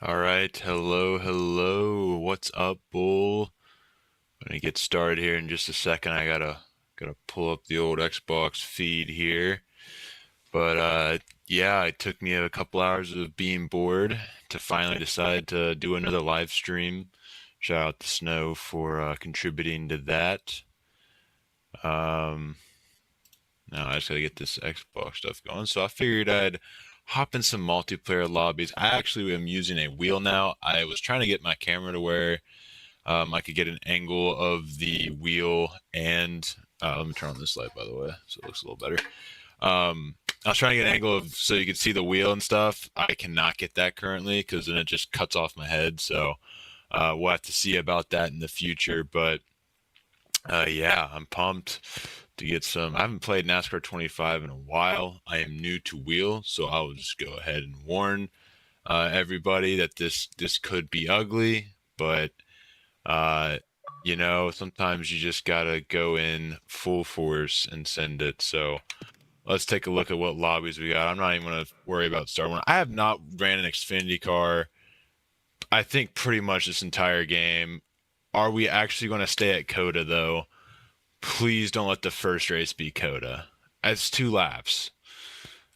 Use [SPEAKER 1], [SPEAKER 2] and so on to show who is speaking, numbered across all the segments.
[SPEAKER 1] All right, hello, hello. What's up, Bull? I'm gonna get started here in just a second. I gotta pull up the old Xbox feed here. But yeah, it took me a couple hours of being bored to finally decide to do another live stream. Shout out to Snow for contributing to that. Um, Now I just gotta get this Xbox stuff going. So I figured I'd hop in some multiplayer lobbies. I actually am using a wheel now. I was trying to get my camera to where I could get an angle of the wheel and let me turn on this light by the way, so it looks a little better. I was trying to get an angle of so you could see the wheel and stuff. I cannot get that currently because then it just cuts off my head. So we'll have to see about that in the future. But yeah, I'm pumped to get some. I haven't played NASCAR 25 in a while. I am new to wheel, so I will just go ahead and warn everybody that this could be ugly, but uh, sometimes you just gotta go in full force and send it. So let's take a look at what lobbies we got. I'm not even gonna worry about Star Wars. I have not ran an Xfinity car. I think pretty much this entire game. Are we actually going to stay at Coda though? Please don't let the first race be Coda. It's 2 laps.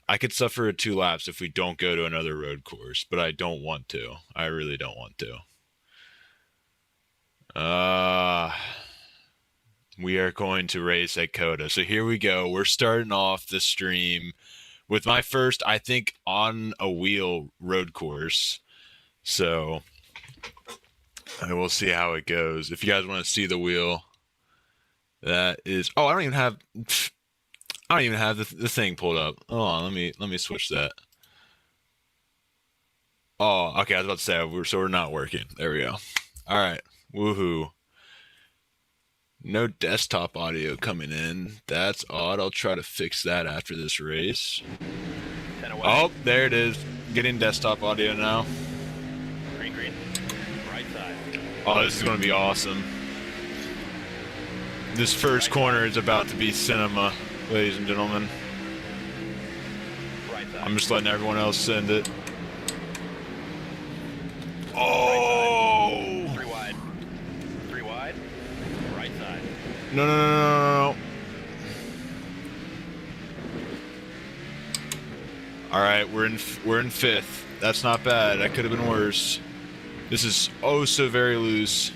[SPEAKER 1] I could suffer at 2 laps if we don't go to another road course, but I don't want to. I really don't want to. Uh, we are going to race at Coda. So here we go. We're starting off the stream with my first, I think, on a wheel road course. So I will see how it goes. If you guys want to see the wheel, that is. Oh, I don't even have. I don't even have the thing pulled up. Hold on, let me switch that. Oh, okay. I was about to say we're not working. There we go. All right. Woohoo. No desktop audio coming in. That's odd. I'll try to fix that after this race. Oh, there it is. Getting desktop audio now.
[SPEAKER 2] Green, green. Right side.
[SPEAKER 1] Oh, this is going to be awesome. This first corner is about to be cinema, ladies and gentlemen.
[SPEAKER 2] Right side.
[SPEAKER 1] I'm just letting everyone else send it. Oh!
[SPEAKER 2] 3 wide. 3 wide. Right side.
[SPEAKER 1] No, no, no, no, no, no. All right, we're in fifth. That's not bad. That could have been worse. This is oh so very loose.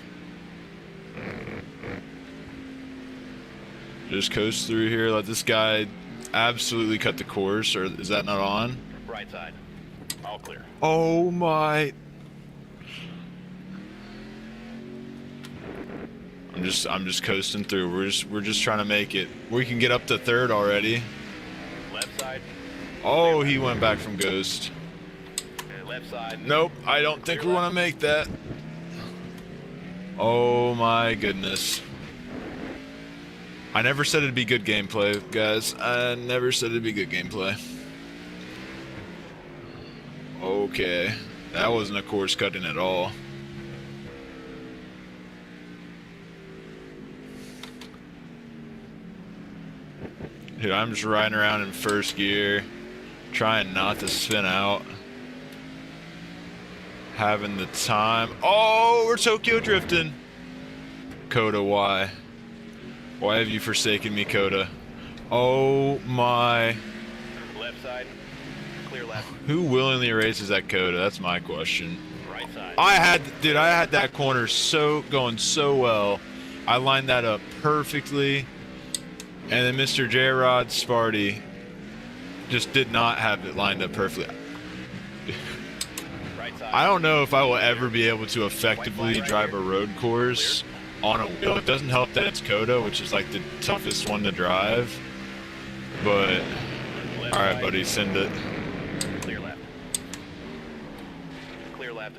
[SPEAKER 1] Just coast through here. Let this guy absolutely cut the course, or is that not on?
[SPEAKER 2] Right side. All clear.
[SPEAKER 1] Oh my! I'm just coasting through. We're just trying to make it. We can get up to third already.
[SPEAKER 2] Left side.
[SPEAKER 1] Oh, he went back from Ghost.
[SPEAKER 2] Left side.
[SPEAKER 1] Nope, I don't think we want to make that. Oh my goodness. I never said it'd be good gameplay, guys. I never said it'd be good gameplay. Okay. That wasn't a course cutting at all. Dude, I'm just riding around in first gear, trying not to spin out. Having the time. Oh, we're Tokyo drifting. Coda, why? Why have you forsaken me, Coda? Oh my.
[SPEAKER 2] Left side. Clear left.
[SPEAKER 1] Who willingly races at Coda? That's my question.
[SPEAKER 2] Right side.
[SPEAKER 1] I had that corner going so well. I lined that up perfectly. And then Mr. J-Rod Sparty just did not have it lined up perfectly.
[SPEAKER 2] Right side.
[SPEAKER 1] I don't know if I will ever be able to effectively drive a road course on a wheel. It doesn't help that it's Coda, which is like the toughest one to drive. But, alright buddy, send it.
[SPEAKER 2] Clear left. Clear left.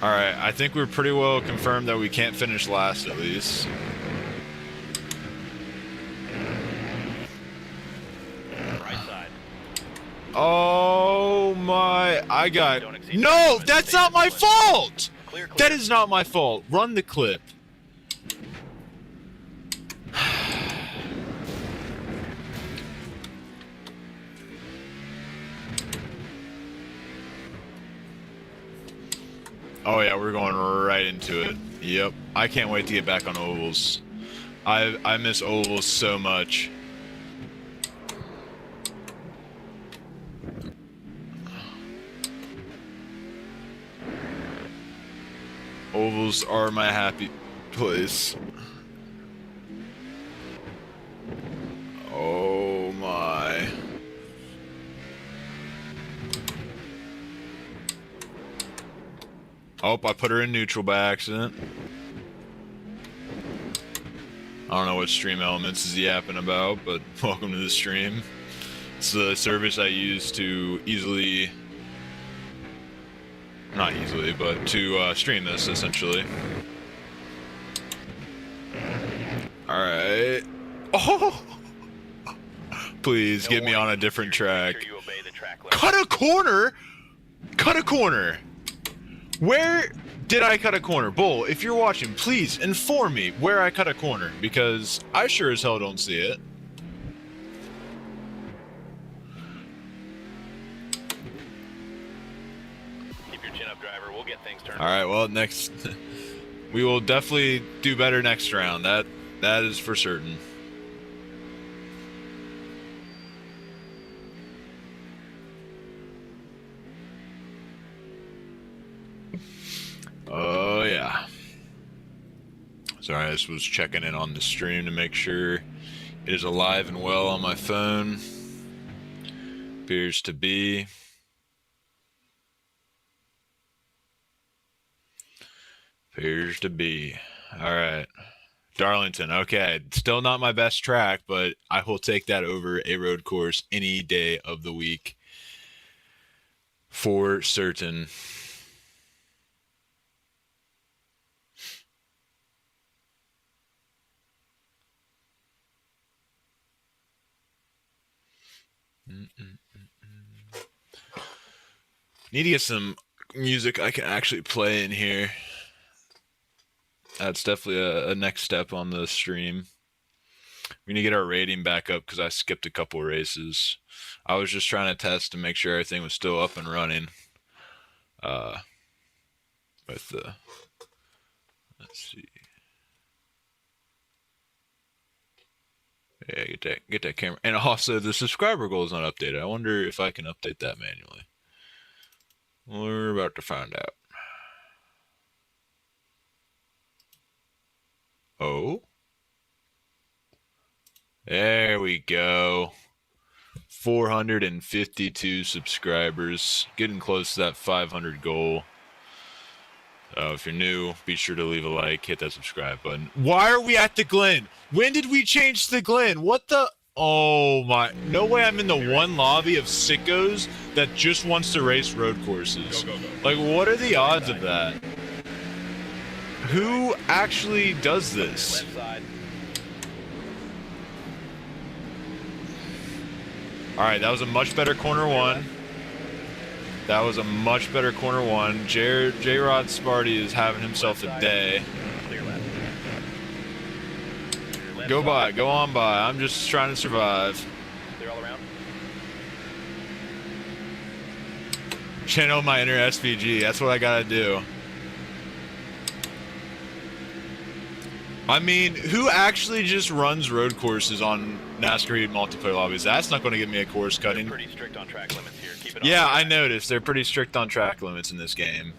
[SPEAKER 1] Alright, I think we're pretty well confirmed that we can't finish last at least.
[SPEAKER 2] Right side.
[SPEAKER 1] Oh my, I got... No, that's not my fault!
[SPEAKER 2] Clear, clear.
[SPEAKER 1] That is not my fault. Run the clip. Oh yeah, we're going right into it. Yep. I can't wait to get back on ovals. I miss ovals so much. Ovals are my happy place. Oh my. Oh, I put her in neutral by accident. I don't know what Stream Elements is yapping about, but welcome to the stream. It's the service I use to easily... Not easily, but to stream this, essentially. Alright. Oh! Please, get me on a different track.
[SPEAKER 2] Make sure you obey the track limit.
[SPEAKER 1] Cut a corner? Cut a corner! Where did I cut a corner? Bull, if you're watching, please inform me where I cut a corner, because I sure as hell don't see it.
[SPEAKER 2] Keep your chin up, driver. We'll get things turned.
[SPEAKER 1] Alright, well, next... we will definitely do better next round. That is for certain. Oh, yeah. Sorry, I just was checking in on the stream to make sure it is alive and well on my phone. Appears to be. Appears to be. Alright. Darlington, okay. Still not my best track, but I will take that over a road course any day of the week. For certain. Need to get some music I can actually play in here. That's definitely a next step on the stream. We need to get our rating back up because I skipped a couple races. I was just trying to test to make sure everything was still up and running. With the... Let's see. Yeah, get that camera. And also, the subscriber goal is not updated. I wonder if I can update that manually. We're about to find out. Oh. There we go. 452 subscribers. Getting close to that 500 goal. If you're new, be sure to leave a like, hit that subscribe button. Why are we at the Glen? When did we change the Glen? What the... Oh my... No way I'm in the one lobby of sickos that just wants to race road courses.
[SPEAKER 2] Go.
[SPEAKER 1] Like, what are the odds of that? Who actually does this?
[SPEAKER 2] Left side.
[SPEAKER 1] Alright, that was a much better corner one. That was a much better corner one. J-Rod Sparty is having himself a day.
[SPEAKER 2] Clear left. Left
[SPEAKER 1] Go
[SPEAKER 2] side.
[SPEAKER 1] by, go on by. I'm just trying to survive.
[SPEAKER 2] Clear all around.
[SPEAKER 1] Channel my inner SVG. That's what I gotta do. I mean, who actually just runs road courses on NASCAR multiplayer lobbies? That's not going to get me a course
[SPEAKER 2] They're
[SPEAKER 1] cutting.
[SPEAKER 2] pretty strict on track limits here. Keep it on.
[SPEAKER 1] Yeah, I noticed. They're pretty strict on track limits in this game.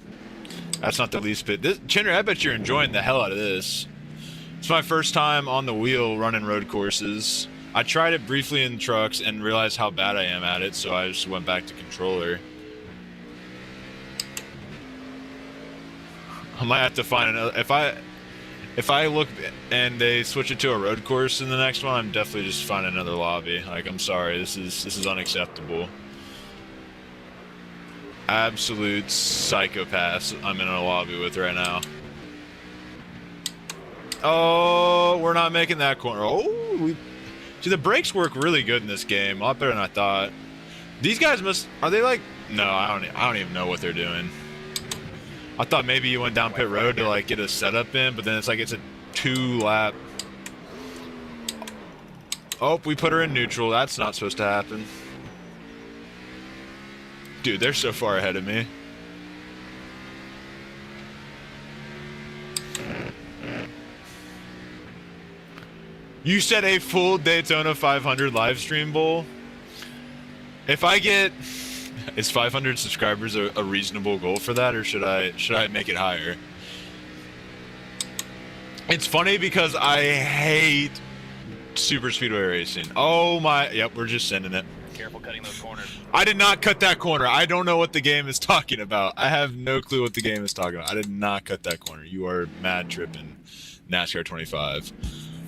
[SPEAKER 1] That's not the least bit. Chinner, I bet you're enjoying the hell out of this. It's my first time on the wheel running road courses. I tried it briefly in trucks and realized how bad I am at it, so I just went back to controller. I might have to find another... If I look and they switch it to a road course in the next one, I'm definitely just finding another lobby. Like, I'm sorry, this is unacceptable. Absolute psychopaths I'm in a lobby with right now. Oh, we're not making that corner. Oh, see, the brakes work really good in this game. A lot better than I thought. These guys are they like? No, I don't even know what they're doing. I thought maybe you went down pit road to like get a setup in, but then it's like it's a 2-lap. Oh, we put her in neutral. That's not supposed to happen. Dude, they're so far ahead of me. You said a full Daytona 500 live stream, Bull. If I get, is 500 subscribers a reasonable goal for that, or should I make it higher? It's funny because I hate super speedway racing. Oh my, yep, we're just sending it.
[SPEAKER 2] Careful cutting those corners.
[SPEAKER 1] I did not cut that corner. I don't know what the game is talking about. I have no clue what the game is talking about. I did not cut that corner. You are mad tripping, NASCAR 25.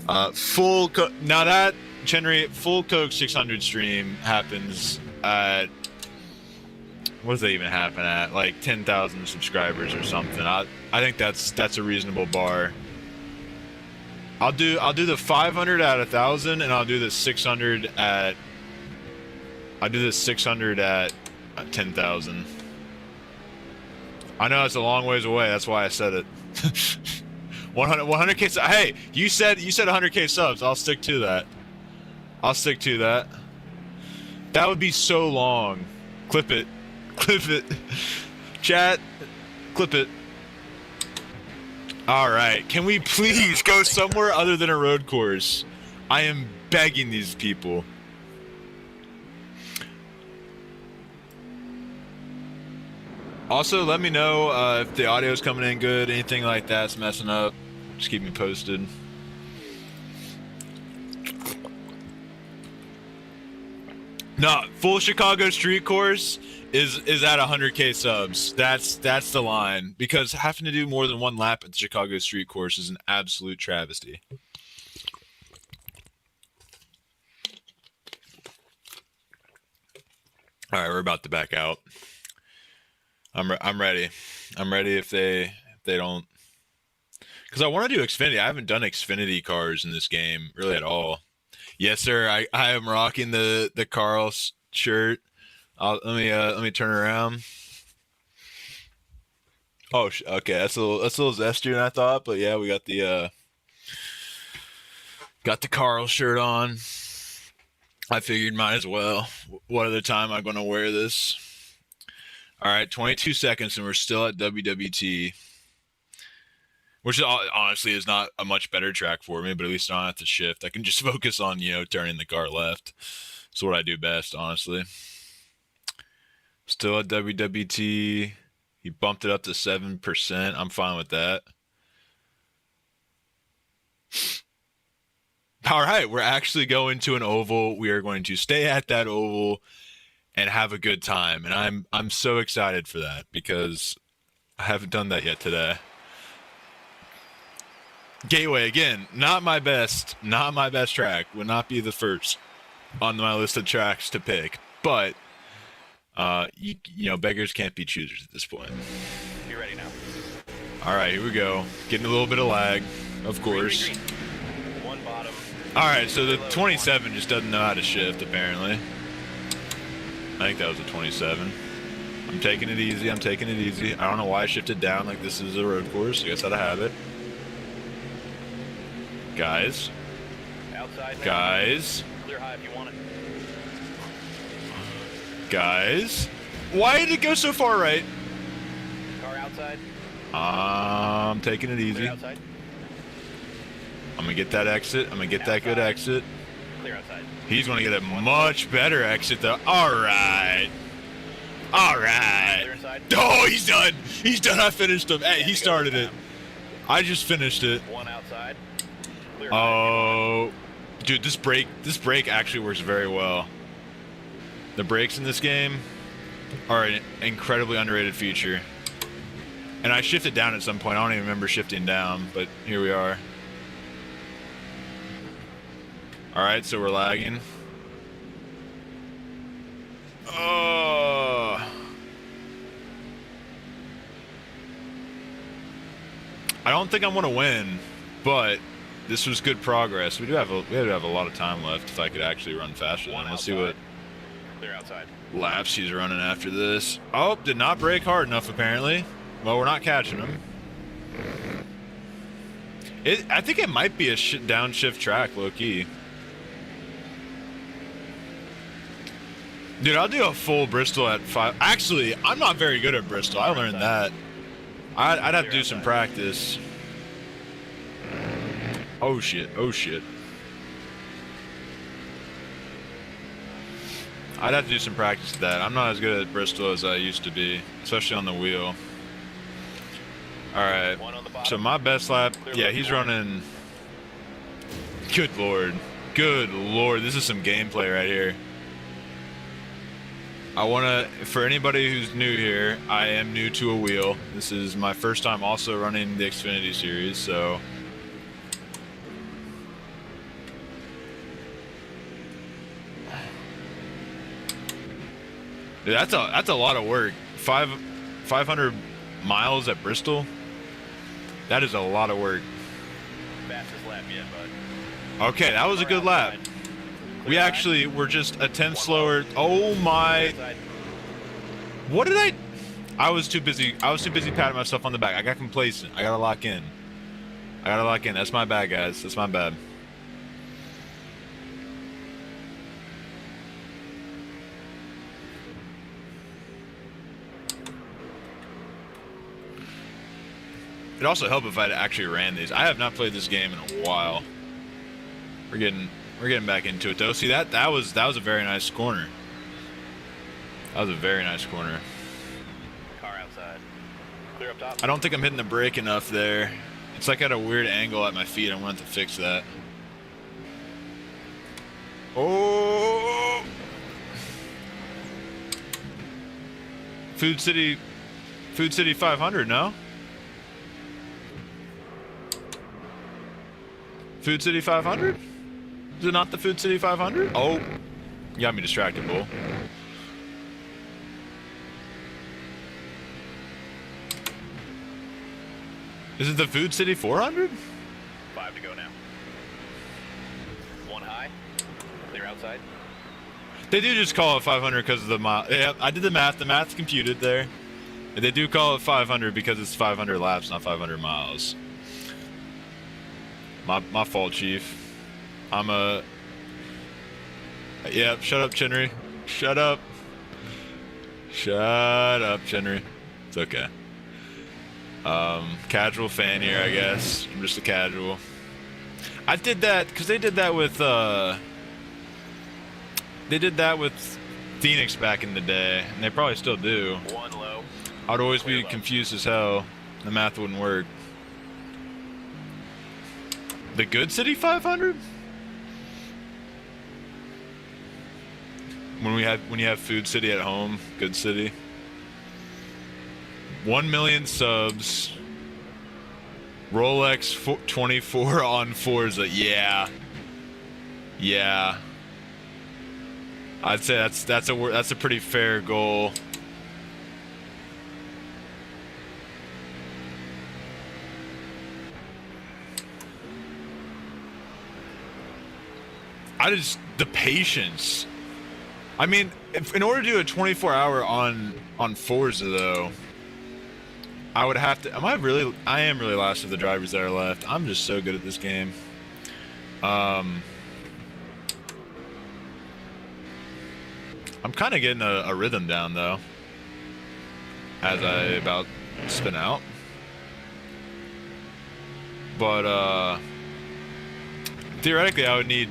[SPEAKER 1] Now that Chenry full Coke 600 stream happens at, what does that even happen at? Like 10,000 subscribers or something. I think that's a reasonable bar. I'll do the 500 at 1,000, and I'll do the 600 at. I'll do the 600 at 10,000. I know it's a long ways away. That's why I said it. 100k. Hey, you said 100k subs. I'll stick to that. I'll stick to that. That would be so long. Clip it. Clip it. Chat. Clip it. All right. Can we please go somewhere other than a road course? I am begging these people. Also, let me know if the audio's coming in good, anything like that's messing up. Just keep me posted. No, full Chicago street course is at 100k subs. That's the line, because having to do more than one lap at the Chicago street course is an absolute travesty. All right, we're about to back out. I'm ready. I'm ready if they don't, because I want to do Xfinity. I haven't done Xfinity cars in this game really at all. Yes, sir. I am rocking the Carl shirt. Let me turn around. Oh, okay. That's a little zestier than I thought, but yeah, we got the Carl shirt on. I figured might as well. What other time am I going to wear this? All right, 22 seconds, and we're still at WWT, which honestly is not a much better track for me, but at least I don't have to shift. I can just focus on, turning the car left. It's what I do best, honestly. Still at WWT. He bumped it up to 7%. I'm fine with that. All right, we're actually going to an oval. We are going to stay at that oval and have a good time, and I'm so excited for that because I haven't done that yet today. Gateway again, not my best track. Would not be the first on my list of tracks to pick, but beggars can't be choosers at this point.
[SPEAKER 2] Be ready now.
[SPEAKER 1] All right, here we go. Getting a little bit of lag, of course.
[SPEAKER 2] Green. One bottom.
[SPEAKER 1] All right, so the 27 just doesn't know how to shift apparently. I think that was a 27. I'm taking it easy. I don't know why I shifted down like this is a road course. I guess out of habit. Guys.
[SPEAKER 2] Outside.
[SPEAKER 1] Guys.
[SPEAKER 2] Clear high if you want it.
[SPEAKER 1] Guys. Why did it go so far right?
[SPEAKER 2] Car outside.
[SPEAKER 1] I'm taking it easy.
[SPEAKER 2] Clear outside.
[SPEAKER 1] I'm going to get that exit. I'm going to get that good exit.
[SPEAKER 2] Clear outside.
[SPEAKER 1] He's going to get a much better exit, though. All right.
[SPEAKER 2] Clear inside.
[SPEAKER 1] Oh, he's done. He's done. I finished him. Hey, he started it. I just finished it.
[SPEAKER 2] One outside. Clear
[SPEAKER 1] Oh, dude, this brake actually works very well. The brakes in this game are an incredibly underrated feature. And I shifted down at some point. I don't even remember shifting down, but here we are. All right, so we're lagging. Oh. I don't think I'm going to win, but this was good progress. We do have a lot of time left if I could actually run faster than him. Let's see what
[SPEAKER 2] Clear outside.
[SPEAKER 1] laps he's running after this. Oh, did not brake hard enough apparently. Well, we're not catching him. I think it might be a downshift track, low-key. Dude, I'll do a full Bristol at 5. Actually, I'm not very good at Bristol. I learned that. I'd have to do some practice. Oh, shit. Oh, shit. I'd have to do some practice with that. I'm not as good at Bristol as I used to be, especially on the wheel. All right.
[SPEAKER 2] One on the bottom.
[SPEAKER 1] So my best lap,
[SPEAKER 2] Clear
[SPEAKER 1] yeah,
[SPEAKER 2] left
[SPEAKER 1] he's
[SPEAKER 2] corner.
[SPEAKER 1] running. Good lord. Good lord. This is some gameplay right here. I want to, for anybody who's new here, I am new to a wheel. This is my first time also running the Xfinity series, so. Dude, that's a lot of work. 500 miles at Bristol. That is a lot of work.
[SPEAKER 2] Fastest lap yet, bud.
[SPEAKER 1] Okay, that was a good lap. We actually were just a tenth slower. Oh my! What did I was too busy. I was too busy patting myself on the back. I got complacent. I gotta lock in. That's my bad, guys. That's my bad. It'd also help if I'd actually ran these. I have not played this game in a while. We're getting back into it though. See that was a very nice corner. That was a very nice corner.
[SPEAKER 2] Car outside. Clear up top.
[SPEAKER 1] I don't think I'm hitting the brake enough there. It's like at a weird angle at my feet. I want to fix that. Oh! Food City 500, no? Food City 500? Is it not the Food City 500? Oh, you got me distracted, Bull. Is it the Food City 400?
[SPEAKER 2] 5 to go now. One high. Clear outside.
[SPEAKER 1] They do just call it 500 because of the mile. Yeah, I did the math. The math's computed there. And they do call it 500 because it's 500 laps, not 500 miles. My fault, Chief. I'm a... Yeah, shut up, Chinry. Shut up. Shut up, Chinry. It's okay. Casual fan here, I guess. I'm just a casual. I did that because they did that with Phoenix back in the day, and they probably still do.
[SPEAKER 2] One low.
[SPEAKER 1] I'd always be
[SPEAKER 2] Clear low.
[SPEAKER 1] confused as hell. The math wouldn't work. The Good City 500? When you have Food City at home, Good City. 1 million subs. Rolex 24 on Forza. Yeah. Yeah. I'd say that's a pretty fair goal. The patience. I mean, in order to do a 24-hour on Forza though, I would have to. I am really last of the drivers that are left. I'm just so good at this game. I'm kind of getting a rhythm down though, as I about spin out. But theoretically, I would need,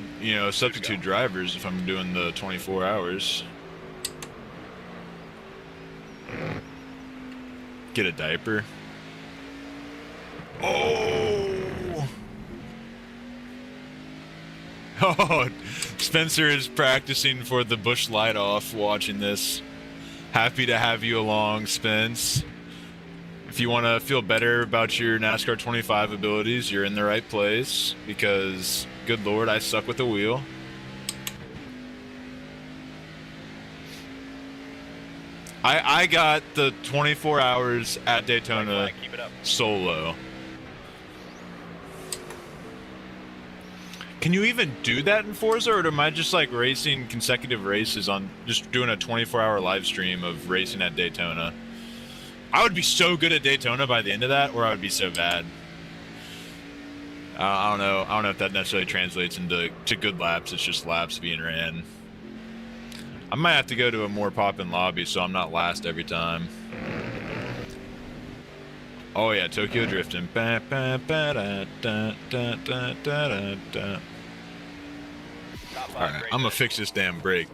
[SPEAKER 1] substitute drivers if I'm doing the 24 hours. Get a diaper. Oh! Oh, Spencer is practicing for the Busch Light Off watching this. Happy to have you along, Spence. If you want to feel better about your NASCAR 25 abilities, you're in the right place because, good lord, I suck with the wheel. I got the 24 hours at Daytona
[SPEAKER 2] Keep it up.
[SPEAKER 1] solo. Can you even do that in Forza, or am I just like racing consecutive races on just doing a 24-hour live stream of racing at Daytona? I would be so good at Daytona by the end of that, or I would be so bad. I don't know. I don't know if that necessarily translates into good laps. It's just laps being ran. I might have to go to a more poppin' lobby so I'm not last every time. Oh yeah, Tokyo drifting. Alright, I'm gonna fix this damn brake.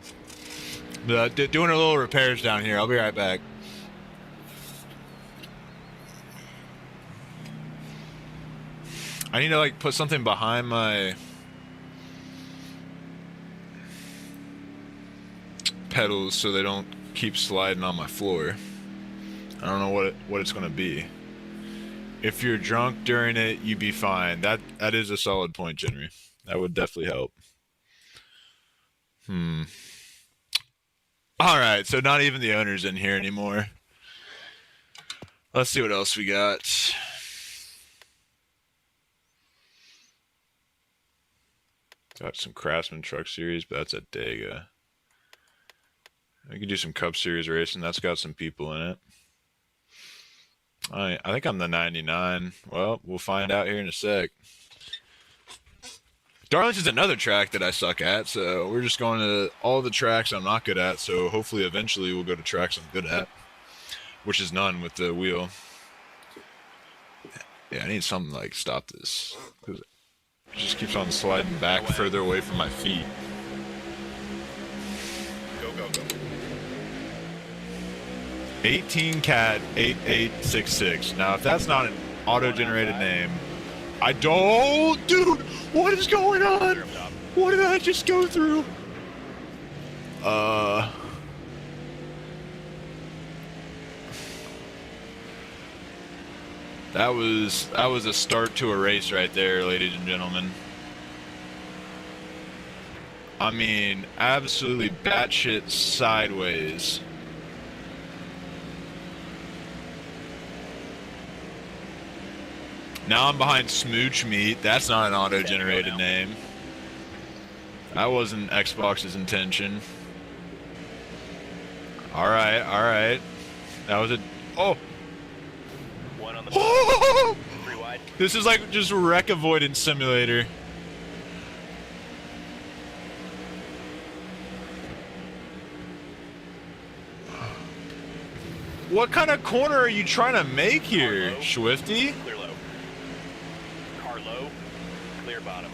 [SPEAKER 1] Doing a little repairs down here. I'll be right back. I need to like put something behind my pedals so they don't keep sliding on my floor. I don't know what it's gonna be. If you're drunk during it, you'd be fine. That is a solid point, Henry. That would definitely help. All right, so not even the owner's in here anymore. Let's see what else we got. Got some Craftsman Truck Series, but that's a Dega. I could do some Cup Series racing. That's got some people in it. I think I'm the 99. Well, we'll find out here in a sec. Darlington's another track that I suck at, so we're just going to all the tracks I'm not good at, so hopefully eventually we'll go to tracks I'm good at, which is none with the wheel. Yeah, I need something like stop this, because it just keeps on sliding back further away from my feet.
[SPEAKER 2] Go, go, go.
[SPEAKER 1] 18 Cat 8866. Now, if that's not an auto-generated name, I don't... Dude, what is going on? What did I just go through? That was a start to a race right there, ladies and gentlemen. I mean, absolutely batshit sideways. Now I'm behind Smooch Meat. That's not an auto-generated name. That wasn't Xbox's intention. Alright, alright. That was a... Oh!
[SPEAKER 2] One on the
[SPEAKER 1] Oh!
[SPEAKER 2] 3 wide.
[SPEAKER 1] This is like just wreck avoidance simulator. What kind of corner are you trying to make here, Swifty?
[SPEAKER 2] Clear low. Car low. Clear bottom.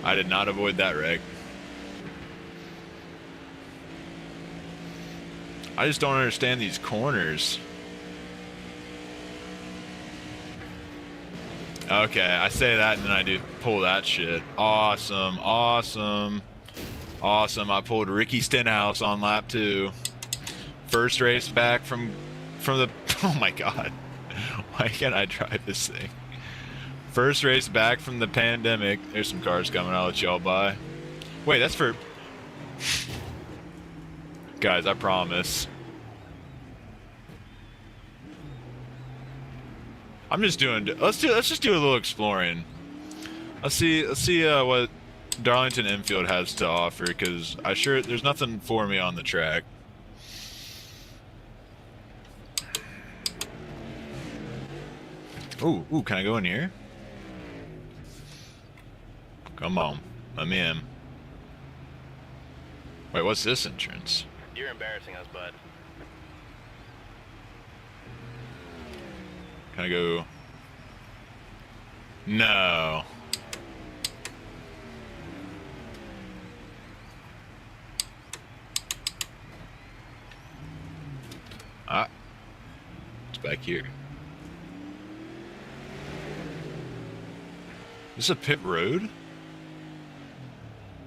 [SPEAKER 1] I did not avoid that wreck. I just don't understand these corners. Okay, I say that and then I do pull that shit. Awesome, awesome, awesome. I pulled Ricky Stenhouse on lap 2. First race back from the... Oh my god. Why can't I drive this thing? First race back from the pandemic. There's some cars coming. I'll let y'all by. Wait, that's for... Guys, I promise. I'm just doing... Let's just do a little exploring. Let's see what Darlington Infield has to offer, because there's nothing for me on the track. Ooh, can I go in here? Come on, let me in. Wait, what's this entrance?
[SPEAKER 2] You're embarrassing us, bud.
[SPEAKER 1] Can I go? No. It's back here. This is a pit road?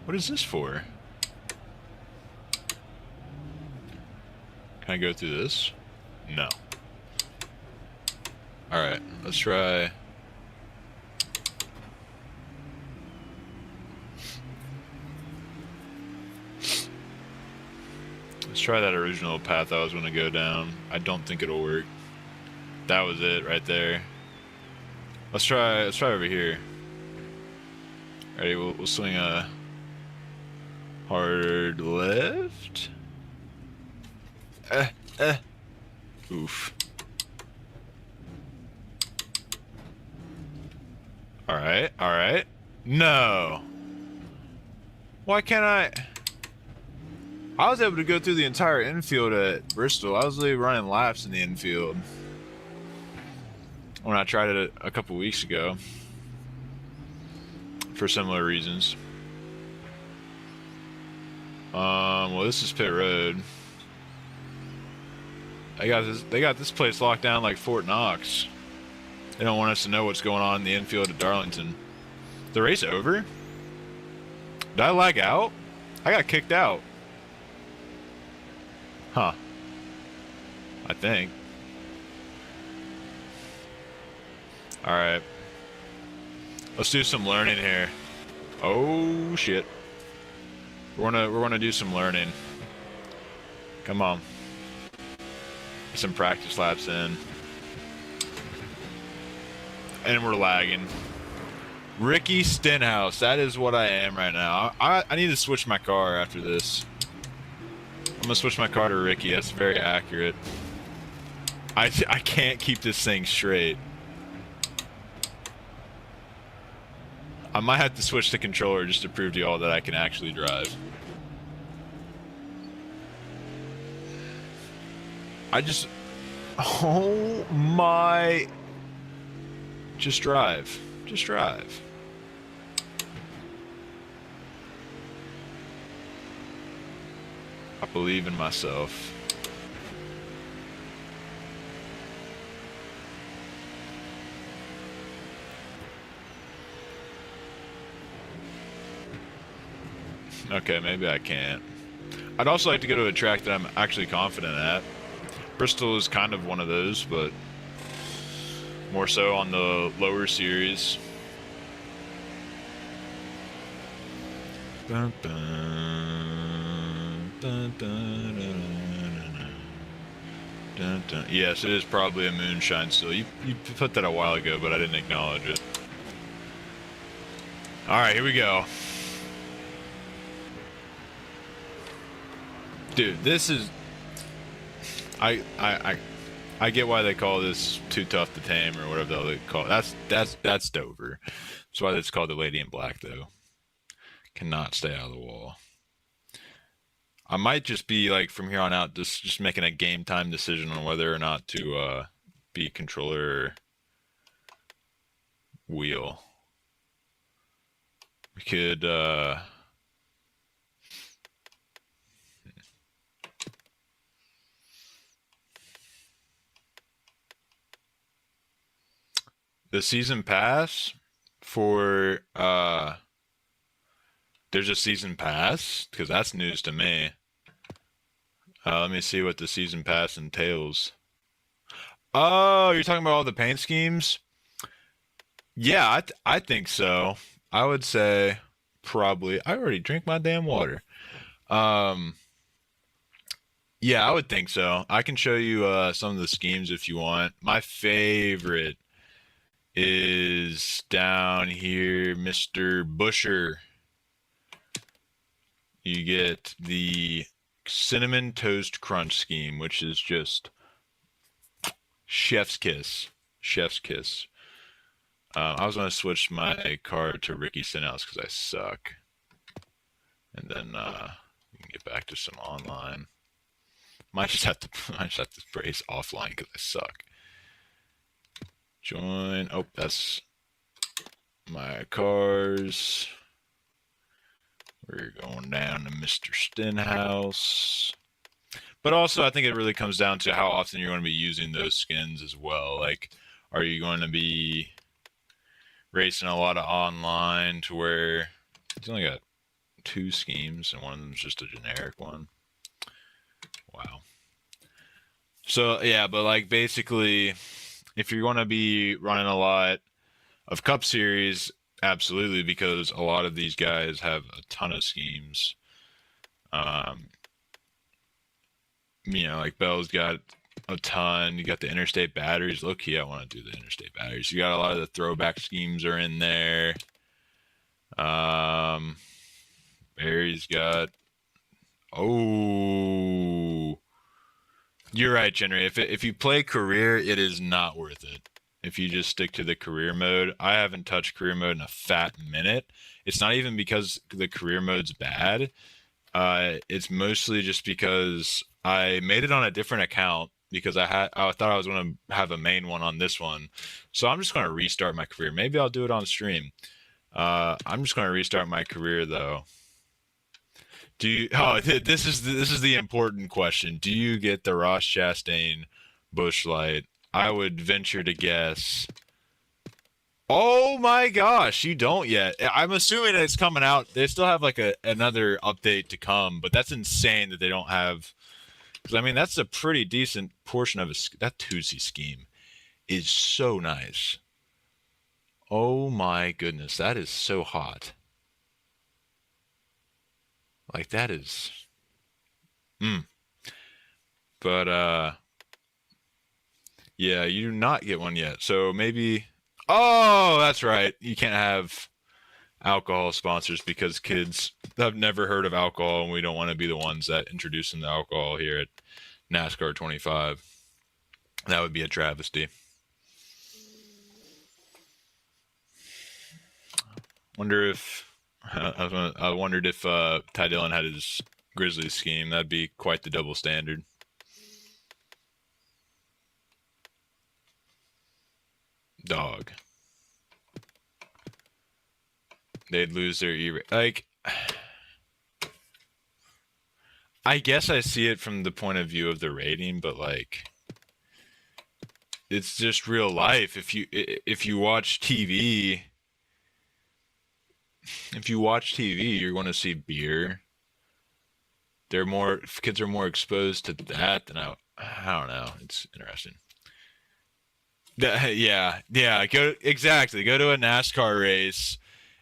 [SPEAKER 1] What is this for? Can I go through this? No. Alright, let's try... Let's try that original path I was going to go down. I don't think it'll work. That was it right there. Let's try over here. Alright, we'll swing a hard left. Oof. Alright. No. Why can't I was able to go through the entire infield at Bristol. I was literally running laps in the infield when I tried it a couple weeks ago for similar reasons. Well, this is pit road. They got this place locked down like Fort Knox. They don't want us to know what's going on in the infield of Darlington. The race over? Did I lag out? I got kicked out. Huh. I think. Alright. Let's do some learning here. Oh shit. We're gonna do some learning. Come on. Some practice laps in. And we're lagging. Ricky Stenhouse, that is what I am right now. I need to switch my car after this. I'm gonna switch my car to Ricky, that's very accurate. I can't keep this thing straight. I might have to switch the controller just to prove to y'all that I can actually drive. Oh my... Just drive. Just drive. I believe in myself. Okay, maybe I can't. I'd also like to go to a track that I'm actually confident at. Bristol is kind of one of those, but more so on the lower series. Dun, dun, dun, dun, dun, dun, dun. Yes, it is probably a moonshine still. You put that a while ago, but I didn't acknowledge it. Alright, here we go. Dude, this is... I get why they call this Too Tough to Tame or whatever they call it. That's Dover. That's why it's called the Lady in Black, though. Cannot stay out of the wall. I might just be like from here on out just making a game time decision on whether or not to be controller or wheel. We could the season pass for there's a season pass? Because that's news to me. Let me see what the season pass entails. Oh, you're talking about all the paint schemes? Yeah, I think so. I would say probably. I already drink my damn water. Um, yeah, I would think so. I can show you some of the schemes if you want. My favorite is down here, Mr. Busher. You get the Cinnamon Toast Crunch scheme, which is just chef's kiss. Chef's kiss. I was going to switch my car to Ricky Stenhouse because I suck. And then we can get back to some online. Might just have to brace offline because I suck. Join. Oh, that's my cars. We're going down to Mr. Stenhouse. But also, I think it really comes down to how often you're going to be using those skins as well. Like, are you going to be racing a lot of online to where it's only got 2 schemes and one of them is just a generic one? Wow. So, yeah, but like basically, if you're going to be running a lot of Cup Series, absolutely, because a lot of these guys have a ton of schemes. You know, like Bell's got a ton. You got the interstate batteries. Low key, I want to do the interstate batteries. You got a lot of the throwback schemes are in there. Barry's got. Oh, you're right, Henry. If you play career, it is not worth it. If you just stick to the career mode, I haven't touched career mode in a fat minute. It's not even because the career mode's bad. It's mostly just because I made it on a different account because I thought I was going to have a main one on this one. So I'm just going to restart my career. Maybe I'll do it on stream. I'm just going to restart my career though Do you? Oh, this is the important question. Do you get the Ross Chastain Busch Light? I would venture to guess. Oh my gosh, you don't yet. I'm assuming it's coming out. They still have like another update to come, but that's insane that they don't have. Because I mean, that's a pretty decent portion of that Tuesday scheme is so nice. Oh my goodness, that is so hot. Like that is. Mm. But yeah, you do not get one yet. So maybe. Oh, that's right. You can't have alcohol sponsors because kids have never heard of alcohol, and we don't want to be the ones that introduce them to alcohol here at NASCAR 25. That would be a travesty. Wonder if I wondered if Ty Dillon had his Grizzlies scheme. That'd be quite the double standard. Dog. They'd lose their like. I guess I see it from the point of view of the rating, but like, it's just real life. If you watch TV, you're going to see beer. Kids are more exposed to that than I don't know. It's interesting. Yeah. Go to a NASCAR race,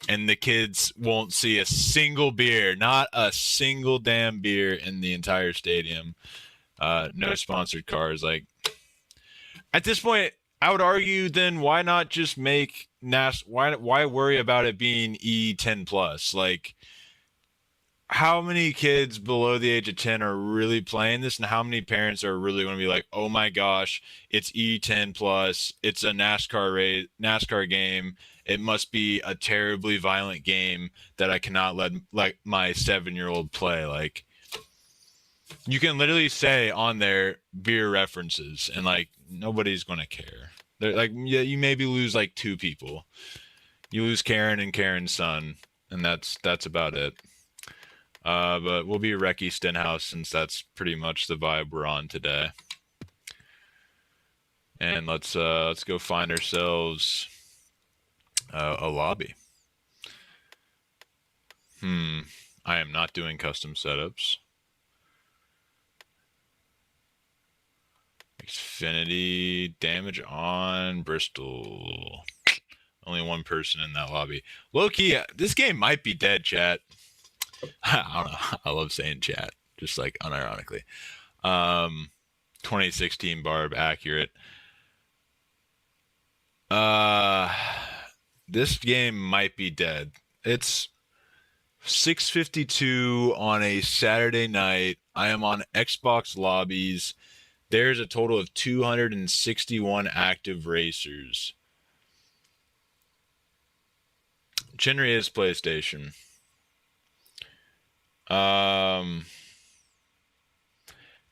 [SPEAKER 1] and the kids won't see a single beer, not a single damn beer in the entire stadium. No sponsored cars. Like at this point, I would argue then why not just make why worry about it being E10 plus? Like how many kids below the age of 10 are really playing this, and how many parents are really going to be like, oh my gosh, it's E10 plus, it's a NASCAR game, it must be a terribly violent game that I cannot let like my 7-year-old play. Like you can literally say on there beer references, and like nobody's going to care. They're like, yeah, you maybe lose like 2 people. You lose Karen and Karen's son, and that's about it. But we'll be Recky Stenhouse since that's pretty much the vibe we're on today. And let's go find ourselves a lobby. I am not doing custom setups. Xfinity damage on Bristol. Only one person in that lobby. Low key, this game might be dead, chat. I don't know. I love saying chat, just like unironically. 2016 Barb accurate. This game might be dead. It's 6:52 on a Saturday night. I am on Xbox lobbies. There's a total of 261 active racers. Chinry is PlayStation.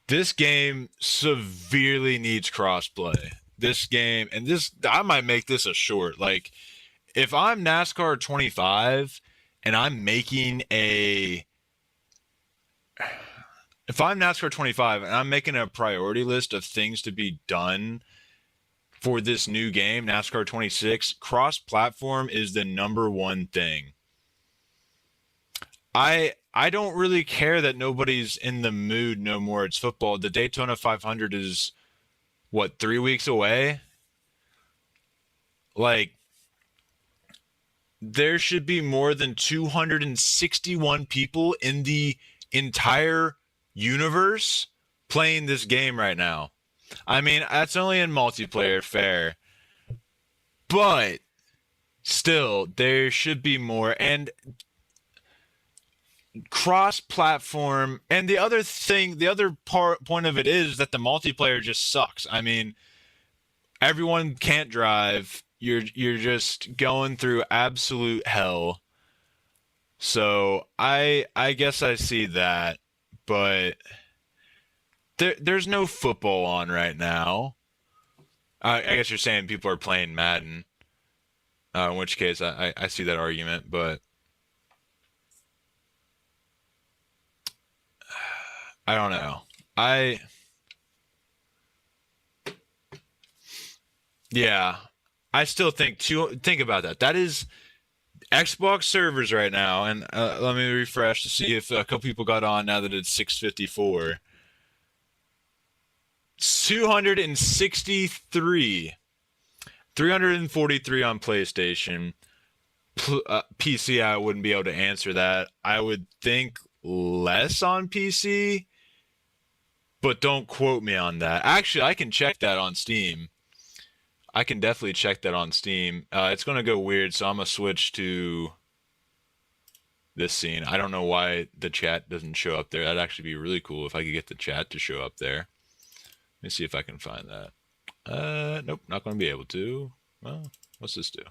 [SPEAKER 1] This game severely needs crossplay. This game, and this, I might make this a short. Like, if I'm NASCAR 25 and I'm making a priority list of things to be done for this new game, NASCAR 26, cross-platform is the number one thing. I don't really care that nobody's in the mood no more. It's football. The Daytona 500 is, what, 3 weeks away? Like, there should be more than 261 people in the entire universe playing this game right now. I mean, that's only in multiplayer, fair. But still, there should be more. And cross-platform, and the other point of it is that the multiplayer just sucks. I mean, everyone can't drive. You're just going through absolute hell. So I guess I see that, but there's no football on right now. I guess you're saying people are playing Madden, in which case I see that argument, but I don't know. I yeah. I still think about that. That is Xbox servers right now, and let me refresh to see if a couple people got on now that it's 6:54. 263, 343 on PlayStation. PC, I wouldn't be able to answer that. I would think less on PC, but don't quote me on that. Actually, I can check that on Steam. I can definitely check that on Steam. It's going to go weird, so I'm going to switch to this scene. I don't know why the chat doesn't show up there. That'd actually be really cool if I could get the chat to show up there. Let me see if I can find that. Nope, not going to be able to. Well, what's this do?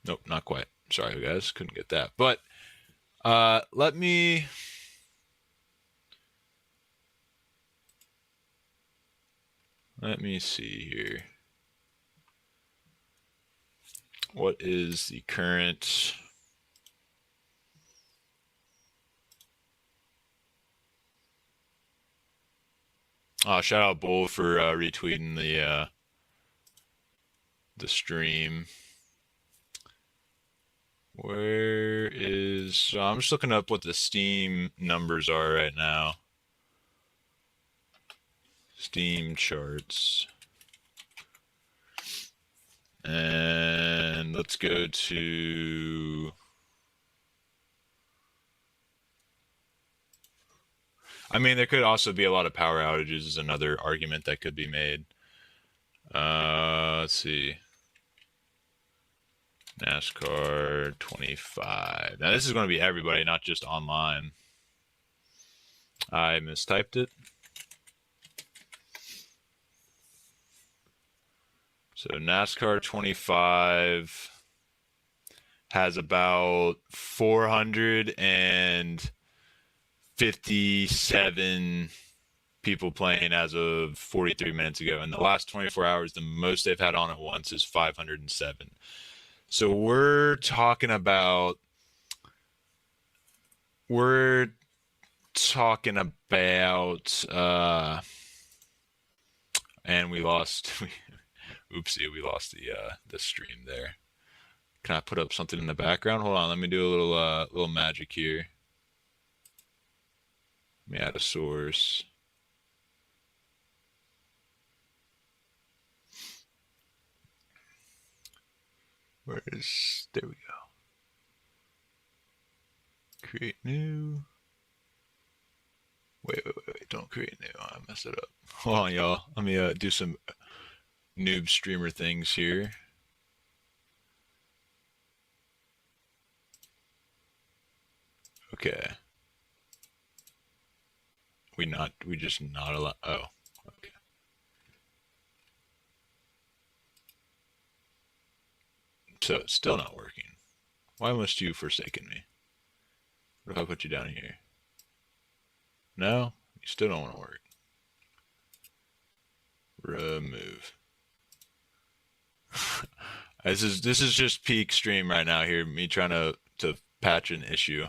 [SPEAKER 1] Nope, not quite. Sorry, guys, couldn't get that. But let me see here. What is the current? Oh, shout out Bull for retweeting the stream. Where is? So I'm just looking up what the Steam numbers are right now. Steam charts. And let's go to. I mean, there could also be a lot of power outages, is another argument that could be made. Let's see. NASCAR 25. Now, this is going to be everybody, not just online. I mistyped it. So, NASCAR 25 has about 457 people playing as of 43 minutes ago. In the last 24 hours, the most they've had on at once is 507. So we're talking about and we lost oopsie, we lost the stream there. Can I put up something in the background? Hold on, let me do a little magic here. Let me add a source. There we go. Create new. Wait, don't create new. I messed it up. Hold on, y'all. Let me do some noob streamer things here. Okay. We just not allowed. Oh, okay. So it's still not working. Why must you forsaken me? What if I put you down here? No? You still don't want to work. Remove. This is just peak stream right now here, me trying to patch an issue.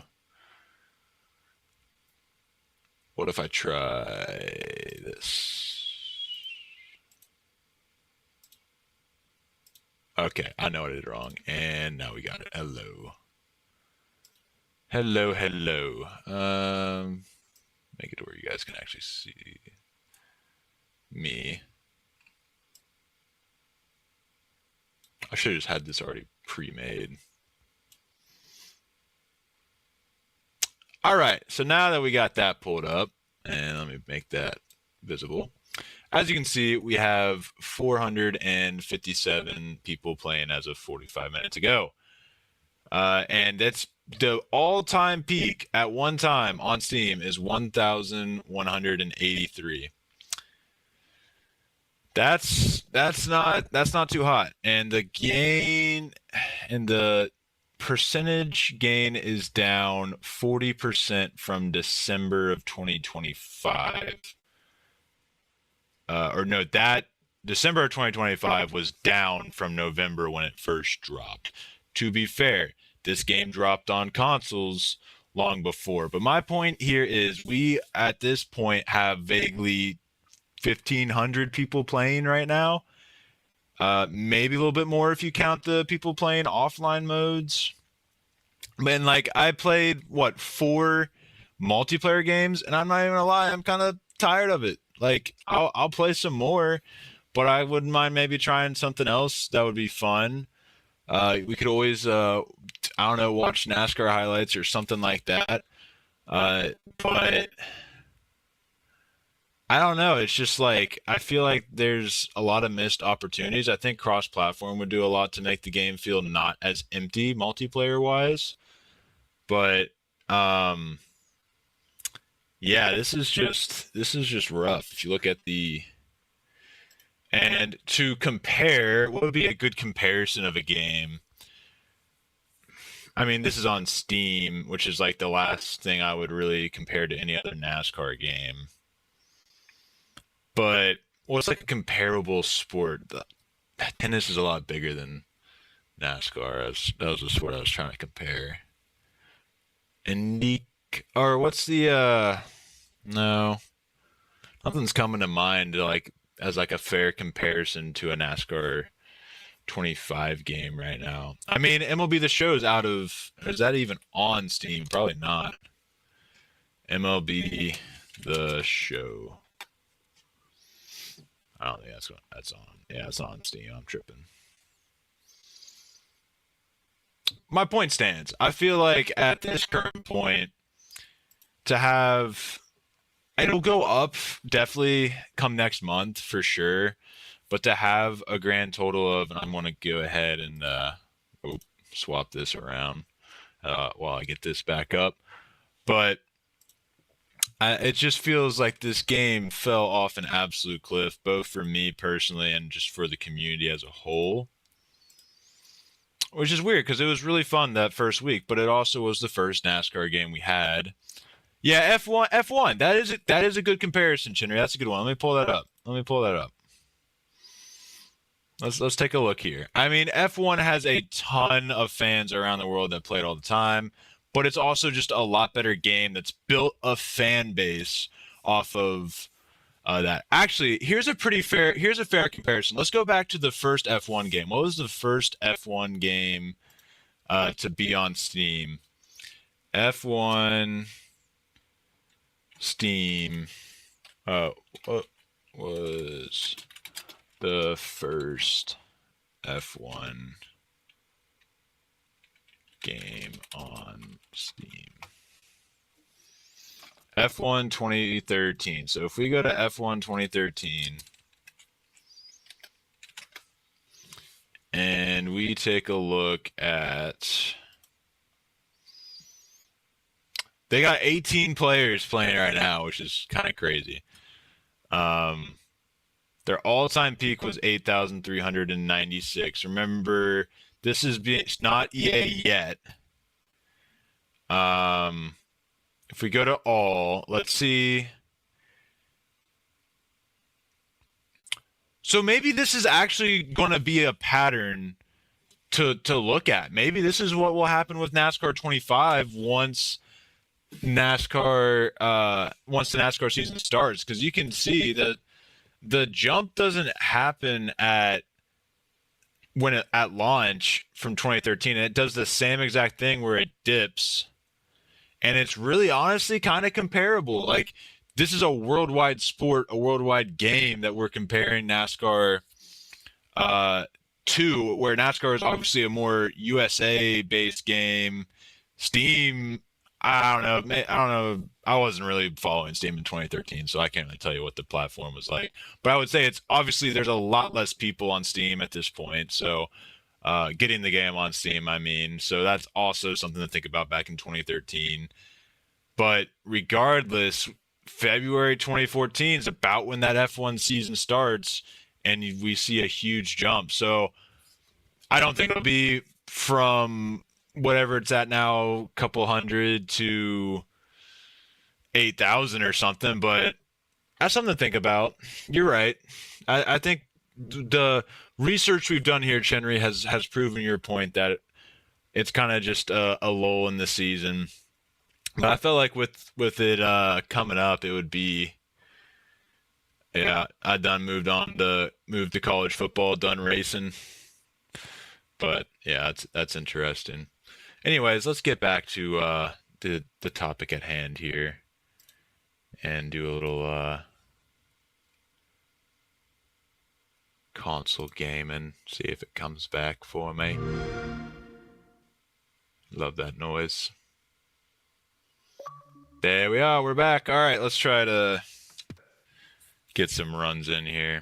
[SPEAKER 1] What if I try this? Okay, I know I did it wrong, and now we got it. Hello. Hello. Make it to where you guys can actually see me. I should have just had this already pre-made. All right, so now that we got that pulled up, and let me make that visible. As you can see, we have 457 people playing as of 45 minutes ago. And that's the all-time peak at one time on Steam is 1,183. That's not too hot. And the gain and the percentage gain is down 40% from December of 2025. That December of 2025 was down from November when it first dropped. To be fair, this game dropped on consoles long before. But my point here is we at this point have vaguely 1,500 people playing right now. Maybe a little bit more if you count the people playing offline modes. And like I played what 4 multiplayer games, and I'm not even gonna lie, I'm kind of tired of it. Like I'll play some more, but I wouldn't mind maybe trying something else that would be fun. We could always, I don't know, watch NASCAR highlights or something like that. But I don't know. It's just like I feel like there's a lot of missed opportunities. I think cross-platform would do a lot to make the game feel not as empty multiplayer wise. But yeah, this is just rough. If you look at the and to compare, what would be a good comparison of a game? I mean, this is on Steam, which is like the last thing I would really compare to any other NASCAR game. But what's like a comparable sport? Tennis is a lot bigger than NASCAR. That was the sport I was trying to compare. Indy, or what's the no, nothing's coming to mind like as like a fair comparison to a NASCAR 25 game right now. I mean, MLB The Show's out of, is that even on Steam? Probably not. MLB The Show. I don't think that's on. Yeah, it's on Steam. I'm tripping. My point stands. I feel like at this current point, to have it'll go up definitely come next month for sure, but to have a grand total of, and I'm going to go ahead and swap this around while I get this back up, but it just feels like this game fell off an absolute cliff, both for me personally and just for the community as a whole. Which is weird because it was really fun that first week, but it also was the first NASCAR game we had. Yeah, F1. That is a good comparison, Chinnery. That's a good one. Let me pull that up. Let's take a look here. I mean, F1 has a ton of fans around the world that play it all the time, but it's also just a lot better game that's built a fan base off of that. Actually, here's a fair comparison. Let's go back to the first F1 game. What was the first F1 game to be on Steam? F1 Steam. What was the first F1 game on Steam? F1 2013. So if we go to F1 2013 and we take a look at, they got 18 players playing right now, which is kind of crazy. Their all-time peak was 8,396. Remember, this is it's not EA yet. If we go to all, let's see. So maybe this is actually going to be a pattern to look at. Maybe this is what will happen with NASCAR 25 once the NASCAR season starts, because you can see that the jump doesn't happen at launch from 2013. It does the same exact thing where it dips. And it's really honestly kind of comparable. Like, this is a worldwide sport, a worldwide game that we're comparing NASCAR to, where NASCAR is obviously a more USA-based game. Steam, I don't know. I wasn't really following Steam in 2013, so I can't really tell you what the platform was like. But I would say it's obviously there's a lot less people on Steam at this point. So getting the game on Steam, I mean, so that's also something to think about back in 2013. But regardless, February 2014 is about when that F1 season starts, and we see a huge jump. So I don't think it'll be from whatever it's at now, a couple hundred to 8,000 or something, but that's something to think about. You're right. I think the research we've done here, Chenry, has proven your point that it's kind of just a lull in the season. But I felt like with it coming up, it would be yeah. I done moved to college football, done racing. But yeah, that's interesting. Anyways, let's get back to the topic at hand here and do a little console gaming. See if it comes back for me. Love that noise. There we are. We're back. All right, let's try to get some runs in here.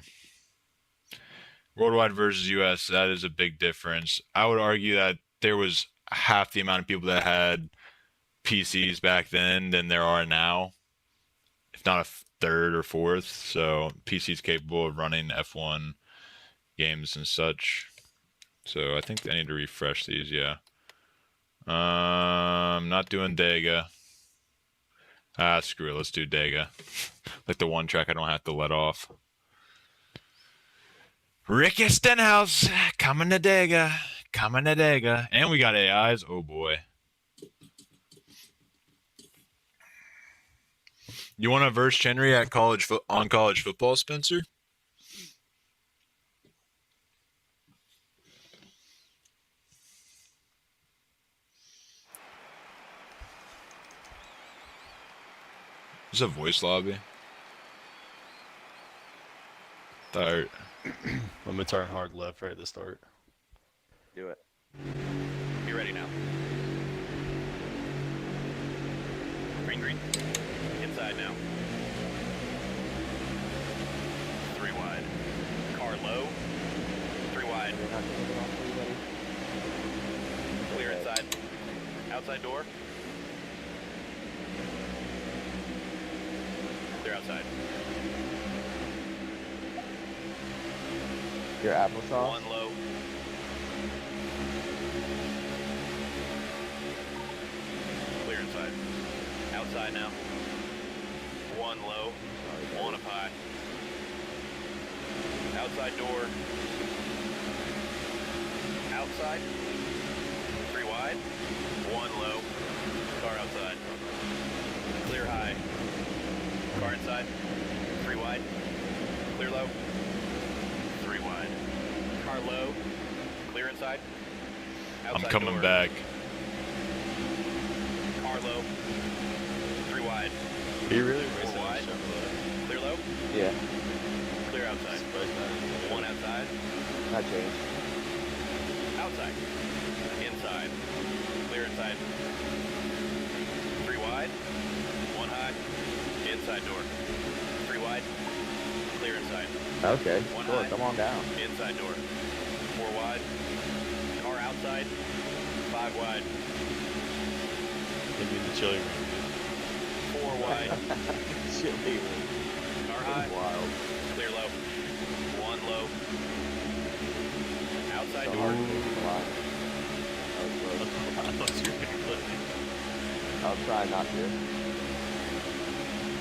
[SPEAKER 1] Worldwide versus US, that is a big difference. I would argue that there was half the amount of people that had PCs back then than there are now, if not a third or fourth. So PC's capable of running F1 games and such. So I think I need to refresh these, yeah. Not doing Dega. Screw it, let's do Dega. Like the one track I don't have to let off. Ricky Stenhouse, coming to Dega. Coming to Dega. And we got AIs, oh boy. You want to verse Henry at on college football, Spencer? There's a voice lobby. Start.
[SPEAKER 3] I'm gonna turn hard left right at the start.
[SPEAKER 2] Do it. Be ready now. Green, green. Inside now. 3 wide. Car low. 3 wide. Clear inside. Outside door. Clear outside.
[SPEAKER 4] Your applesauce?
[SPEAKER 2] 1 low. Clear inside. Outside now. 1 low. 1 up high. Outside door. Outside. 3 wide. 1 low. Car outside. Clear high. Car inside. 3 wide. Clear low. 3 wide. Car low. Clear inside. Outside
[SPEAKER 1] I'm coming
[SPEAKER 2] door.
[SPEAKER 1] back.
[SPEAKER 2] Car low. 3 wide.
[SPEAKER 3] He really
[SPEAKER 2] 4
[SPEAKER 3] racing
[SPEAKER 2] wide.
[SPEAKER 3] Chevrolet.
[SPEAKER 2] Clear low.
[SPEAKER 4] Yeah,
[SPEAKER 2] Clear outside.
[SPEAKER 3] Surprised that is
[SPEAKER 2] 1 outside.
[SPEAKER 4] not changed.
[SPEAKER 2] Outside. Inside. Clear inside. 3 wide. 1 high. Inside door. 3 wide. Clear inside.
[SPEAKER 4] Okay,
[SPEAKER 2] One
[SPEAKER 4] sure,
[SPEAKER 2] high.
[SPEAKER 4] come on down.
[SPEAKER 2] Inside door. 4 wide. Car outside. 5 wide.
[SPEAKER 3] Give me the chili ring, dude.
[SPEAKER 2] 4 wide.
[SPEAKER 4] Chili.
[SPEAKER 2] Car high.
[SPEAKER 4] Wild.
[SPEAKER 2] Clear low. 1 low. Outside
[SPEAKER 4] So
[SPEAKER 2] door.
[SPEAKER 4] hard to move a lot.
[SPEAKER 3] I thought you were gonna clip me.
[SPEAKER 4] I'll try not to.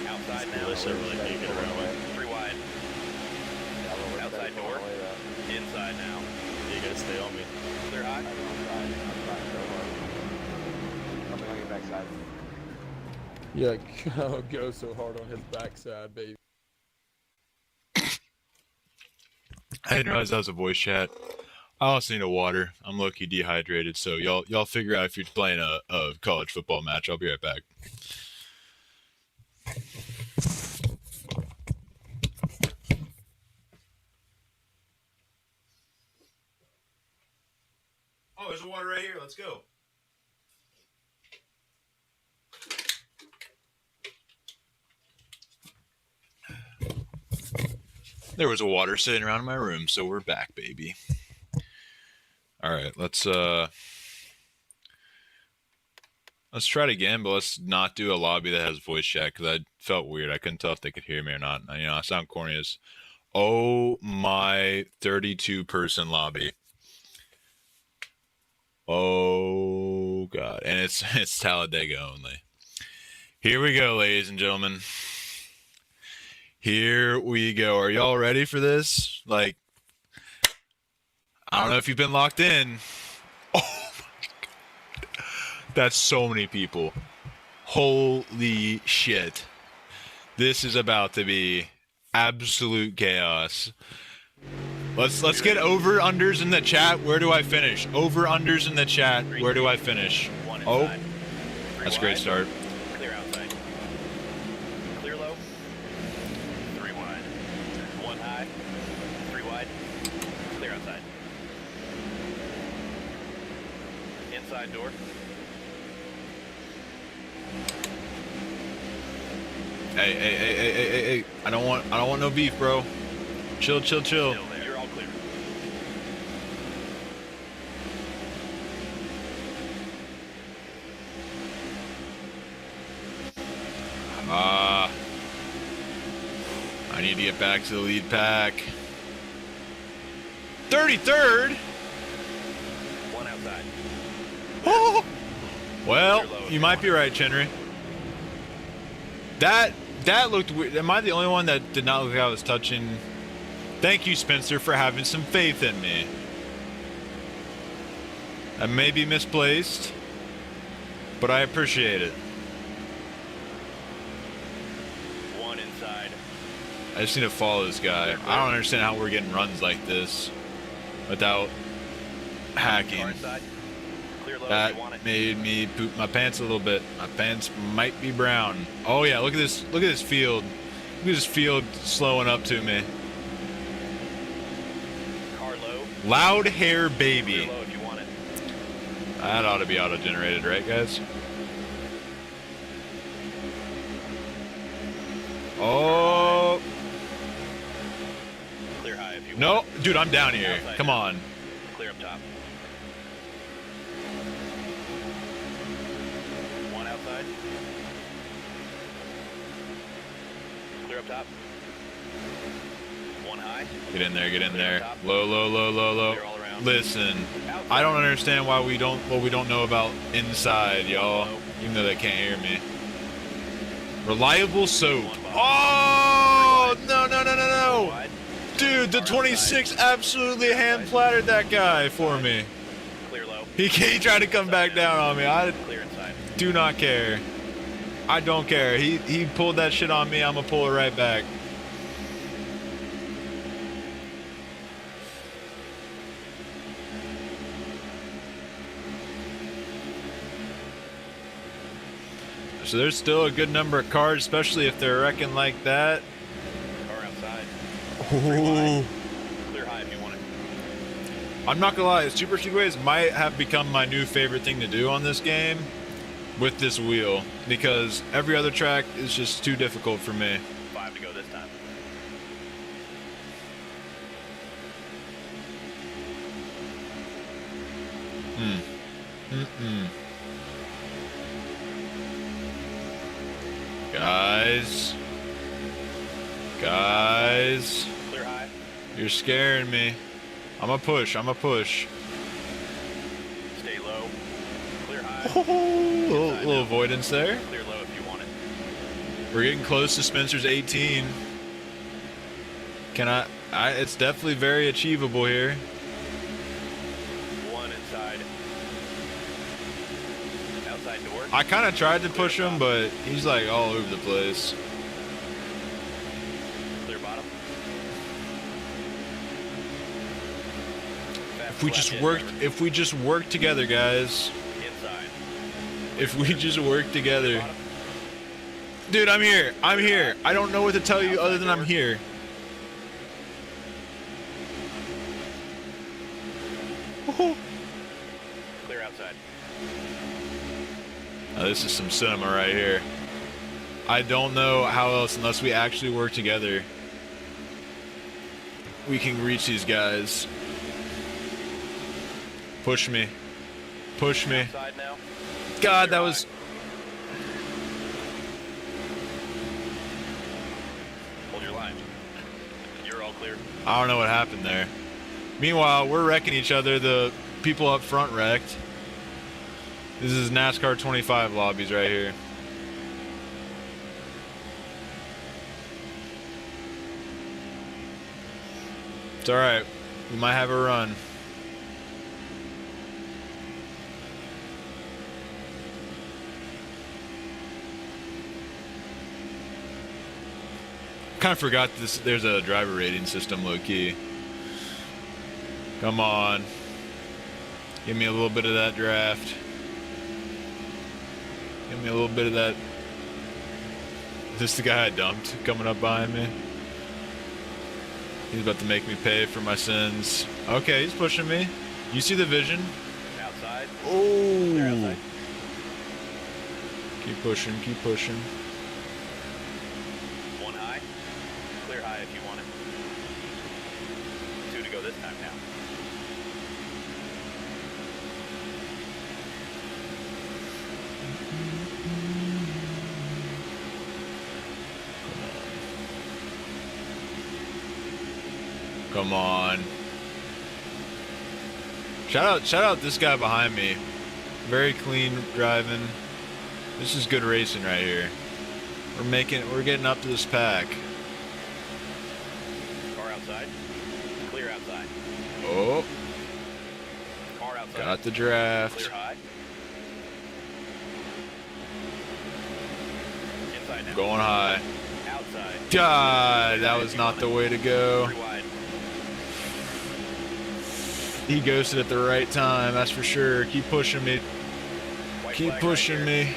[SPEAKER 2] Outside
[SPEAKER 3] It's
[SPEAKER 2] now.
[SPEAKER 3] cool, Chevrolet can't get around me.
[SPEAKER 2] 3 wide.
[SPEAKER 4] Yeah, well, we're
[SPEAKER 2] Outside
[SPEAKER 4] steady
[SPEAKER 2] door.
[SPEAKER 4] pulling away, though.
[SPEAKER 2] Inside now.
[SPEAKER 3] You gotta stay on me.
[SPEAKER 2] Clear high.
[SPEAKER 4] I'm trying so hard. Coming on your backside.
[SPEAKER 5] Yeah, go so hard on his backside, baby.
[SPEAKER 1] I didn't realize that was a voice chat. I also need a water. I'm low-key dehydrated, so y'all figure out if you're playing a college football match. I'll be right back. Oh, there's a water right here. Let's go. There was a water sitting around in my room, so we're back, baby. All right, let's try it again, but let's not do a lobby that has voice chat because I felt weird. I couldn't tell if they could hear me or not. You know, I sound corny as oh my 32-person lobby. Oh god, and it's Talladega only. Here we go, ladies and gentlemen. Here we go. Are y'all ready for this? Like, I don't know if you've been locked in. Oh my god. That's so many people. Holy shit. This is about to be absolute chaos. Let's get over unders in the chat. Where do I finish? Over unders in the chat. Where do I finish?
[SPEAKER 2] One
[SPEAKER 1] Oh,
[SPEAKER 2] inside. Three
[SPEAKER 1] that's a great
[SPEAKER 2] wide.
[SPEAKER 1] start.
[SPEAKER 2] Clear outside. Clear low. 3 wide. 1 high. 3 wide. Clear outside. Inside door.
[SPEAKER 1] Hey. I don't want no beef, bro. Chill.
[SPEAKER 2] Still there. You're all clear.
[SPEAKER 1] I need to get back to the lead pack. 33rd?
[SPEAKER 2] 1 outside.
[SPEAKER 1] Oh! Well, you might be right, Chenry. That looked weird. Am I the only one that did not look like I was touching? Thank you, Spencer, for having some faith in me. I may be misplaced, but I appreciate it.
[SPEAKER 2] 1 inside.
[SPEAKER 1] I just need to follow this guy. I don't understand how we're getting runs like this without
[SPEAKER 2] Car
[SPEAKER 1] hacking.
[SPEAKER 2] inside. Clear low if
[SPEAKER 1] That
[SPEAKER 2] you want it.
[SPEAKER 1] made me poop my pants a little bit. My pants might be brown. Oh yeah, look at this. Look at this field. Look at this field slowing up to me.
[SPEAKER 2] Car low.
[SPEAKER 1] Loud hair
[SPEAKER 2] Clear
[SPEAKER 1] baby.
[SPEAKER 2] low if you want it.
[SPEAKER 1] That ought to be auto-generated, right, guys? Oh
[SPEAKER 2] Clear high if you want
[SPEAKER 1] no,
[SPEAKER 2] it.
[SPEAKER 1] dude, I'm down here.
[SPEAKER 2] Outside
[SPEAKER 1] Come
[SPEAKER 2] now.
[SPEAKER 1] on.
[SPEAKER 2] Clear up top. 1 outside. Clear up top. 1 high.
[SPEAKER 1] Get in there. Get in
[SPEAKER 2] Clear
[SPEAKER 1] there.
[SPEAKER 2] top.
[SPEAKER 1] Low.
[SPEAKER 2] Clear all around.
[SPEAKER 1] Listen,
[SPEAKER 2] Outside.
[SPEAKER 1] I don't understand why we don't what we don't know about inside, y'all. Even though they can't hear me. Reliable soap. Oh no!
[SPEAKER 2] Wide.
[SPEAKER 1] Dude, the 26 absolutely hand flattered that guy for me.
[SPEAKER 2] Clear low.
[SPEAKER 1] He tried to come back down on me. I
[SPEAKER 2] Clear inside.
[SPEAKER 1] do not care. I don't care. He pulled that shit on me. I'm gonna pull it right back. So there's still a good number of cars, especially if they're wrecking like that.
[SPEAKER 2] Car outside.
[SPEAKER 1] Ooh.
[SPEAKER 2] Clear high if you want it.
[SPEAKER 1] I'm not gonna lie, Super Segways might have become my new favorite thing to do on this game with this wheel, because every other track is just too difficult for me.
[SPEAKER 2] 5 to go this time.
[SPEAKER 1] Guys,
[SPEAKER 2] Clear high.
[SPEAKER 1] you're scaring me. I'm a push.
[SPEAKER 2] Stay low. Clear high.
[SPEAKER 1] Little avoidance there.
[SPEAKER 2] Clear low if you want it.
[SPEAKER 1] We're getting close to Spencer's 18. Can I it's definitely very achievable here.
[SPEAKER 2] 1 inside. Outside door.
[SPEAKER 1] I kind of tried to push him, but he's like all over the place.
[SPEAKER 2] Clear bottom.
[SPEAKER 1] If we just work together, guys.
[SPEAKER 2] Inside.
[SPEAKER 1] If we just work together.
[SPEAKER 2] Bottom.
[SPEAKER 1] Dude, I'm here. I don't know what to tell you other than I'm here.
[SPEAKER 2] Clear outside.
[SPEAKER 1] Now, this is some cinema right here. I don't know how else, unless we actually work together, we can reach these guys. Push me.
[SPEAKER 2] Outside now.
[SPEAKER 1] God, that was...
[SPEAKER 2] Hold your line. You're all clear.
[SPEAKER 1] I don't know what happened there. Meanwhile, we're wrecking each other. The people up front wrecked. This is NASCAR 25 lobbies right here. It's alright. We might have a run. Kind of forgot this. There's a driver rating system, low key. Come on. Give me a little bit of that draft. Give me a little bit of that. Is this the guy I dumped coming up behind me? He's about to make me pay for my sins. Okay, he's pushing me. You see the vision?
[SPEAKER 2] Outside. They're
[SPEAKER 1] Oh.
[SPEAKER 2] outside.
[SPEAKER 1] Keep pushing, keep pushing.
[SPEAKER 2] One high. Clear high if you want it. Two to go this time now.
[SPEAKER 1] Come on. Shout out this guy behind me. Very clean driving. This is good racing right here. We're getting up to this pack.
[SPEAKER 2] Car outside. Clear outside.
[SPEAKER 1] Oh,
[SPEAKER 2] Car outside.
[SPEAKER 1] got the draft.
[SPEAKER 2] Clear high. Inside now.
[SPEAKER 1] Going high.
[SPEAKER 2] Outside.
[SPEAKER 1] God, that was not the way to go.
[SPEAKER 2] Three wide.
[SPEAKER 1] He ghosted at the right time, that's for sure. Keep pushing me.
[SPEAKER 2] White
[SPEAKER 1] Keep
[SPEAKER 2] flag
[SPEAKER 1] pushing
[SPEAKER 2] right here.
[SPEAKER 1] me.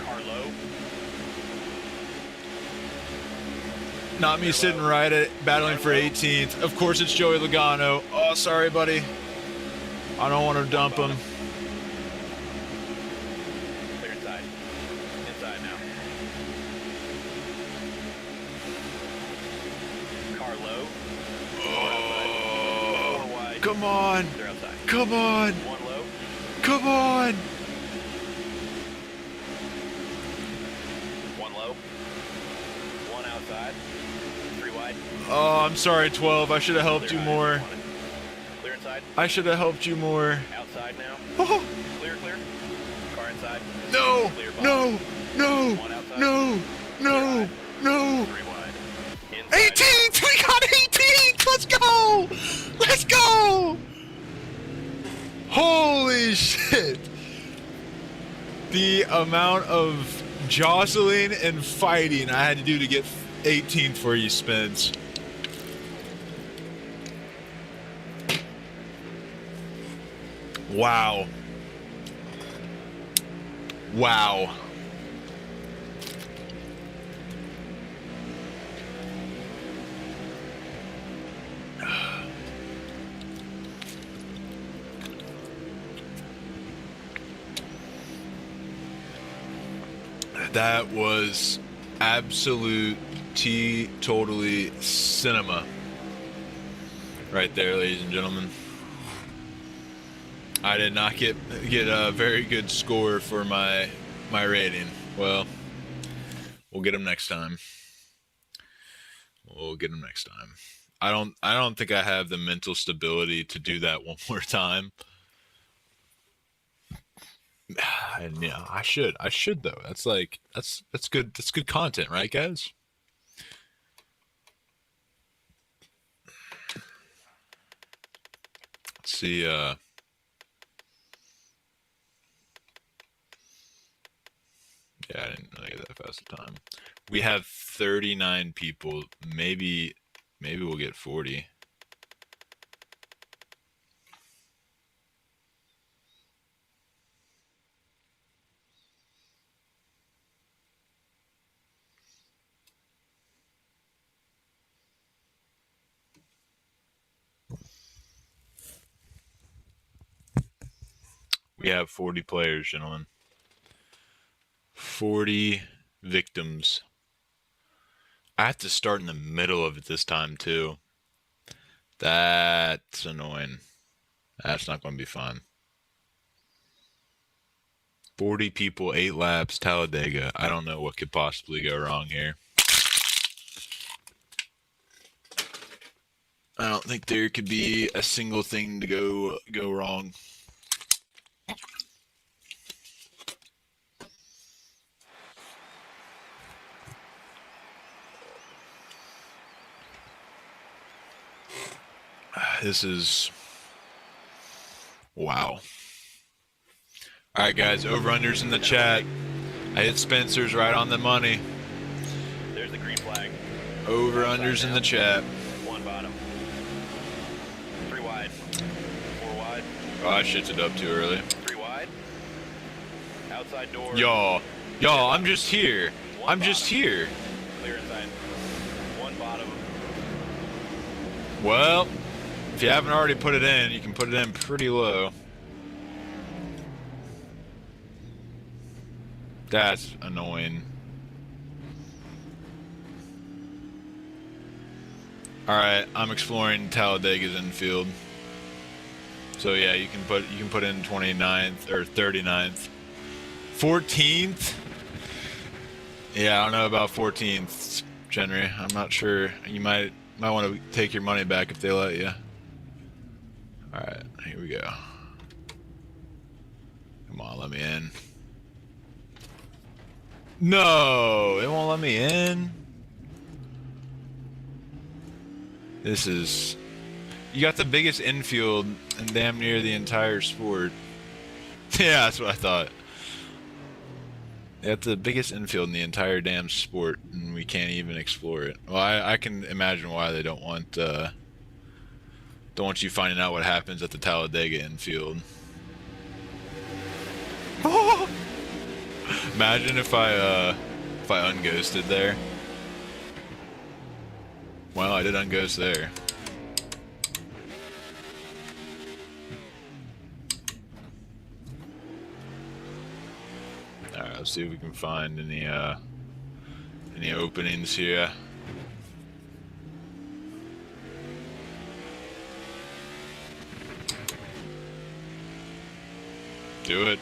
[SPEAKER 2] Car low.
[SPEAKER 1] Not me sitting right at battling for 18th. Of course it's Joey Logano. Oh, sorry, buddy. I don't want to dump him.
[SPEAKER 2] Clear inside. Inside now. Car low.
[SPEAKER 1] Oh,
[SPEAKER 2] Four wide.
[SPEAKER 1] come on.
[SPEAKER 2] They're outside.
[SPEAKER 1] Come on.
[SPEAKER 2] One low.
[SPEAKER 1] Come on.
[SPEAKER 2] One low. One outside. Three wide.
[SPEAKER 1] Oh, I'm sorry, 12. I should have helped you
[SPEAKER 2] Clear high if
[SPEAKER 1] more.
[SPEAKER 2] want it. Clear inside.
[SPEAKER 1] I should have helped you more.
[SPEAKER 2] Outside now.
[SPEAKER 1] Oh,
[SPEAKER 2] Clear, clear. Car inside.
[SPEAKER 1] no.
[SPEAKER 2] Clear bottom.
[SPEAKER 1] No. No.
[SPEAKER 2] One outside.
[SPEAKER 1] No. No. No.
[SPEAKER 2] Three wide. Inside.
[SPEAKER 1] 18th! We got 18th! Let's go! Let's go! Holy shit! The amount of jostling and fighting I had to do to get 18th for you, Spence. Wow. Wow. That was absolute totally cinema right there, ladies and gentlemen. I did not get a very good score for my rating. Well, we'll get them next time. We'll get them next time. I don't think I have the mental stability to do that one more time. And yeah, I should though. That's good. That's good content, right, guys? Let's see. Yeah, I didn't really get that fast a time. We have 39 people. Maybe we'll get 40. We have 40 players, gentlemen. 40 victims. I have to start in the middle of it this time, too. That's annoying. That's not going to be fun. 40 people, 8 laps, Talladega. I don't know what could possibly go wrong here. I don't think there could be a single thing to go wrong. This is wow. All right, guys, over-unders in the chat. I hit Spencer's right on the money.
[SPEAKER 2] There's the green flag.
[SPEAKER 1] over-unders in the chat.
[SPEAKER 2] 1 bottom. 3 wide. 4 wide.
[SPEAKER 1] Oh, I shits it up too early.
[SPEAKER 2] 3 wide. Outside door.
[SPEAKER 1] Y'all, I'm just here. I'm just here.
[SPEAKER 2] Clear inside. 1 bottom.
[SPEAKER 1] Well, if you haven't already put it in, you can put it in pretty low. That's annoying. Alright, I'm exploring Talladega's infield. So yeah, you can put in 29th or 39th. 14th? Yeah, I don't know about 14th, Henry. I'm not sure. You might want to take your money back if they let you. Alright, here we go. Come on, let me in. No, it won't let me in. This is... You got the biggest infield in damn near the entire sport. Yeah, that's what I thought. You got the biggest infield in the entire damn sport, and we can't even explore it. Well, I can imagine why they don't want you finding out what happens at the Talladega infield. Imagine if I unghosted there. Well, I did unghost there. Alright, let's see if we can find any openings here. Do it.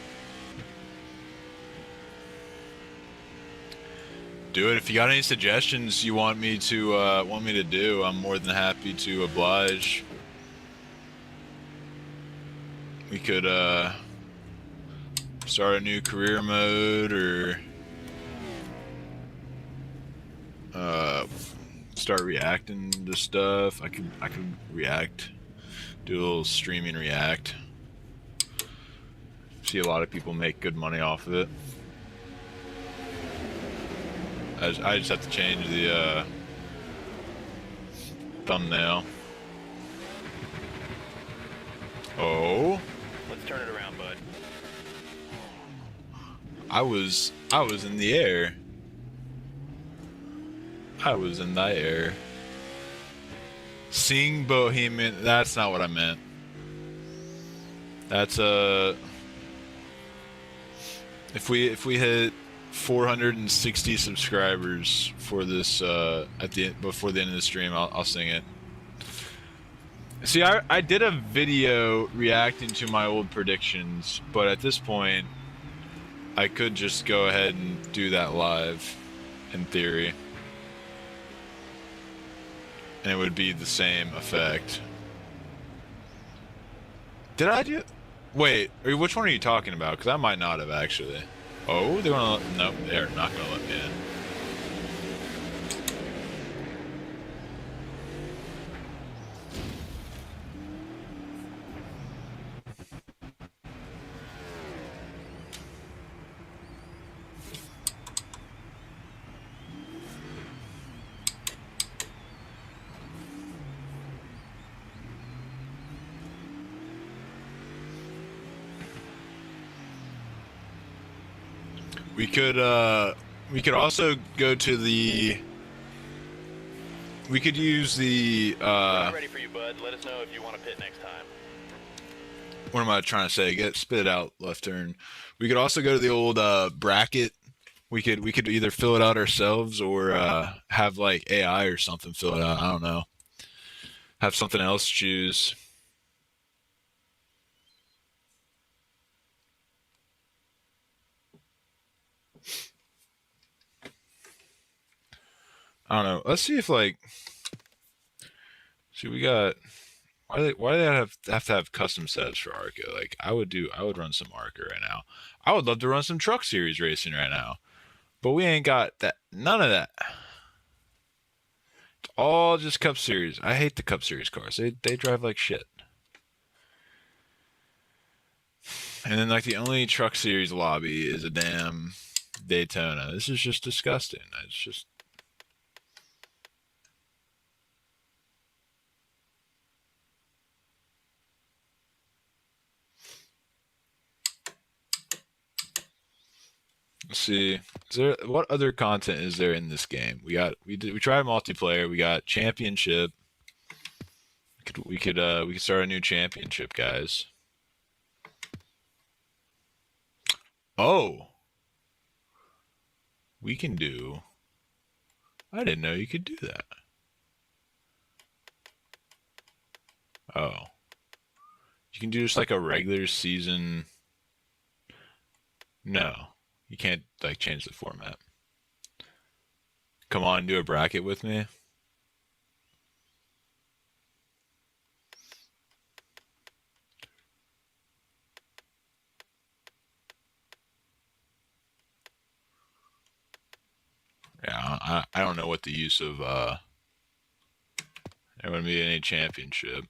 [SPEAKER 1] Do it. If you got any suggestions you want me to do, I'm more than happy to oblige. We could start a new career mode, or start reacting to stuff. I could react, do a little streaming react. See a lot of people make good money off of it. I just have to change the thumbnail. Oh,
[SPEAKER 2] Let's turn it around, bud.
[SPEAKER 1] I was in the air. I was in the air. Sing Bohemian. That's not what I meant. That's if we hit 460 subscribers for this before the end of the stream, I'll sing it. See, I did a video reacting to my old predictions, but at this point I could just go ahead and do that live in theory, and it would be the same effect. Did I do? Wait, which one are you talking about? Because I might not have actually. Oh, they're gonna... Nope, they're not gonna let me in. We could also go to the... We could use the,
[SPEAKER 2] I'm ready for you, bud. Let us know if you want to pit next time.
[SPEAKER 1] What am I trying to say? Spit it out, left turn. We could also go to the old bracket. We could either fill it out ourselves or have like AI or something fill it out. I don't know. Have something else choose. I don't know. Let's see if like... See, we got... Why do they have to have custom setups for ARCA? Like, I would run some ARCA right now. I would love to run some truck series racing right now. But we ain't got that. None of that. It's all just Cup Series. I hate the Cup Series cars. They drive like shit. And then like the only truck series lobby is a damn Daytona. This is just disgusting. It's just... Let's see. Is there what other content is there in this game? We tried multiplayer. We got championship. We could start a new championship, guys. Oh, we can do. I didn't know you could do that. Oh, you can do just like a regular season. No, you can't like change the format. Come on, do a bracket with me. Yeah, I don't know what the use of there wouldn't be any championship.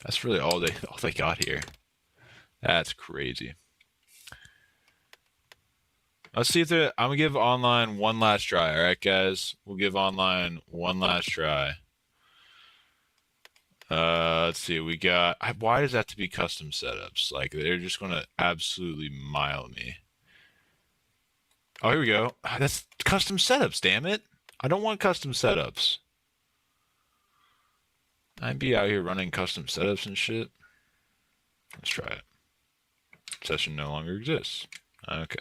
[SPEAKER 1] That's really all they got here. That's crazy. Let's see if I'm gonna give online one last try. All right, guys, we'll give online one last try. Let's see. We got. Why does that have to be custom setups? Like they're just gonna absolutely mile me. Oh, here we go. That's custom setups. Damn it! I don't want custom setups. I'd be out here running custom setups and shit. Let's try it. Session no longer exists. Okay.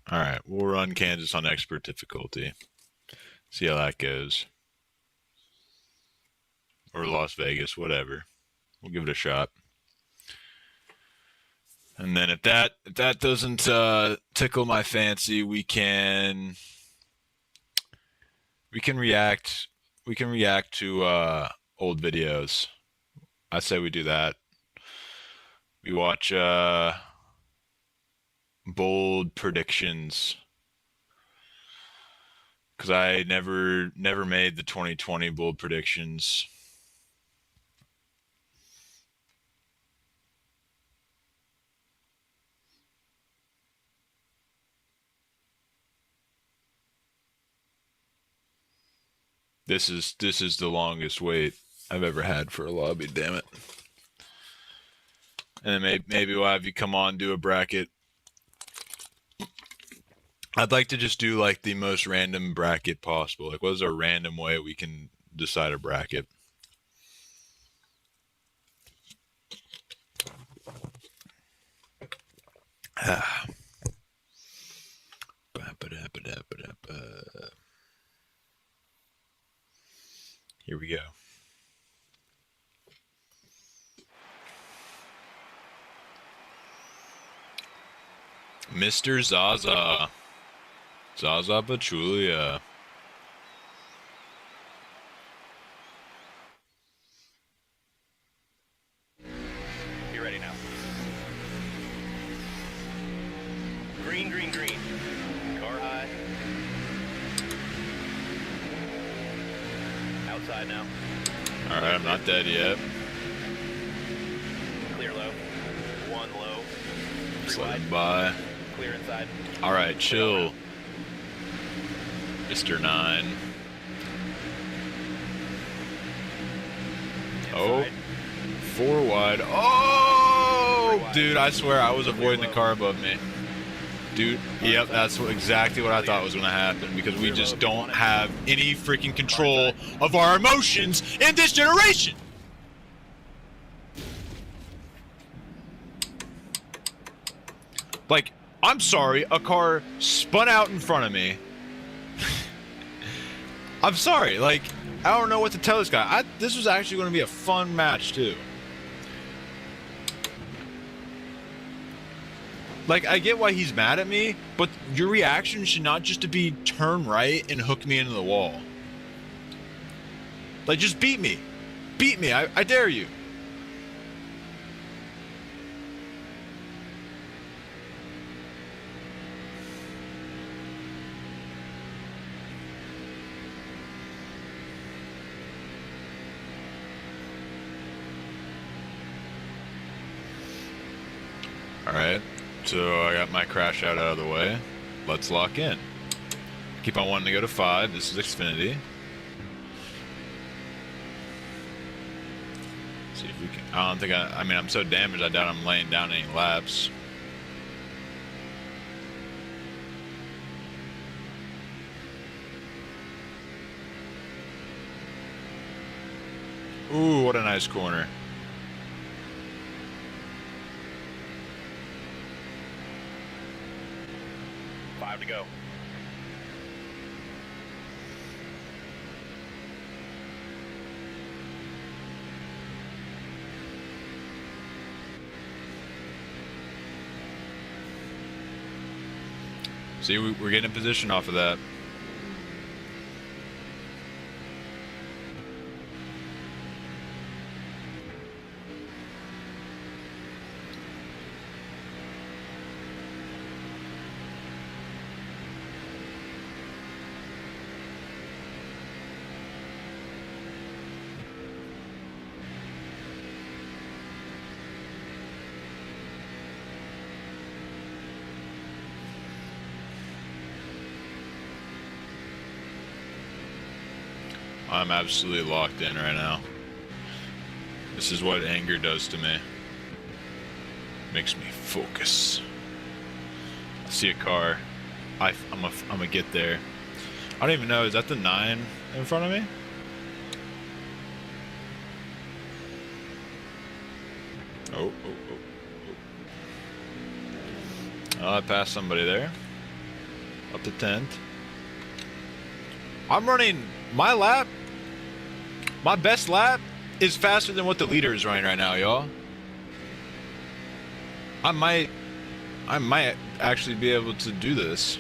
[SPEAKER 1] All right, we'll run Kansas on expert difficulty. See how that goes. Or Las Vegas, whatever. We'll give it a shot. And then if that doesn't tickle my fancy, we can react to old videos. I say we do that. We watch bold predictions, because I never made the 2020 bold predictions. This is the longest wait I've ever had for a lobby, damn it. And then maybe we'll have you come on, do a bracket. I'd like to just do like the most random bracket possible. Like, what is a random way we can decide a bracket? Here we go. Mr. Zaza. Zaza Pachulia.
[SPEAKER 2] Be ready now. Green, green, green. Car high. Outside now.
[SPEAKER 1] All right, I'm not dead yet.
[SPEAKER 2] Clear low. One low.
[SPEAKER 1] Just
[SPEAKER 2] Three
[SPEAKER 1] let
[SPEAKER 2] wide.
[SPEAKER 1] him by.
[SPEAKER 2] Clear inside.
[SPEAKER 1] All right, chill, Mr. 9. Oh,
[SPEAKER 2] Inside.
[SPEAKER 1] 4 wide. Oh,
[SPEAKER 2] Three wide.
[SPEAKER 1] dude, I swear I was
[SPEAKER 2] Clear
[SPEAKER 1] avoiding the
[SPEAKER 2] low.
[SPEAKER 1] car above me. Dude, yep, that's exactly what I thought was going to happen, because we just don't have any freaking control of our emotions in this generation. Like, I'm sorry, a car spun out in front of me. I'm sorry, like, I don't know what to tell this guy. This was actually going to be a fun match, too. Like, I get why he's mad at me, but your reaction should not just to be turn right and hook me into the wall. Like, just beat me. Beat me. I dare you. Alright, so I got my crash out of the way. Let's lock in. Keep on wanting to go to 5. This is Xfinity. See if we can. I don't think I mean, I'm so damaged, I doubt I'm laying down any laps. Ooh, what a nice corner.
[SPEAKER 2] Five to go.
[SPEAKER 1] See, we're getting in position off of that. I'm absolutely locked in right now. This is what anger does to me. Makes me focus. I see a car. I'm gonna get there. I don't even know. Is that the 9 in front of me? Oh. I passed somebody there. Up to 10th. I'm running my lap. My best lap is faster than what the leader is running right now, y'all. I might actually be able to do this.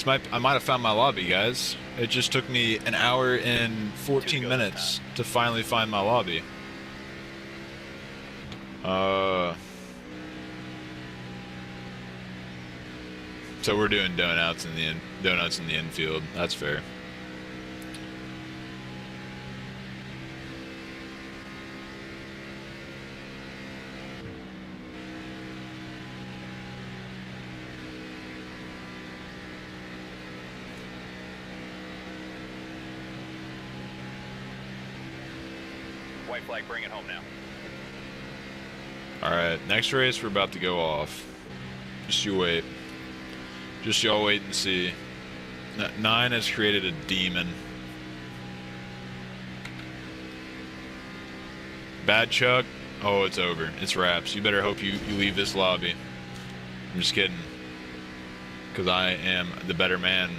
[SPEAKER 1] I might have found my lobby, guys. It just took me an hour and 14 minutes to finally find my lobby. So we're doing donuts in the infield. That's fair.
[SPEAKER 2] White flag, bring it home now.
[SPEAKER 1] Alright, next race we're about to go off. Just you wait. Just y'all wait and see. 9 has created a demon. Bad Chuck? Oh, it's over. It's wraps. You better hope you leave this lobby. I'm just kidding. Because I am the better man.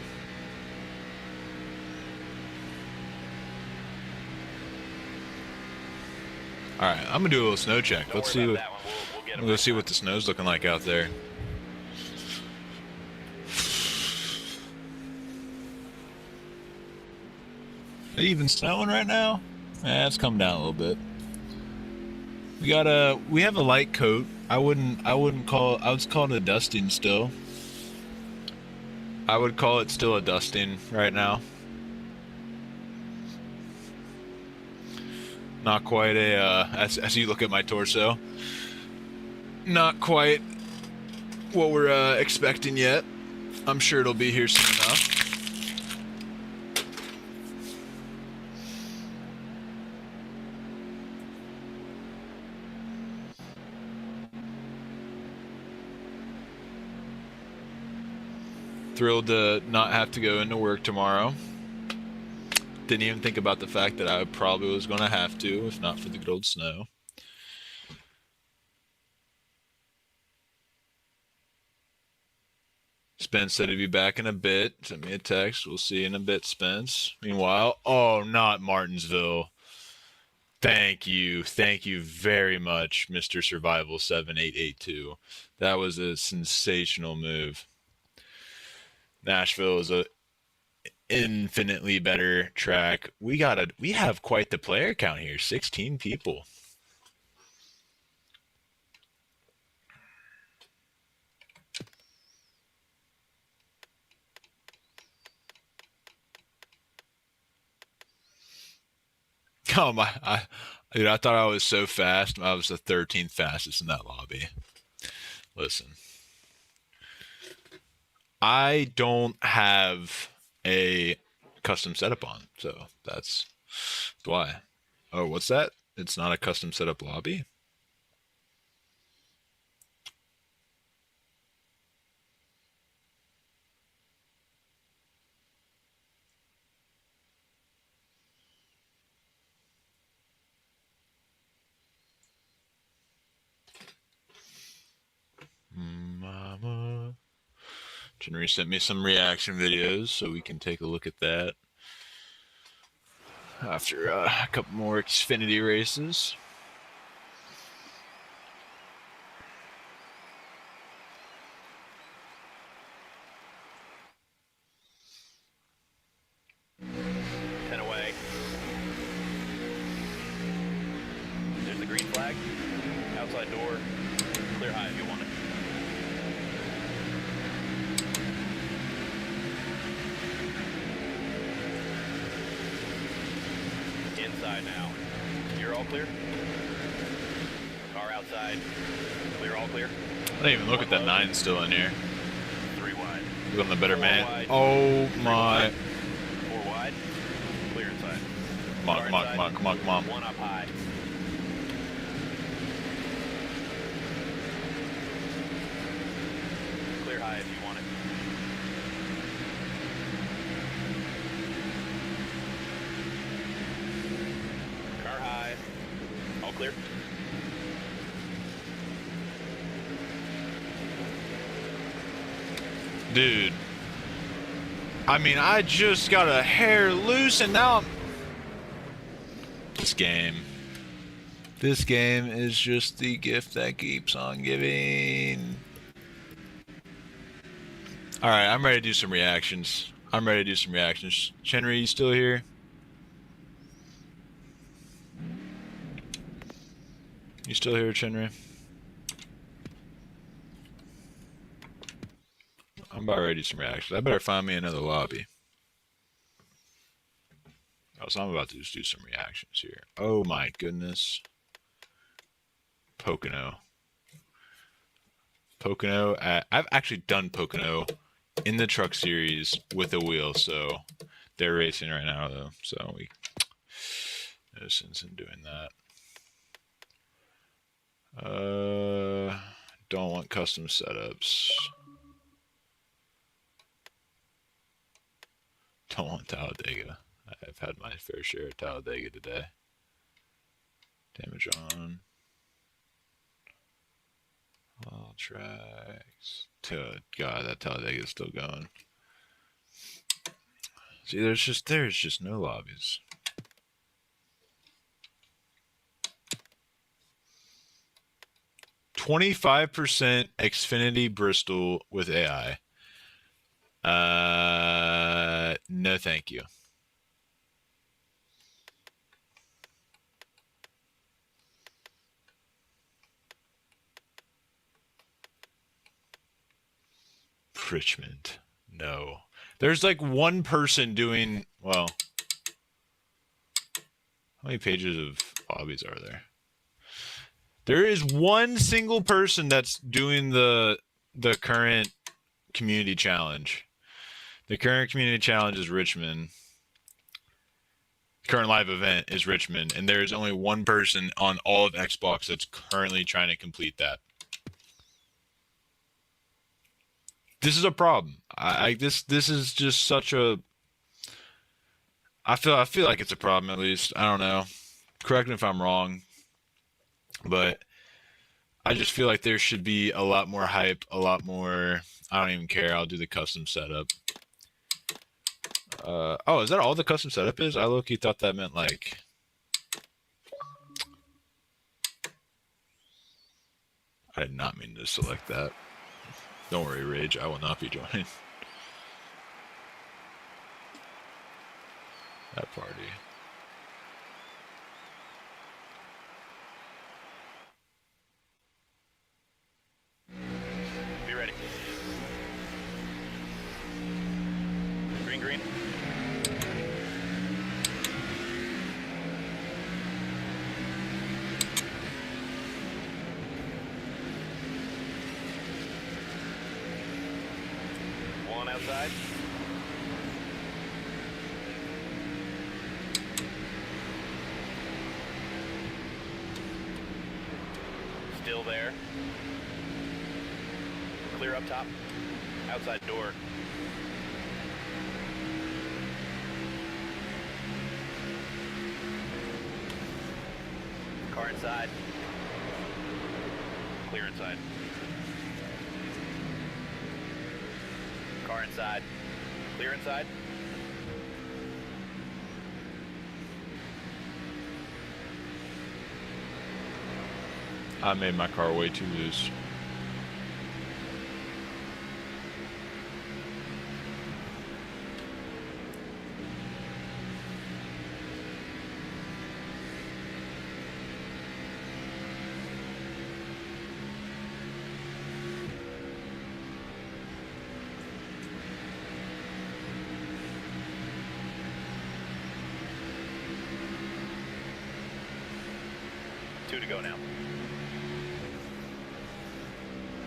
[SPEAKER 1] Alright, I'm gonna do a little snow check. Let's see what the snow's looking like out there. Is it even snowing right now? It's come down a little bit. We have a light coat. I would call it a dusting still. I would call it still a dusting right now. Not quite as you look at my torso. Not quite what we're expecting yet. I'm sure it'll be here soon enough. Thrilled to not have to go into work tomorrow. Didn't even think about the fact that I probably was going to have to, if not for the good old snow. Spence said he'd be back in a bit. Sent me a text. We'll see you in a bit, Spence. Meanwhile, oh, not Martinsville. Thank you. Thank you very much, Mr. Survival 7882. That was a sensational move. Nashville is a infinitely better track. We have quite the player count here. 16 people. Oh my! Dude, I thought I was so fast. I was the 13th fastest in that lobby. Listen. I don't have a custom setup on, so that's why. Oh, what's that? It's not a custom setup lobby? Mama. Jenry sent me some reaction videos, so we can take a look at that after a couple more Xfinity races.
[SPEAKER 2] Away. There's the green flag. Outside door. Clear high if you want it. Inside now. You're all clear? Car outside. Clear, all clear?
[SPEAKER 1] I didn't even look at that 9 still in here.
[SPEAKER 2] 3 wide.
[SPEAKER 1] Look on the better
[SPEAKER 2] 4
[SPEAKER 1] man.
[SPEAKER 2] wide.
[SPEAKER 1] Oh
[SPEAKER 2] 3
[SPEAKER 1] my.
[SPEAKER 2] wide. 4 wide. Clear inside.
[SPEAKER 1] Come on, come on, come on, come on, come on.
[SPEAKER 2] 1 up high. Clear high if you want it. Car high. All clear.
[SPEAKER 1] Dude. I mean, I just got a hair loose and now I'm... This game. This game is just the gift that keeps on giving. Alright, I'm ready to do some reactions. Chenry, you still here? You still here, Chenry? I'm about ready to do some reactions. I better find me another lobby. Oh, so I'm about to just do some reactions here. Oh my goodness. Pocono. I've actually done Pocono in the truck series with a wheel, so they're racing right now though. So we no sense in doing that. Don't want custom setups. Don't want Talladega. I've had my fair share of Talladega today. Damage on. All tracks. God, that Talladega is still going. See, there's just no lobbies. $25% Xfinity Bristol with AI. No, thank you. Richmond. No. There's like one person doing, well, how many pages of lobbies are there? There is one single person that's doing the current community challenge. The current community challenge is Richmond. Current live event is Richmond, and there's only one person on all of Xbox that's currently trying to complete that. This is a problem. This is just such a. I feel like it's a problem at least. I don't know. Correct me if I'm wrong, but I just feel like there should be a lot more hype, a lot more. I don't even care. I'll do the custom setup. Oh, is that all the custom setup is? I low-key thought that meant like. I did not mean to select that. Don't worry, Rage. I will not be joining that party.
[SPEAKER 2] Be ready. Green, green. outside. Still there. Clear up top. Outside door. Car inside. Clear inside. Car inside. Clear inside.
[SPEAKER 1] I made my car way too loose.
[SPEAKER 2] Two to go now.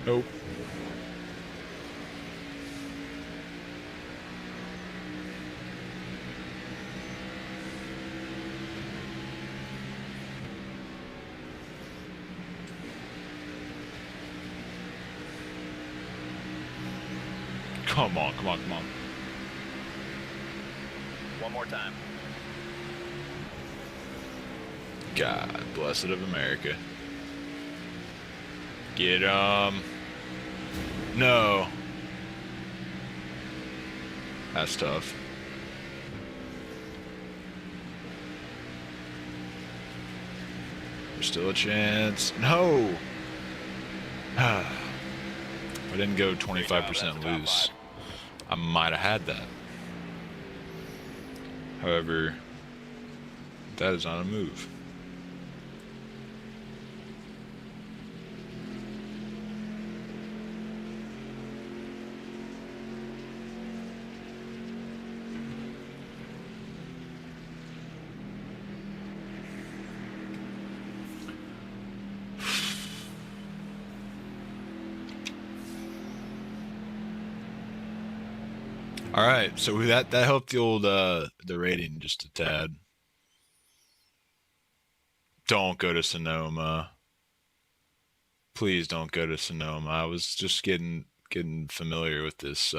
[SPEAKER 1] Nope. Come on, come on, come on.
[SPEAKER 2] One more time.
[SPEAKER 1] God, blessed of America. Get 'em. No. That's tough. There's still a chance. No. I didn't go 25% loose. I might have had that. However, that is on a move. All right, so that helped the old the rating just a tad. Don't go to Sonoma. Please don't go to Sonoma. I was just getting familiar with this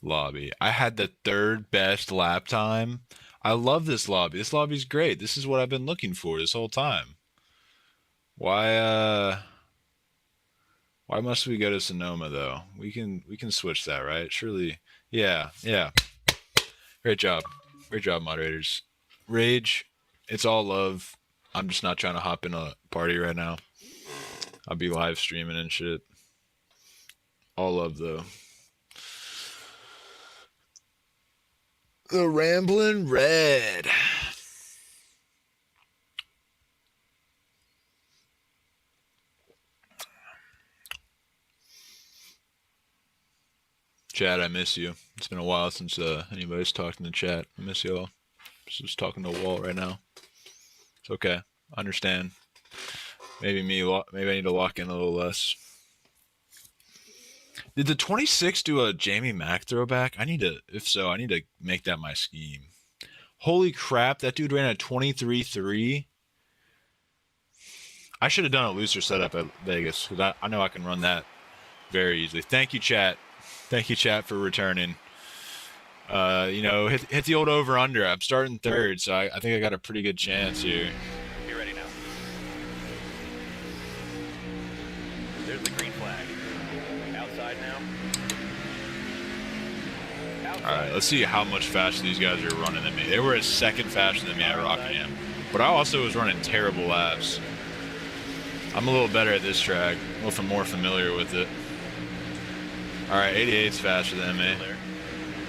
[SPEAKER 1] lobby. I had the third best lap time. I love this lobby. This lobby's great. This is what I've been looking for this whole time. Why must we go to Sonoma though? We can switch that, right? Surely. Yeah. Great job, moderators. Rage, it's all love. I'm just not trying to hop in a party right now. I'll be live streaming and shit. All love though. The Ramblin' Red. Chat, I miss you. It's been a while since anybody's talked in the chat. I miss y'all. Just talking to a wall right now. It's okay. I understand. Maybe I need to lock in a little less. Did the 26 do a Jamie Mack throwback? If so, I need to make that my scheme. Holy crap, that dude ran a 23.3. I should have done a looser setup at Vegas, because I know I can run that very easily. Thank you, chat. Thank you, chat, for returning. Hit the old over-under. I'm starting third, so I think I got a pretty good chance here.
[SPEAKER 2] Be ready now. There's the green flag. Outside now. Outside.
[SPEAKER 1] All right, let's see how much faster these guys are running than me. They were a second faster than me at Rockingham, but I also was running terrible laps. I'm a little better at this track, a little more familiar with it. All right, 88's faster than me.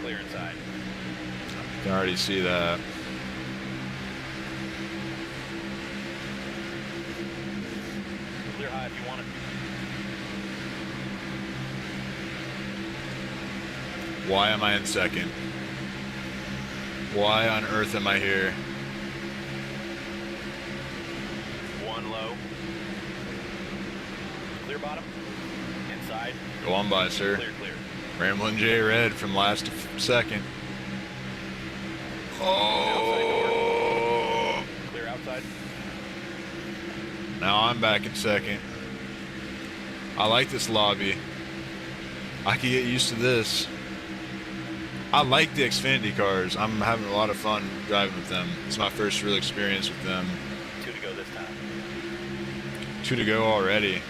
[SPEAKER 2] Clear inside.
[SPEAKER 1] You can already see that.
[SPEAKER 2] Clear high if you want it.
[SPEAKER 1] Why am I in second? Why on earth am I here?
[SPEAKER 2] One low. Clear bottom. Inside.
[SPEAKER 1] Go on by, sir.
[SPEAKER 2] Clear.
[SPEAKER 1] Ramblin' J Red from last to second. Oh!
[SPEAKER 2] Clear outside.
[SPEAKER 1] Now I'm back in second. I like this lobby. I can get used to this. I like the Xfinity cars. I'm having a lot of fun driving with them. It's my first real experience with them.
[SPEAKER 2] 2 to go this time.
[SPEAKER 1] 2 to go already.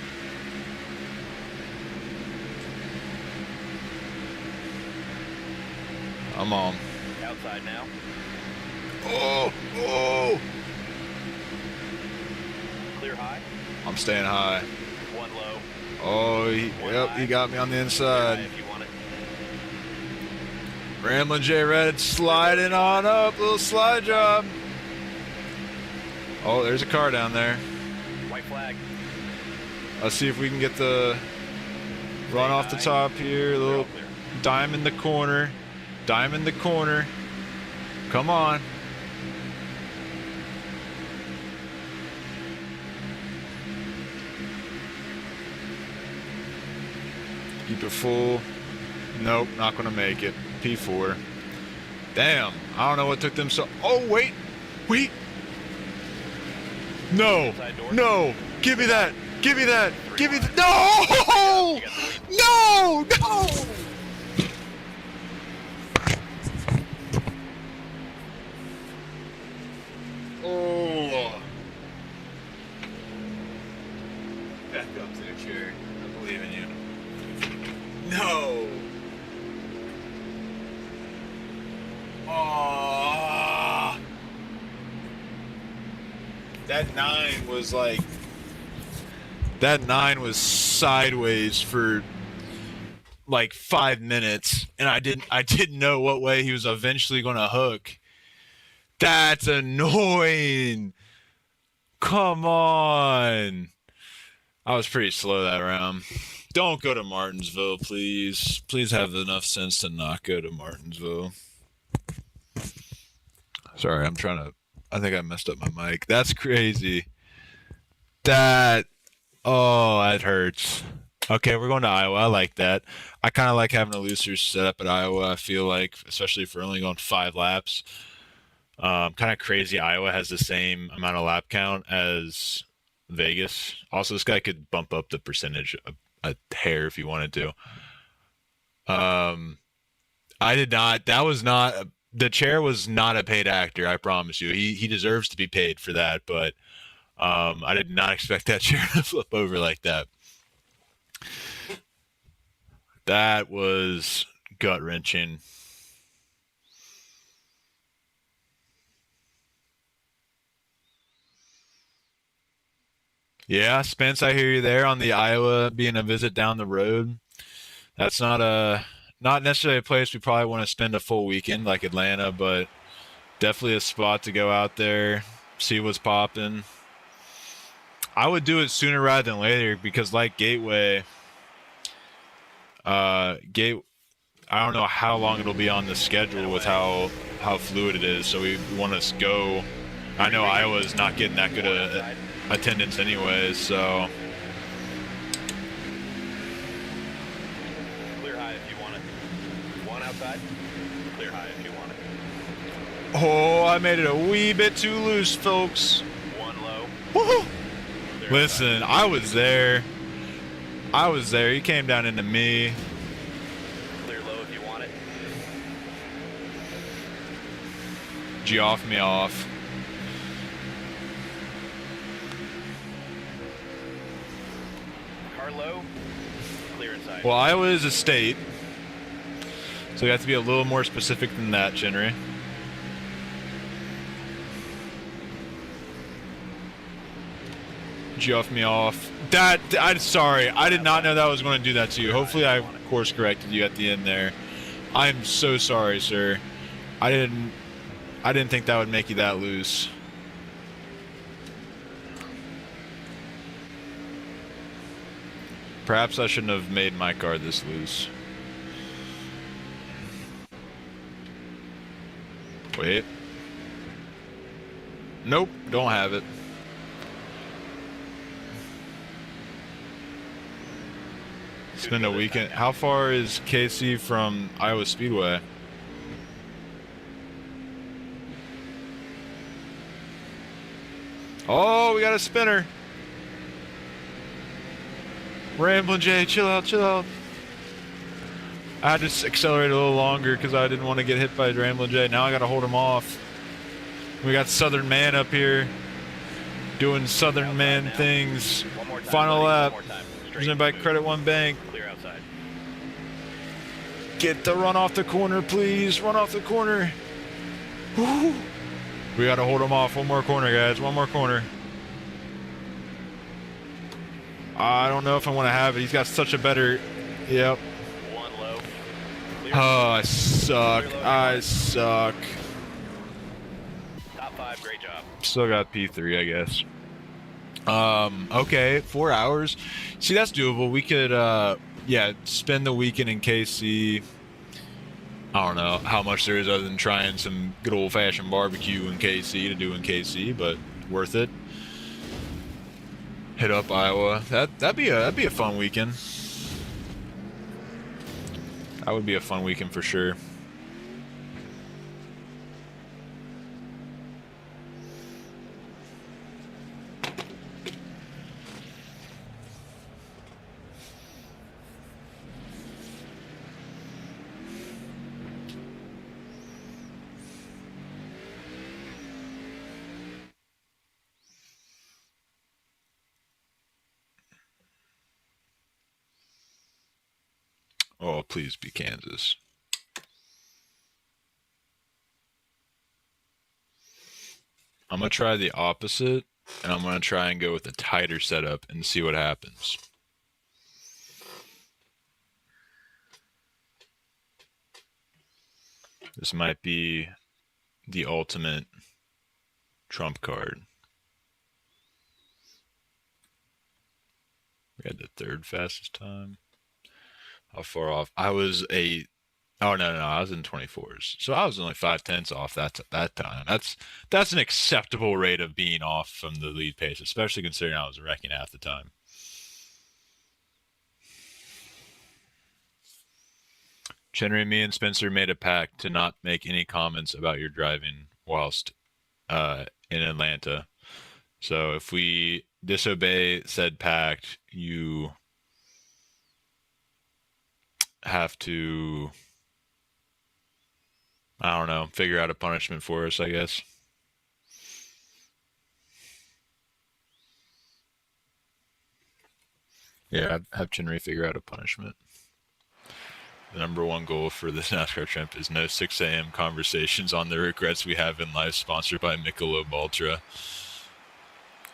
[SPEAKER 1] I'm on.
[SPEAKER 2] Outside now.
[SPEAKER 1] Oh! Oh!
[SPEAKER 2] Clear high.
[SPEAKER 1] I'm staying high.
[SPEAKER 2] 1 low.
[SPEAKER 1] Oh, yep, he got me on the
[SPEAKER 2] Clear high
[SPEAKER 1] inside.
[SPEAKER 2] if you want it.
[SPEAKER 1] Ramblin' J Red sliding on up, little slide job. Oh, there's a car down there.
[SPEAKER 2] White flag.
[SPEAKER 1] Let's see if we can get the run off the top here. A
[SPEAKER 2] They're all
[SPEAKER 1] little
[SPEAKER 2] clear.
[SPEAKER 1] dime in the corner. Dime in the corner. Come on. Keep it full. Nope, not gonna make it. P4. Damn, I don't know what took them so. Oh, wait. Wait. No. No. Give me that. Give me that. Give me that. No! No! No! Oh. Back up to the chair. I believe in you. No. Oh. That 9 was like. That 9 was sideways for like 5 minutes, and I didn't know what way he was eventually going to hook. That's annoying. Come on. I was pretty slow that round. Don't go to Martinsville, please. Please have enough sense to not go to Martinsville. Sorry, I think I messed up my mic. That's crazy. Oh, that hurts. Okay, we're going to Iowa. I like that. I kind of like having a looser setup at Iowa, I feel like, especially if we're only going 5 laps. Kind of crazy. Iowa has the same amount of lap count as Vegas. Also, this guy could bump up the percentage a hair if he wanted to. I did not. That was not. The chair was not a paid actor. I promise you. He deserves to be paid for that. But I did not expect that chair to flip over like that. That was gut wrenching. Yeah, Spence, I hear you there on the Iowa being a visit down the road. That's not necessarily a place we probably want to spend a full weekend like Atlanta, but definitely a spot to go out there, see what's popping. I would do it sooner rather than later because like Gateway, I don't know how long it'll be on the schedule with how fluid it is, so we want to go. I know Iowa's not getting that good a attendance anyways, so
[SPEAKER 2] Clear high if you want it. 1 outside. Clear high if you want it.
[SPEAKER 1] oh, I made it a wee bit too loose, folks.
[SPEAKER 2] 1 low.
[SPEAKER 1] Woohoo!
[SPEAKER 2] Clear
[SPEAKER 1] Listen, I was there. He came down into me.
[SPEAKER 2] outside. Clear low if you want it.
[SPEAKER 1] G off me off.
[SPEAKER 2] Car low. Clear inside.
[SPEAKER 1] Well, Iowa is a state, so we have to be a little more specific than that, Chinry. G off me off. I'm sorry. I did not know that was going to do that to you. Hopefully I course corrected you at the end there. I'm so sorry, sir. I didn't think that would make you that loose. Perhaps I shouldn't have made my car this loose. Wait. Nope, don't have it. Spend a weekend. How far is KC from Iowa Speedway? Oh, we got a spinner. Ramblin' Jay, chill out, chill out. I had to accelerate a little longer because I didn't want to get hit by Ramblin' Jay. Now I got to hold him off. We got Southern Man up here doing Southern Man things.
[SPEAKER 2] One more time,
[SPEAKER 1] Final
[SPEAKER 2] buddy.
[SPEAKER 1] lap.
[SPEAKER 2] One more time. Straight
[SPEAKER 1] Presented by
[SPEAKER 2] smooth.
[SPEAKER 1] Credit One Bank.
[SPEAKER 2] Clear outside.
[SPEAKER 1] Get the run off the corner, please. Run off the corner. Woo. We got to hold him off. One more corner, guys. One more corner. I don't know if I want to have it. He's got such a better... Yep.
[SPEAKER 2] One low. Clear.
[SPEAKER 1] Oh, I suck. I suck.
[SPEAKER 2] Top 5, great job.
[SPEAKER 1] Still got P3, I guess. Okay, 4 hours. See, that's doable. We could, yeah, spend the weekend in KC. I don't know how much there is other than trying some good old-fashioned barbecue in KC to do in KC, but worth it. Hit up Iowa. That'd be a fun weekend. That would be a fun weekend for sure. Oh, please be Kansas. I'm going to try the opposite, and I'm going to try and go with a tighter setup and see what happens. This might be the ultimate trump card. We had the third fastest time. How far off? I was a... Oh, no, I was in 24s. So I was only 5/10 off that time. That's an acceptable rate of being off from the lead pace, especially considering I was wrecking half the time. Chenry, me and Spencer made a pact to not make any comments about your driving whilst in Atlanta. So if we disobey said pact, you have to, I don't know, figure out a punishment for us, I guess. Yeah, have Chinry figure out a punishment. The number one goal for this NASCAR Trump is no 6 a.m. conversations on the regrets we have in life, sponsored by Michelob Ultra.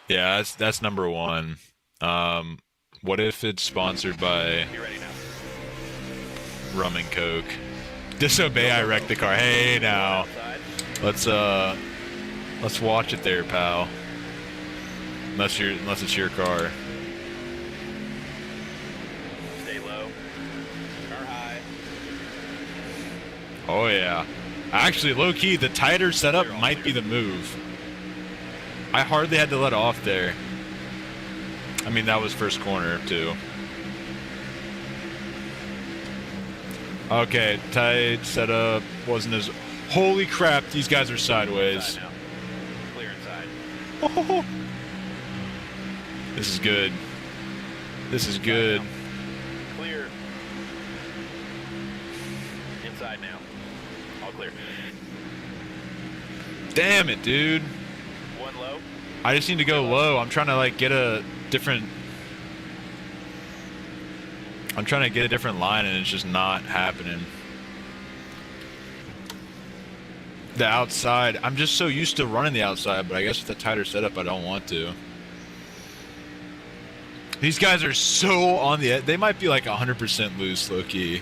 [SPEAKER 1] Yeah, that's number one. What if it's sponsored by
[SPEAKER 2] You ready now?
[SPEAKER 1] rum and coke? Disobey, I wrecked the car. Hey now.
[SPEAKER 2] Outside.
[SPEAKER 1] Let's watch it there, pal. Unless it's your car.
[SPEAKER 2] Stay low. Car high.
[SPEAKER 1] Oh yeah. Actually, low key, the tighter setup might be the move. I hardly had to let off there. I mean, that was first corner too. Okay, tight setup wasn't as... Holy crap, these guys are sideways.
[SPEAKER 2] Inside now. Clear inside.
[SPEAKER 1] Oh, this is good. This is good.
[SPEAKER 2] Inside now. Clear. Inside now. All clear.
[SPEAKER 1] Damn it, dude.
[SPEAKER 2] One low.
[SPEAKER 1] I just need to go low. I'm trying to like get a different... I'm trying to get a different line and it's just not happening. The outside, I'm just so used to running the outside, but I guess with a tighter setup, I don't want to. These guys are so on the edge. They might be like 100% loose, low-key.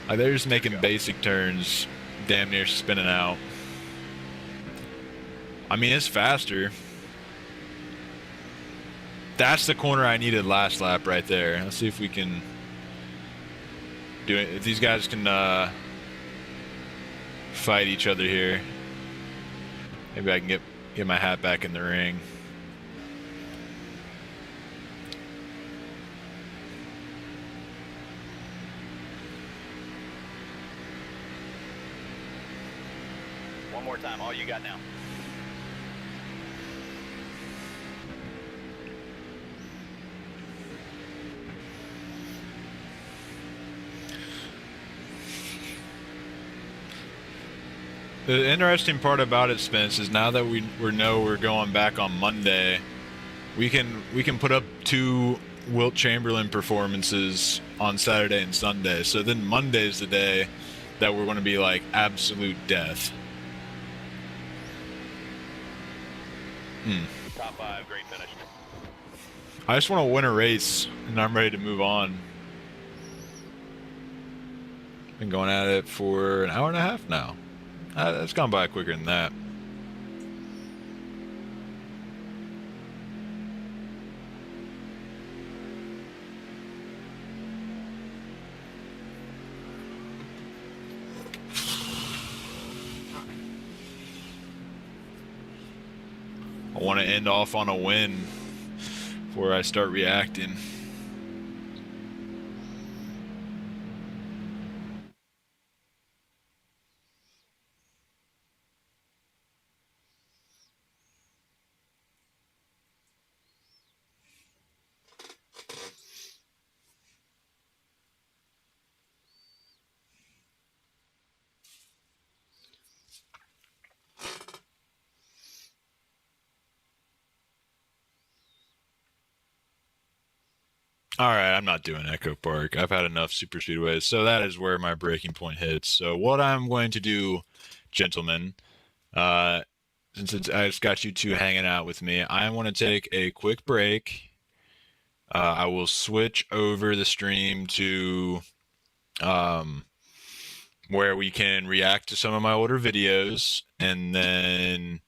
[SPEAKER 1] Like they're just making basic turns, damn near spinning out. I mean, it's faster. That's the corner I needed last lap right there. Let's see if we can do it. If these guys can fight each other here. Maybe I can get my hat back in the ring.
[SPEAKER 2] more time. All you got now.
[SPEAKER 1] The interesting part about it, Spence, is now that we know we're going back on Monday, we can put up 2 Wilt Chamberlain performances on Saturday and Sunday. So then Monday's the day that we're going to be like absolute death.
[SPEAKER 2] Top 5, great finish.
[SPEAKER 1] I just want to win a race, and I'm ready to move on. Been going at it for an hour and a half now. It's gone by quicker than that. I want to end off on a win before I start reacting. All right, I'm not doing Echo Park. I've had enough super speedways, so that is where my breaking point hits. So what I'm going to do, gentlemen, since I just got you two hanging out with me, I want to take a quick break. I will switch over the stream to where we can react to some of my older videos, and then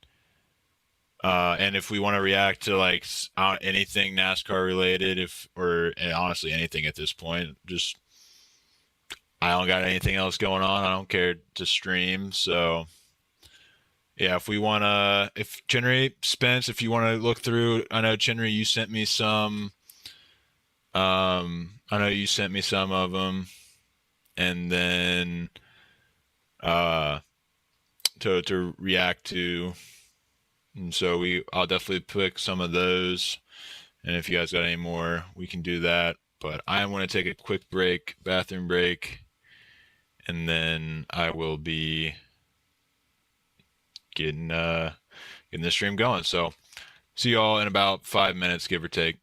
[SPEAKER 1] and if we want to react to like anything NASCAR related, or honestly anything at this point, just I don't got anything else going on. I don't care to stream. So yeah, if Chinry, Spence, if you want to look through, I know Chinry, you sent me some. I know you sent me some of them, and then to react to. And so I'll definitely pick some of those. And if you guys got any more, we can do that. But I am going to take a quick break, bathroom break, and then I will be getting the stream going. So see y'all in about 5 minutes, give or take.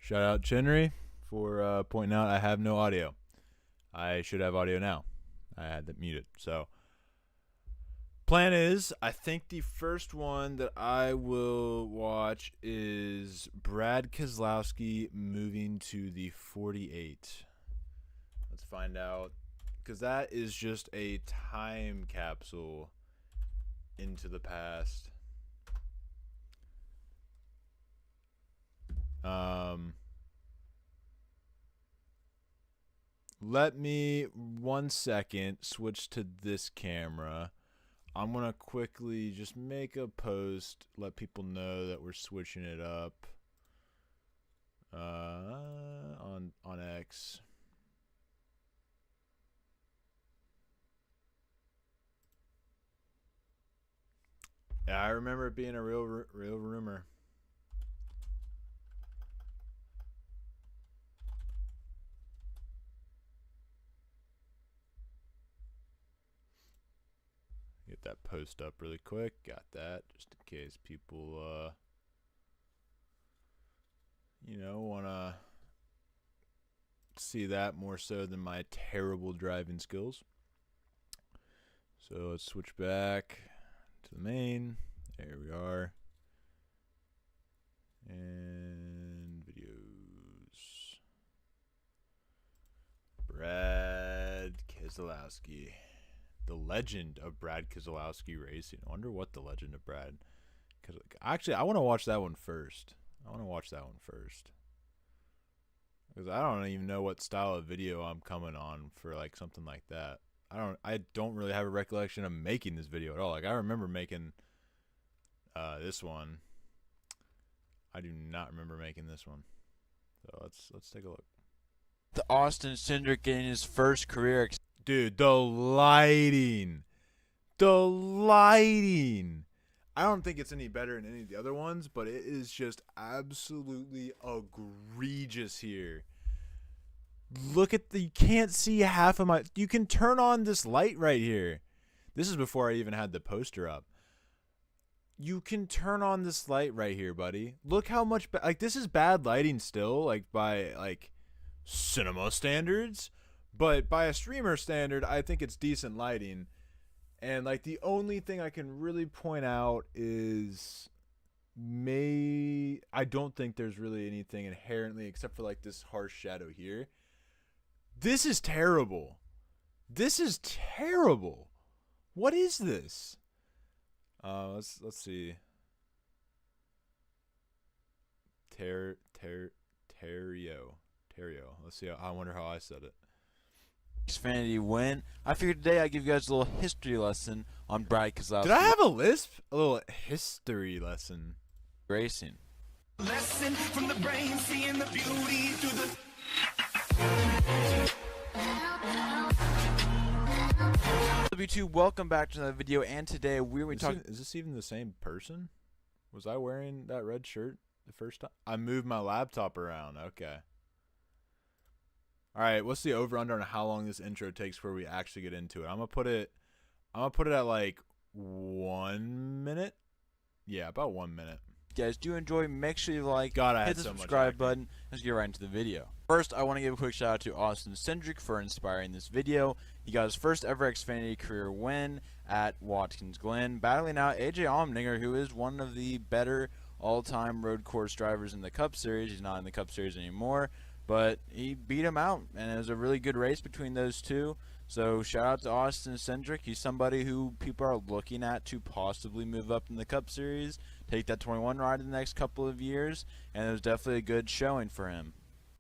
[SPEAKER 6] Shout out Chinry for pointing out I have no audio. I should have audio now. I had that muted. So, plan is, I think the first one that I will watch is Brad Keselowski moving to the 48. Let's find out, because that is just a time capsule into the past. Let me 1 second switch to this camera. I'm gonna quickly just make a post, let people know that we're switching it up on X. Yeah, I remember it being a real rumor. Get that post up really quick. Got that, just in case people, want to see that more so than my terrible driving skills. So let's switch back to the main. There we are. And videos. Brad Keselowski. The legend of Brad Keselowski Racing. I wonder what the legend of Brad. Actually, I want to watch that one first. Because I don't even know what style of video I'm coming on for like something like that. I don't really have a recollection of making this video at all. Like I remember making this one. I do not remember making this one. So let's take a look.
[SPEAKER 7] The Austin Cindric getting his first career.
[SPEAKER 6] Dude, the lighting. I don't think it's any better than any of the other ones, but it is just absolutely egregious here. Look at you can't see half of my, you can turn on this light right here. This is before I even had the poster up. You can turn on this light right here, buddy. Look how much, like this is bad lighting still, like by like cinema standards. But by a streamer standard, I think it's decent lighting. And like the only thing I can really point out is I don't think there's really anything inherently except for like this harsh shadow here. This is terrible. What is this? Let's see. Terrio. Let's see. I wonder how I said it.
[SPEAKER 7] Xfinity win. I figured today I'd give you guys a little history lesson on Brad Keselowski.
[SPEAKER 6] Did I have a lisp? A little history lesson.
[SPEAKER 7] Racing.
[SPEAKER 8] Lesson from the brain, seeing the beauty through the.
[SPEAKER 7] W2, welcome back to another video, and today we're going to talk.
[SPEAKER 6] Is this even the same person? Was I wearing that red shirt the first time? I moved my laptop around. Okay. All right, what's the over/under on how long this intro takes before we actually get into it? I'm gonna put it at like 1 minute. Yeah, about 1 minute.
[SPEAKER 7] If you guys do enjoy, make sure you like,
[SPEAKER 6] God, I
[SPEAKER 7] hit
[SPEAKER 6] had
[SPEAKER 7] the
[SPEAKER 6] so much
[SPEAKER 7] subscribe
[SPEAKER 6] acting.
[SPEAKER 7] button. Let's get right into the video. First, I want to give a quick shout out to Austin Cindric for inspiring this video. He got his first ever Xfinity career win at Watkins Glen, battling out AJ Allmendinger, who is one of the better all-time road course drivers in the Cup Series. He's not in the Cup Series anymore, but he beat him out, and it was a really good race between those two. So shout out to Austin Cindric. He's somebody who people are looking at to possibly move up in the Cup Series, take that 21 ride in the next couple of years, and it was definitely a good showing for him.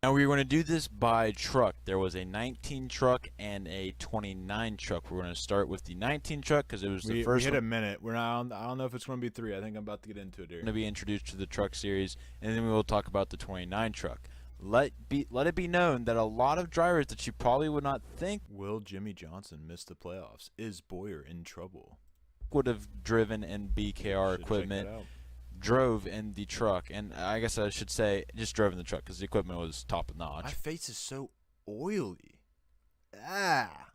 [SPEAKER 7] Now we were going to do this by truck. There was a 19 truck and a 29 truck. We're going to start with the 19 truck because it was the first
[SPEAKER 6] We hit
[SPEAKER 7] one.
[SPEAKER 6] a minute. We're not. I don't know if it's going to be 3. I think I'm about to get into it here.
[SPEAKER 7] Going to be introduced to the truck series, and then we will talk about the 29 truck. Let it be known that a lot of drivers that you probably would not think
[SPEAKER 6] Will Jimmy Johnson miss the playoffs? Is Boyer in trouble?
[SPEAKER 7] would have driven in BKR
[SPEAKER 6] Should check
[SPEAKER 7] equipment
[SPEAKER 6] that out.
[SPEAKER 7] drove in the truck, and I guess I should say just drove in the truck because the equipment was top notch.
[SPEAKER 6] My face is so oily. Ah.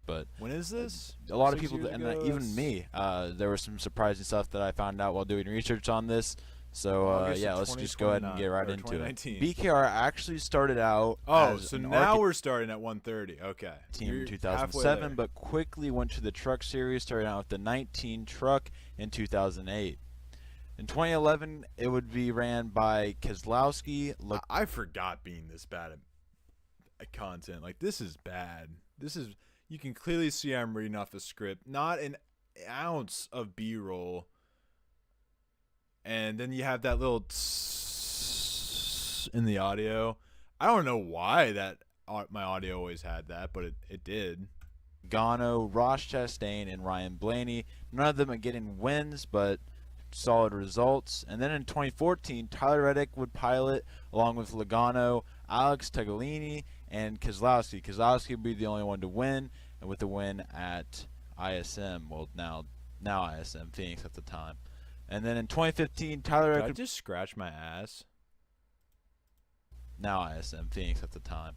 [SPEAKER 7] But
[SPEAKER 6] When is this?
[SPEAKER 7] a lot of
[SPEAKER 6] 6
[SPEAKER 7] people,
[SPEAKER 6] years
[SPEAKER 7] and
[SPEAKER 6] ago?
[SPEAKER 7] even me, there was some surprising stuff that I found out while doing research on this So
[SPEAKER 6] August
[SPEAKER 7] yeah,
[SPEAKER 6] of
[SPEAKER 7] let's just go ahead and get right
[SPEAKER 6] 2029
[SPEAKER 7] into
[SPEAKER 6] or
[SPEAKER 7] it. BKR actually started out
[SPEAKER 6] Oh,
[SPEAKER 7] as
[SPEAKER 6] so
[SPEAKER 7] an
[SPEAKER 6] now
[SPEAKER 7] arcade
[SPEAKER 6] we're starting at 130. Okay.
[SPEAKER 7] team
[SPEAKER 6] You're
[SPEAKER 7] in
[SPEAKER 6] halfway
[SPEAKER 7] 2007,
[SPEAKER 6] there.
[SPEAKER 7] but quickly went to the truck series, starting out with the 19 truck in 2008. In 2011, it would be ran by Keselowski.
[SPEAKER 6] I forgot being this bad at content. Like, this is bad. This is, you can clearly see I'm reading off a script. Not an ounce of B-roll. And then you have that little tss in the audio. I don't know why that my audio always had that, but it did.
[SPEAKER 7] Logano, Ross Chastain, and Ryan Blaney. None of them are getting wins, but solid results. And then in 2014, Tyler Reddick would pilot along with Logano, Alex Tagliani, and Keselowski. Keselowski would be the only one to win, and with the win at ISM, well, now ISM Phoenix at the time. And then in 2015, Tyler
[SPEAKER 6] Did
[SPEAKER 7] Reddick
[SPEAKER 6] I
[SPEAKER 7] would
[SPEAKER 6] just scratch my ass?
[SPEAKER 7] now ISM Phoenix at the time.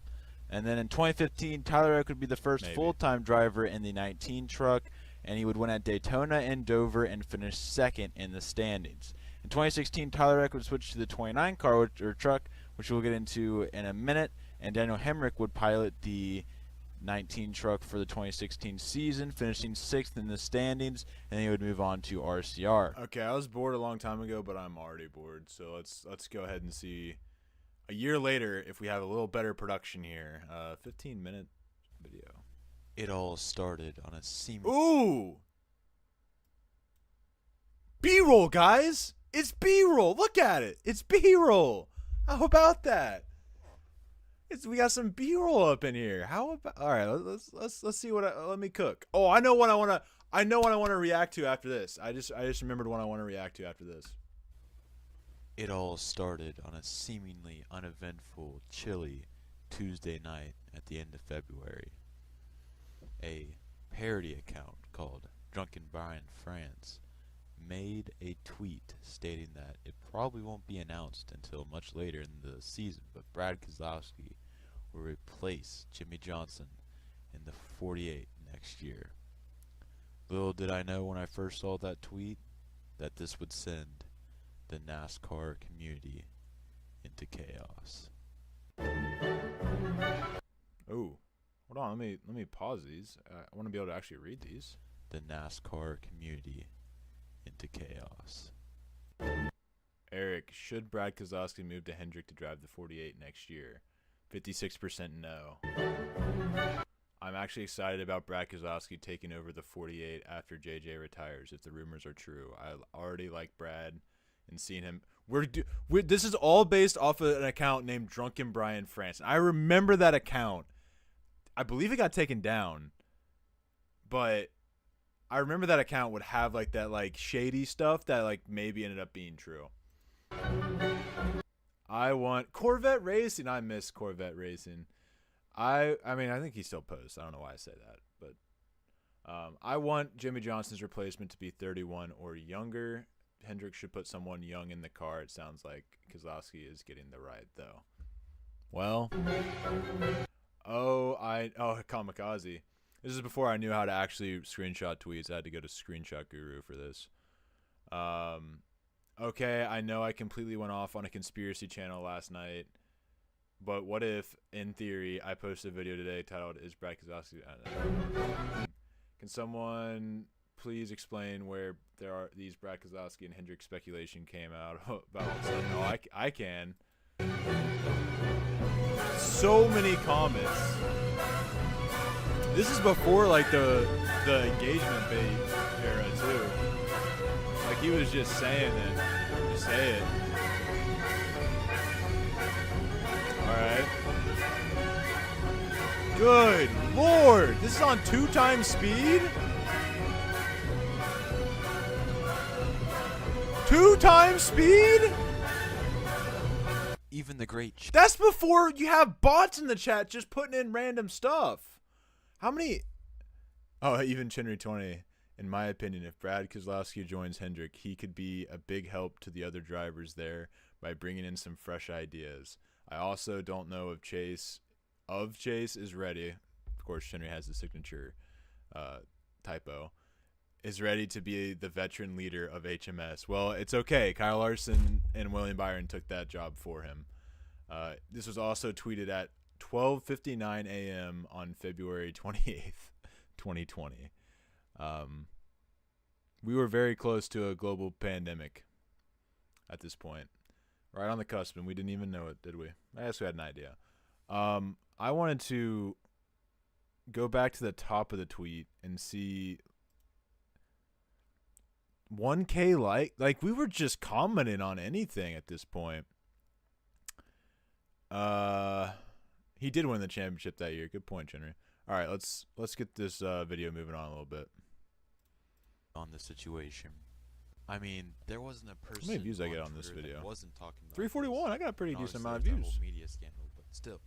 [SPEAKER 7] And then in 2015, Tyler Reddick would be the first
[SPEAKER 6] Maybe.
[SPEAKER 7] full-time driver in the 19 truck, and he would win at Daytona and Dover and finish second in the standings. In 2016, Tyler Reddick would switch to the 29 car or truck, which we'll get into in a minute, and Daniel Hemrick would pilot the 19 truck for the 2016 season, finishing 6th in the standings, and then he would move on to RCR.
[SPEAKER 6] Okay, I was bored a long time ago, but I'm already bored. So let's go ahead and see a year later if we have a little better production here. 15-minute video.
[SPEAKER 7] It all started on a seeming
[SPEAKER 6] Ooh! B-roll, guys! It's B-roll. Look at it. It's B-roll. How about that? We got some B-roll up in here. How about? All right, let's see what. Let me cook. Oh, I know what I want to react to after this. I just remembered what I want to react to after this.
[SPEAKER 7] It all started on a seemingly uneventful, chilly Tuesday night at the end of February. A parody account called Drunken Brian France made a tweet stating that it probably won't be announced until much later in the season, but Brad Keselowski will replace Jimmy Johnson in the 48 next year. Little did I know when I first saw that tweet that this would send the NASCAR community into chaos.
[SPEAKER 6] Ooh, hold on. Let me pause these. I want to be able to actually read these.
[SPEAKER 7] The NASCAR community into chaos.
[SPEAKER 6] Eric, should Brad Keselowski move to Hendrick to drive the 48 next year? 56% no. I'm actually excited about Brad Keselowski taking over the 48 after JJ retires, if the rumors are true. I already like Brad and seeing him. This is all based off of an account named Drunken Brian France. I remember that account. I believe it got taken down, but I remember that account would have like that like shady stuff that like maybe ended up being true. I want Corvette Racing. I miss Corvette Racing. I mean, I think he still posts. I don't know why I say that, but I want Jimmy Johnson's replacement to be 31 or younger. Hendrick should put someone young in the car. It sounds like Keselowski is getting the ride, though. Well, Kamikaze. This is before I knew how to actually screenshot tweets. I had to go to Screenshot Guru for this. Okay, I know I completely went off on a conspiracy channel last night, but what if, in theory, I posted a video today titled, "Is Brad Keselowski?" Can someone please explain where these Brad Keselowski and Hendrick speculation came out about? No, I can. So many comments. This is before like the engagement bait era too. Like he was just saying it. Just say it. Alright. Good Lord! This is on 2x speed? 2x speed?
[SPEAKER 7] Even the great
[SPEAKER 6] That's before you have bots in the chat just putting in random stuff. How many? Oh, even Chinry 20. In my opinion, if Brad Keselowski joins Hendrick, he could be a big help to the other drivers there by bringing in some fresh ideas. I also don't know if Chase is ready. Of course, Chinry has the signature typo. is ready to be the veteran leader of HMS. Well, it's okay. Kyle Larson and William Byron took that job for him. This was also tweeted at 12:59 a.m. on February 28th, 2020. We were very close to a global pandemic at this point. Right on the cusp, and we didn't even know it, did we? I guess we had an idea. I wanted to go back to the top of the tweet and see 1K like we were just commenting on anything at this point. He did win the championship that year. Good point, Henry. All right, let's get this video moving on a little bit.
[SPEAKER 7] On the situation. I mean, there wasn't a person.
[SPEAKER 6] How many views I get on this
[SPEAKER 7] Twitter that
[SPEAKER 6] video?
[SPEAKER 7] wasn't talking about
[SPEAKER 6] 341.
[SPEAKER 7] this.
[SPEAKER 6] I got a pretty
[SPEAKER 7] And
[SPEAKER 6] decent
[SPEAKER 7] obviously
[SPEAKER 6] amount of
[SPEAKER 7] there's
[SPEAKER 6] views.
[SPEAKER 7] that whole media scandal, but still,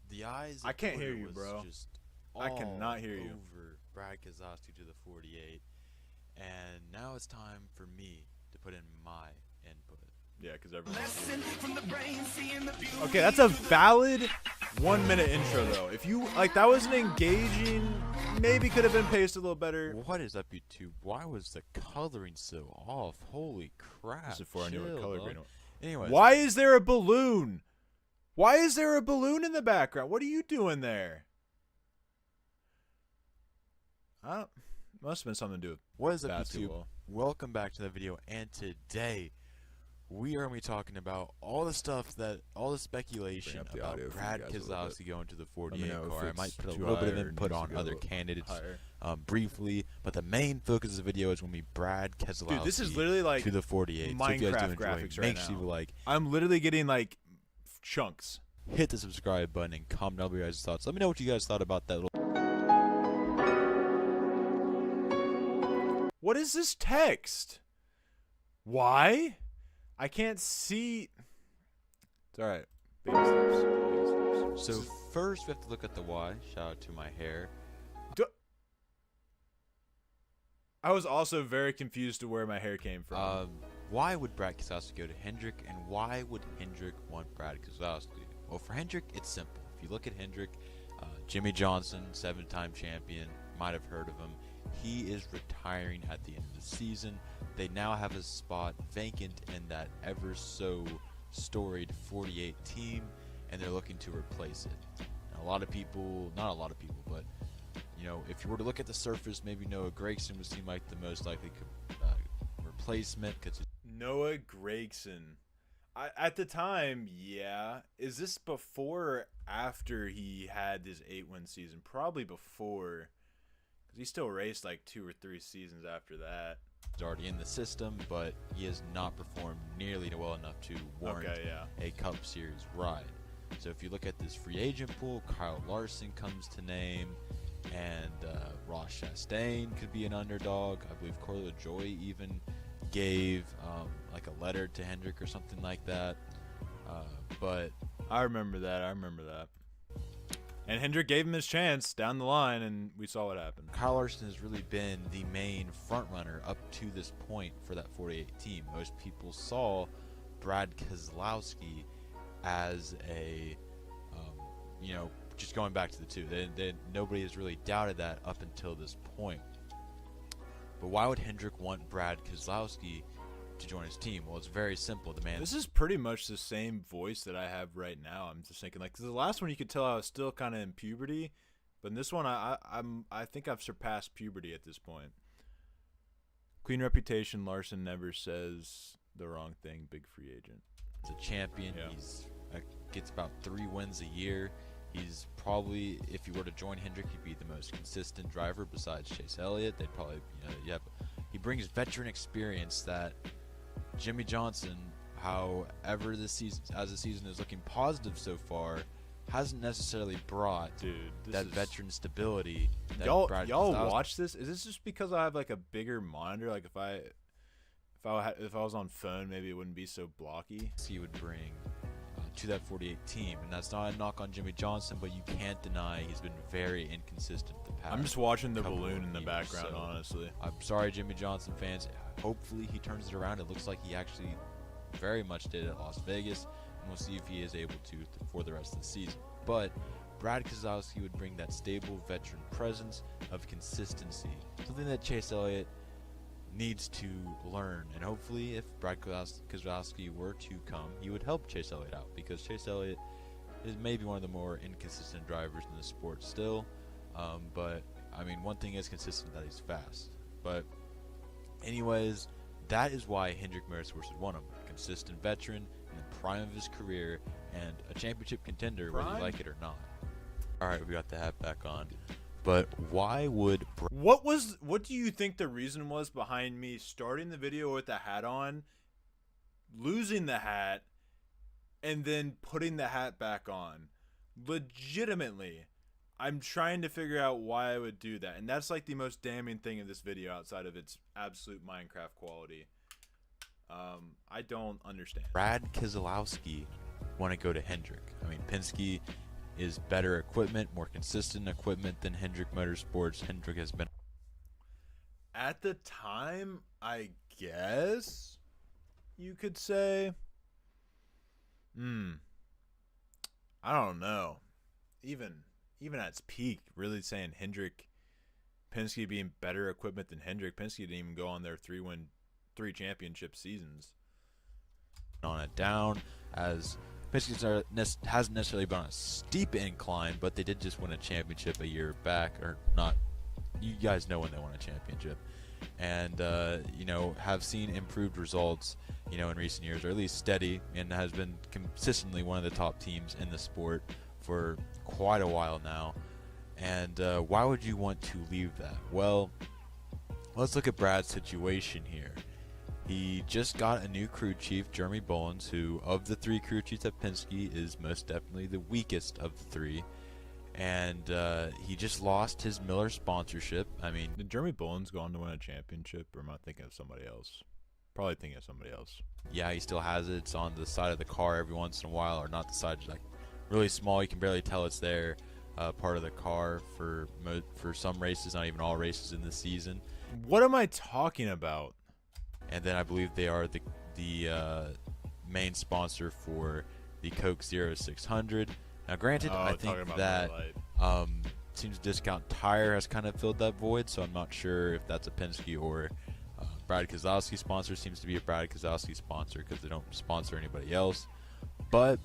[SPEAKER 7] the eyes. Of
[SPEAKER 6] I can't hear
[SPEAKER 7] Twitter
[SPEAKER 6] you,
[SPEAKER 7] was
[SPEAKER 6] bro.
[SPEAKER 7] Just
[SPEAKER 6] I cannot hear you.
[SPEAKER 7] Over Brad Keselowski to the 48, and now it's time for me to put in my input.
[SPEAKER 6] Yeah, because everyone.
[SPEAKER 8] Lesson from the brain, seeing the beauty.
[SPEAKER 6] Okay, that's a valid 1 minute intro though. If you like, that was an engaging. Maybe could have been paced a little better.
[SPEAKER 7] What is up, YouTube? Why was the coloring so off? Holy crap!
[SPEAKER 6] This is before I knew what
[SPEAKER 7] Chill,
[SPEAKER 6] color
[SPEAKER 7] dog.
[SPEAKER 6] green was.
[SPEAKER 7] Anyways,
[SPEAKER 6] Why is there a balloon? Why is there a balloon in the background? What are you doing there? Must have been something to do with
[SPEAKER 7] what is up, YouTube?
[SPEAKER 6] basketball.
[SPEAKER 7] Welcome back to the video, and today we are going to be talking about all the speculation
[SPEAKER 6] up the
[SPEAKER 7] about
[SPEAKER 6] audio for you
[SPEAKER 7] Brad
[SPEAKER 6] guys a little
[SPEAKER 7] Keselowski going to the
[SPEAKER 6] Let me
[SPEAKER 7] 48
[SPEAKER 6] know if
[SPEAKER 7] car. I
[SPEAKER 6] it's
[SPEAKER 7] might put a
[SPEAKER 6] too
[SPEAKER 7] little bit of
[SPEAKER 6] high or
[SPEAKER 7] input
[SPEAKER 6] needs to
[SPEAKER 7] on
[SPEAKER 6] go
[SPEAKER 7] other candidates
[SPEAKER 6] higher.
[SPEAKER 7] briefly, but the main focus of the video is going to be Brad Keselowski.
[SPEAKER 6] Dude, this is literally like
[SPEAKER 7] to the 48. So if you guys do
[SPEAKER 6] Minecraft
[SPEAKER 7] enjoy,
[SPEAKER 6] graphics right
[SPEAKER 7] make sure
[SPEAKER 6] now.
[SPEAKER 7] you like,
[SPEAKER 6] I'm literally getting like chunks.
[SPEAKER 7] hit the subscribe button, and comment down your guys' thoughts. Let me know what you guys thought about that little.
[SPEAKER 6] What is this text? Why? I can't see. It's all right. Baby steps. Baby steps.
[SPEAKER 7] So first, we have to look at the why. Shout out to my hair.
[SPEAKER 6] I was also very confused to where my hair came from.
[SPEAKER 7] Why would Brad Keselowski go to Hendrick, and why would Hendrick want Brad Keselowski? Well, for Hendrick, it's simple. If you look at Hendrick, Jimmy Johnson, 7-time champion, might have heard of him. He is retiring at the end of the season. They now have a spot vacant in that ever so storied 48 team, and they're looking to replace it. Now, a lot of people, not a lot of people, but you know, if you were to look at the surface, maybe Noah Gragson would seem like the most likely replacement.
[SPEAKER 6] Noah Gragson. At the time, yeah. Is this before or after he had his 8-win season? Probably before. Because he still raced like 2 or 3 seasons after that.
[SPEAKER 7] He's already in the system, but he has not performed nearly well enough to warrant a Cup Series ride. So if you look at this free agent pool, Kyle Larson comes to name, and Ross Chastain could be an underdog. I believe Corey LaJoie even gave like a letter to Hendrick or something like that. But
[SPEAKER 6] I remember that. And Hendrick gave him his chance down the line, and we saw what happened.
[SPEAKER 7] Kyle Larson has really been the main front runner up to this point for that 48 team. Most people saw Brad Keselowski as a, you know, just going back to the two. Nobody has really doubted that up until this point. But why would Hendrick want Brad Keselowski to join his team? Well, it's very simple. The man.
[SPEAKER 6] This is pretty much the same voice that I have right now. I'm just thinking, like, 'cause the last one you could tell I was still kind of in puberty, but in this one I think I've surpassed puberty at this point. Clean reputation. Larson never says the wrong thing. Big free agent.
[SPEAKER 7] He's a champion.
[SPEAKER 6] Yeah.
[SPEAKER 7] He's gets about 3 wins a year. He's probably, if you were to join Hendrick, he'd be the most consistent driver besides Chase Elliott. They'd probably, you know, he brings veteran experience that Jimmy Johnson, however the season is looking positive so far, hasn't necessarily brought that veteran stability. That
[SPEAKER 6] Y'all
[SPEAKER 7] Keselowski.
[SPEAKER 6] watch this? Is this just because I have like a bigger monitor? Like if I was on phone, maybe it wouldn't be so blocky.
[SPEAKER 7] He would bring to that 48 team, and that's not a knock on Jimmy Johnson, but you can't deny he's been very inconsistent the past.
[SPEAKER 6] I'm just watching the
[SPEAKER 7] couple
[SPEAKER 6] balloon
[SPEAKER 7] of
[SPEAKER 6] in the
[SPEAKER 7] years,
[SPEAKER 6] background,
[SPEAKER 7] so
[SPEAKER 6] honestly.
[SPEAKER 7] I'm sorry, Jimmy Johnson fans. Hopefully he turns it around. It looks like he actually very much did at Las Vegas, and we'll see if he is able to for the rest of the season. But Brad Keselowski would bring that stable veteran presence of consistency, something that Chase Elliott needs to learn. And hopefully, if Brad Keselowski were to come, he would help Chase Elliott out, because Chase Elliott is maybe one of the more inconsistent drivers in the sport still. But I mean, one thing is consistent, that he's fast. But anyways, that is why Hendrick Motorsports would want him. A consistent veteran in the prime of his career and a championship contender, whether you like it or not. Alright, we got the hat back on. But why would
[SPEAKER 6] What do you think the reason was behind me starting the video with the hat on, losing the hat, and then putting the hat back on? Legitimately, I'm trying to figure out why I would do that, and that's like the most damning thing in this video outside of its absolute Minecraft quality. I don't understand.
[SPEAKER 7] Brad Keselowski want to go to Hendrick? I mean, Penske is better equipment, more consistent equipment than Hendrick Motorsports. Hendrick has been
[SPEAKER 6] At the time, I guess you could say. I don't know. Even at its peak, really saying Hendrick, Penske being better equipment than Hendrick. Penske didn't even go on their 3 championship seasons.
[SPEAKER 7] on it down, as Penske hasn't necessarily been on a steep incline, but they did just win a championship a year back, or not. You guys know when they won a championship, and you know, have seen improved results, you know, in recent years, or at least steady, and has been consistently one of the top teams in the sport for quite a while now. And why would you want to leave that? Well, let's look at Brad's situation here. He just got a new crew chief, Jeremy Bullins, who, of the 3 crew chiefs at Penske, is most definitely the weakest of the 3. And he just lost his Miller sponsorship. I mean,
[SPEAKER 6] Did Jeremy Bullins go on to win a championship, or am I thinking of somebody else? Probably thinking of somebody else.
[SPEAKER 7] yeah, he still has it. It's on the side of the car every once in a while, or not the side, like really small. You can barely tell it's there. Part of the car for some races, not even all races in the season.
[SPEAKER 6] What am I talking about?
[SPEAKER 7] And then I believe they are the main sponsor for the Coke 0600. Now, granted, I
[SPEAKER 6] talking
[SPEAKER 7] think
[SPEAKER 6] about
[SPEAKER 7] that
[SPEAKER 6] Miller Lite.
[SPEAKER 7] seems Discount Tire has kind of filled that void, so I'm not sure if that's a Penske or Brad Keselowski sponsor. Seems to be a Brad Keselowski sponsor because they don't sponsor anybody else. But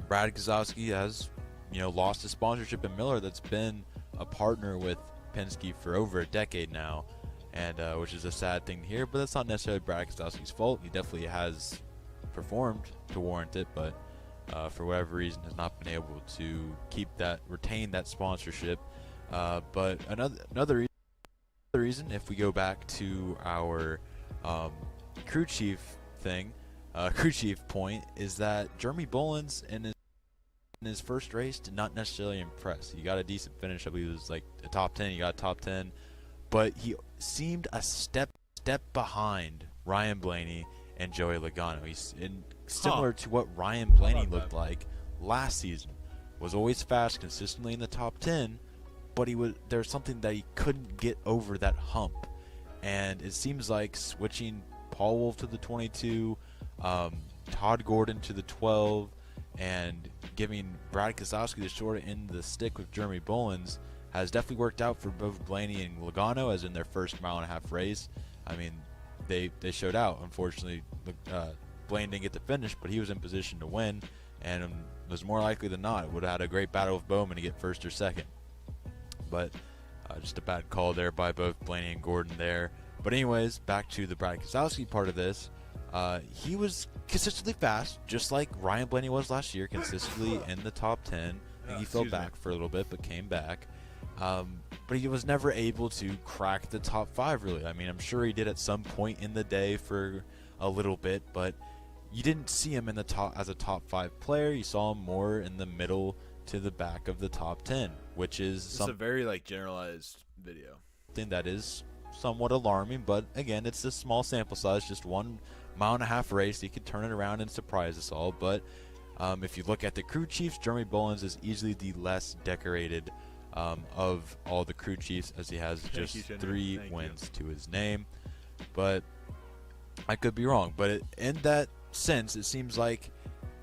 [SPEAKER 7] Brad Keselowski has, you know, lost his sponsorship in Miller that's been a partner with Penske for over a decade now, and which is a sad thing to hear, but that's not necessarily Brad Keselowski's fault. He definitely has performed to warrant it, but for whatever reason has not been able to retain that sponsorship. But another reason, if we go back to our crew chief thing, crew chief point, is that Jeremy Bullins in his first race did not necessarily impress. He got a decent finish. I believe it was like a top 10. He got a top 10, but he seemed a step behind Ryan Blaney and Joey Logano. He's similar to what Ryan Blaney looked like last season. Was always fast, consistently in the top 10, but there's something that he couldn't get over that hump. And it seems like switching Paul Wolfe to the 22, Todd Gordon to the 12, and giving Brad Keselowski the short end of the stick with Jeremy Bullins has definitely worked out for both Blaney and Logano, as in their first mile-and-a-half race. I mean, they showed out. Unfortunately, Blaney didn't get the finish, but he was in position to win, and was more likely than not would have had a great battle with Bowman to get first or second. But just a bad call there by both Blaney and Gordon there. But anyways, back to the Brad Keselowski part of this. He was consistently fast, just like Ryan Blaney was last year, consistently in the top 10. I think he fell back for a little bit, but came back. But he was never able to crack the top 5, really. I mean, I'm sure he did at some point in the day for a little bit, but you didn't see him in the top as a top 5 player. You saw him more in the middle to the back of the top 10, which is
[SPEAKER 6] It's a very like generalized video.
[SPEAKER 7] something that is somewhat alarming. But again, it's a small sample size, just 1.5 mile race. He could turn it around and surprise us all. But if you look at the crew chiefs, Jeremy Bullins is easily the less decorated of all the crew chiefs, as he has just 3 wins to his name. But I could be wrong. But in that sense, it seems like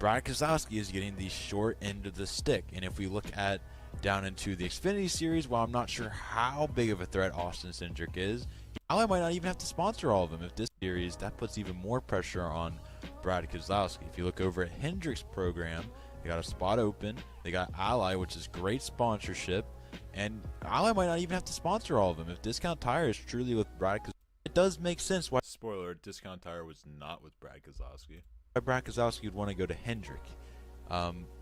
[SPEAKER 7] Brad Keselowski is getting the short end of the stick. And if we look at down into the Xfinity Series, while I'm not sure how big of a threat Austin Cindric is, Ally might not even have to sponsor all of them. If this series, that puts even more pressure on Brad Keselowski. If you look over at Hendrick's program, they got a spot open. They got Ally, which is great sponsorship. And Ally might not even have to sponsor all of them. If Discount Tire is truly with Brad Keselowski, it does make sense why
[SPEAKER 6] Spoiler: Discount Tire was not with Brad Keselowski.
[SPEAKER 7] Brad Keselowski would want to go to Hendrick.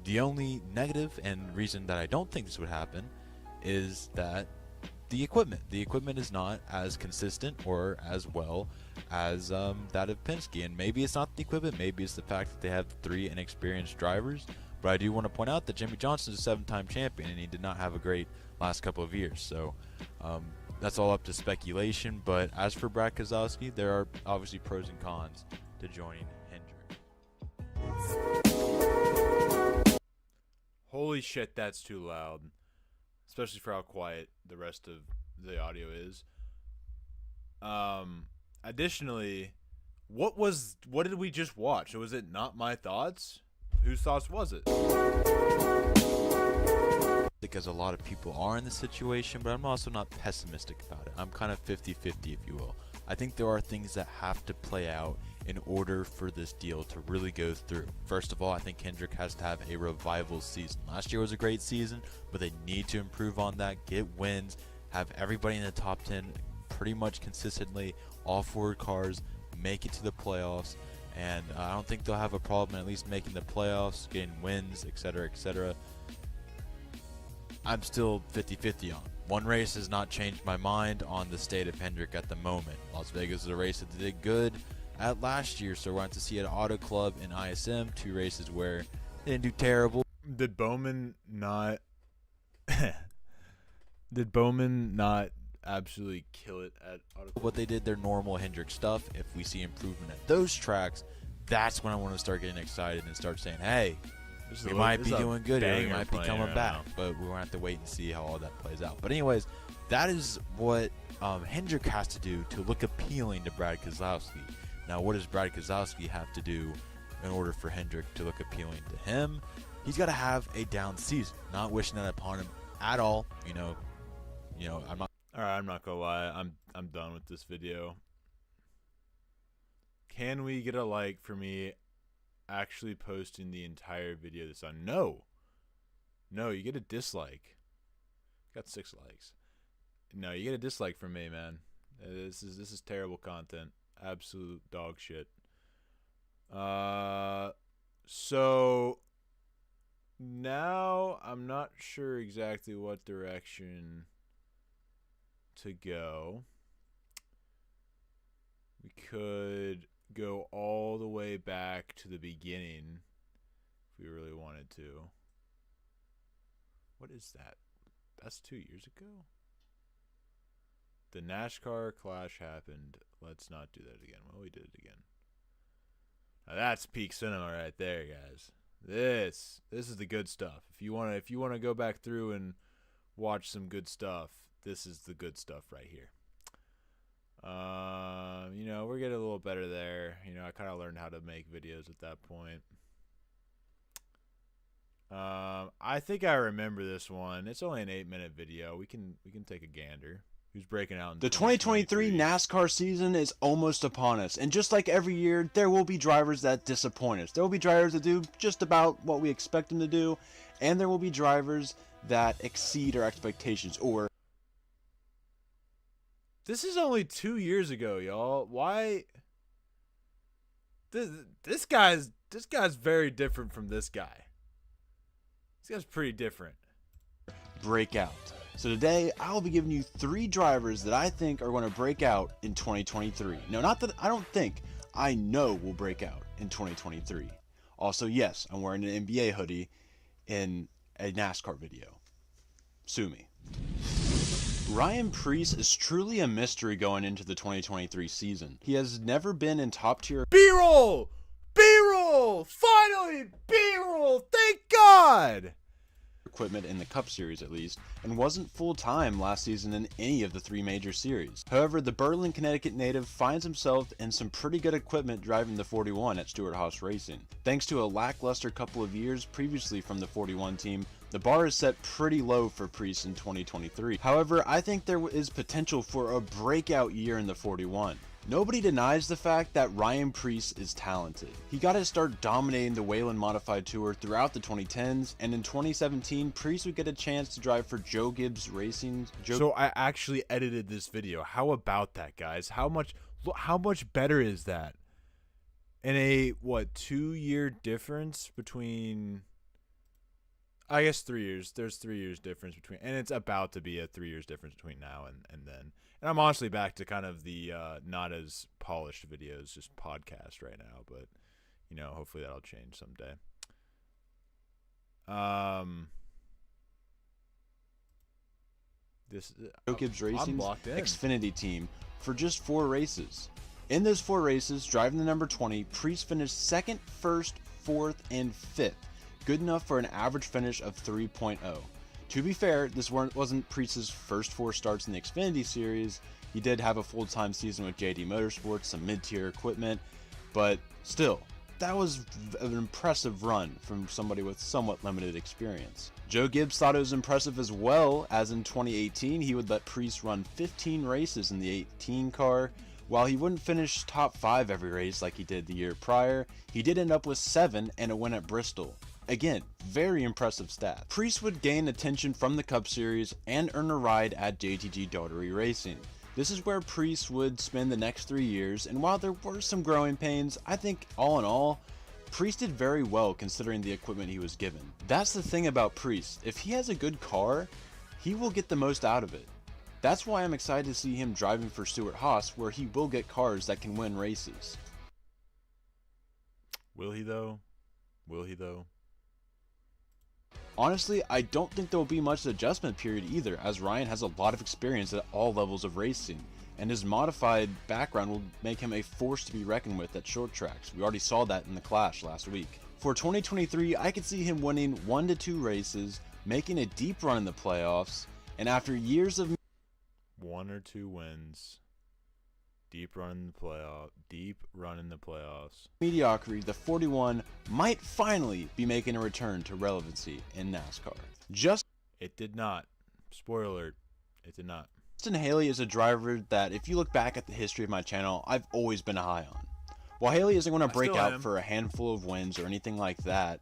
[SPEAKER 7] The only negative and reason that I don't think this would happen is that the equipment is not as consistent or as well as that of Penske. And maybe it's not the equipment, maybe it's the fact that they have 3 inexperienced drivers. But I do want to point out that Jimmy Johnson is a 7-time champion, and he did not have a great last couple of years. So that's all up to speculation. But as for Brad Keselowski, there are obviously pros and cons to joining Hendrick.
[SPEAKER 6] Holy shit, that's too loud. Especially for how quiet the rest of the audio is. Additionally, what did we just watch? Was it Not My Thoughts? Whose thoughts was it?
[SPEAKER 7] Because a lot of people are in the situation, but I'm also not pessimistic about it. I'm kind of 50-50, if you will. I think there are things that have to play out in order for this deal to really go through. First of all, I think Hendrick has to have a revival season. Last year was a great season, but they need to improve on that, get wins, have everybody in the top 10 pretty much consistently, all 4 cars, make it to the playoffs. And I don't think they'll have a problem at least making the playoffs, getting wins, etc., etc. I'm still 50-50 on. One race has not changed my mind on the state of Hendrick at the moment. Las Vegas is a race that they did good at last year, so we're going to see at Auto Club and ISM, 2 races where they didn't do terrible.
[SPEAKER 6] Did Bowman not absolutely kill it at Auto Club?
[SPEAKER 7] But they did their normal Hendrick stuff. If we see improvement at those tracks, that's when I want to start getting excited and start saying, hey, we might be doing good here. We might be coming back. But we're going to have to wait and see how all that plays out. But anyways, that is what Hendrick has to do to look appealing to Brad Keselowski. Now, what does Brad Keselowski have to do in order for Hendrick to look appealing to him? He's got to have a down season. Not wishing that upon him at all. You know, I'm not.
[SPEAKER 6] All right, I'm not gonna lie. I'm done with this video. Can we get a like for me actually posting the entire video this time? No, you get a dislike. Got 6 likes. No, you get a dislike from me, man. This is terrible content. Absolute dog shit. So now I'm not sure exactly what direction to go. We could go all the way back to the beginning if we really wanted to. What is that? That's 2 years ago? The NASCAR clash happened. Let's not do that again. Well, we did it again. Now that's peak cinema right there, guys. This is the good stuff. If you wanna go back through and watch some good stuff, this is the good stuff right here. We're getting a little better there. I kind of learned how to make videos at that point. I think I remember this one. It's only an 8-minute video. We can take a gander. Who's breaking out in
[SPEAKER 9] The 2023 NASCAR season is almost upon us, and just like every year, there will be drivers that disappoint us. There will be drivers that do just about what we expect them to do, and there will be drivers that exceed our expectations. Or
[SPEAKER 6] this is only 2 years ago, y'all. Why? This guy's very different from this guy. This guy's pretty different.
[SPEAKER 9] break out. So today, I'll be giving you 3 drivers that I think are going to break out in 2023. No, not that I don't think, I know will break out in 2023. Also, yes, I'm wearing an NBA hoodie in a NASCAR video. Sue me. Ryan Preece is truly a mystery going into the 2023 season. He has never been in top tier
[SPEAKER 6] B-roll! B-roll! Finally, B-roll! Thank God!
[SPEAKER 9] equipment in the Cup Series at least, and wasn't full-time last season in any of the 3 major series. However, the Berlin, Connecticut native finds himself in some pretty good equipment driving the 41 at Stewart-Haas Racing. Thanks to a lackluster couple of years previously from the 41 team, the bar is set pretty low for Preece in 2023. However, I think there is potential for a breakout year in the 41. Nobody denies the fact that Ryan Preece is talented. He got to start dominating the Whelen Modified Tour throughout the 2010s, and in 2017, Preece would get a chance to drive for Joe Gibbs Racing.
[SPEAKER 6] So I actually edited this video. How about that, guys? How much better is that? In a 2-year difference between, I guess 3 years. There's 3 years difference between, and it's about to be a 3 years difference between now and then. And I'm honestly back to kind of the not as polished videos, just podcast right now. But hopefully that'll change someday.
[SPEAKER 9] Joe Gibbs Racing
[SPEAKER 6] locked in.
[SPEAKER 9] Xfinity team for just 4 races. In those 4 races, driving the number 20, Preece finished 2nd, 1st, 4th, and 5th. Good enough for an average finish of 3.0. To be fair, this wasn't Preece's first 4 starts in the Xfinity Series. He did have a full-time season with JD Motorsports, some mid-tier equipment, but still, that was an impressive run from somebody with somewhat limited experience. Joe Gibbs thought it was impressive as well, as in 2018, he would let Preece run 15 races in the 18 car. While he wouldn't finish top 5 every race like he did the year prior, he did end up with 7 and a win at Bristol. Again, very impressive stat. Preece would gain attention from the Cup Series and earn a ride at JTG Daugherty Racing. This is where Preece would spend the next 3 years, and while there were some growing pains, I think all in all, Preece did very well considering the equipment he was given. That's the thing about Preece, if he has a good car, he will get the most out of it. That's why I'm excited to see him driving for Stewart-Haas, where he will get cars that can win races.
[SPEAKER 6] Will he though? Will he though?
[SPEAKER 9] Honestly, I don't think there will be much adjustment period either, as Ryan has a lot of experience at all levels of racing, and his modified background will make him a force to be reckoned with at short tracks. We already saw that in the Clash last week. For 2023, I could see him winning 1 to 2 races, making a deep run in the playoffs, and after years of
[SPEAKER 6] 1 or 2 wins, deep run in the playoffs.
[SPEAKER 9] Mediocrity, the 41 might finally be making a return to relevancy in NASCAR.
[SPEAKER 6] It did not. Spoiler alert, it did not.
[SPEAKER 9] Justin Haley is a driver that, if you look back at the history of my channel, I've always been high on. While Haley isn't going to break out for a handful of wins or anything like that,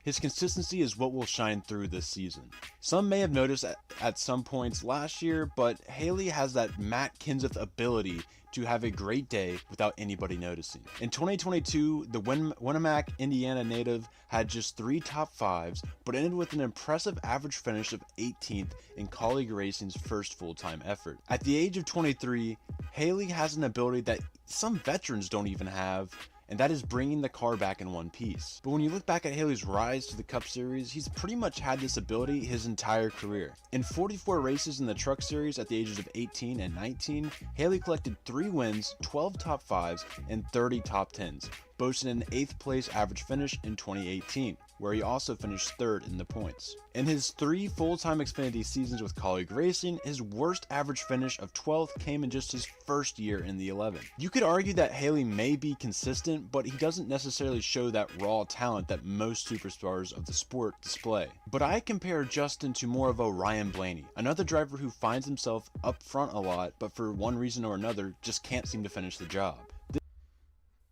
[SPEAKER 9] his consistency is what will shine through this season. Some may have noticed at some points last year, but Haley has that Matt Kenseth ability to have a great day without anybody noticing. In 2022, the Winnemac, Indiana native had just 3 top 5s, but ended with an impressive average finish of 18th in Kaulig Racing's first full-time effort. At the age of 23, Haley has an ability that some veterans don't even have, and that is bringing the car back in one piece. But when you look back at Haley's rise to the Cup Series, he's pretty much had this ability his entire career. In 44 races in the Truck Series at the ages of 18 and 19, Haley collected 3 wins, 12 top 5s, and 30 top 10s, boasting an 8th place average finish in 2018, where he also finished 3rd in the points. In his 3 full-time Xfinity seasons with Kaulig Racing, his worst average finish of 12th came in just his first year in the 11. You could argue that Haley may be consistent, but he doesn't necessarily show that raw talent that most superstars of the sport display. But I compare Justin to more of a Ryan Blaney, another driver who finds himself up front a lot, but for one reason or another just can't seem to finish the job.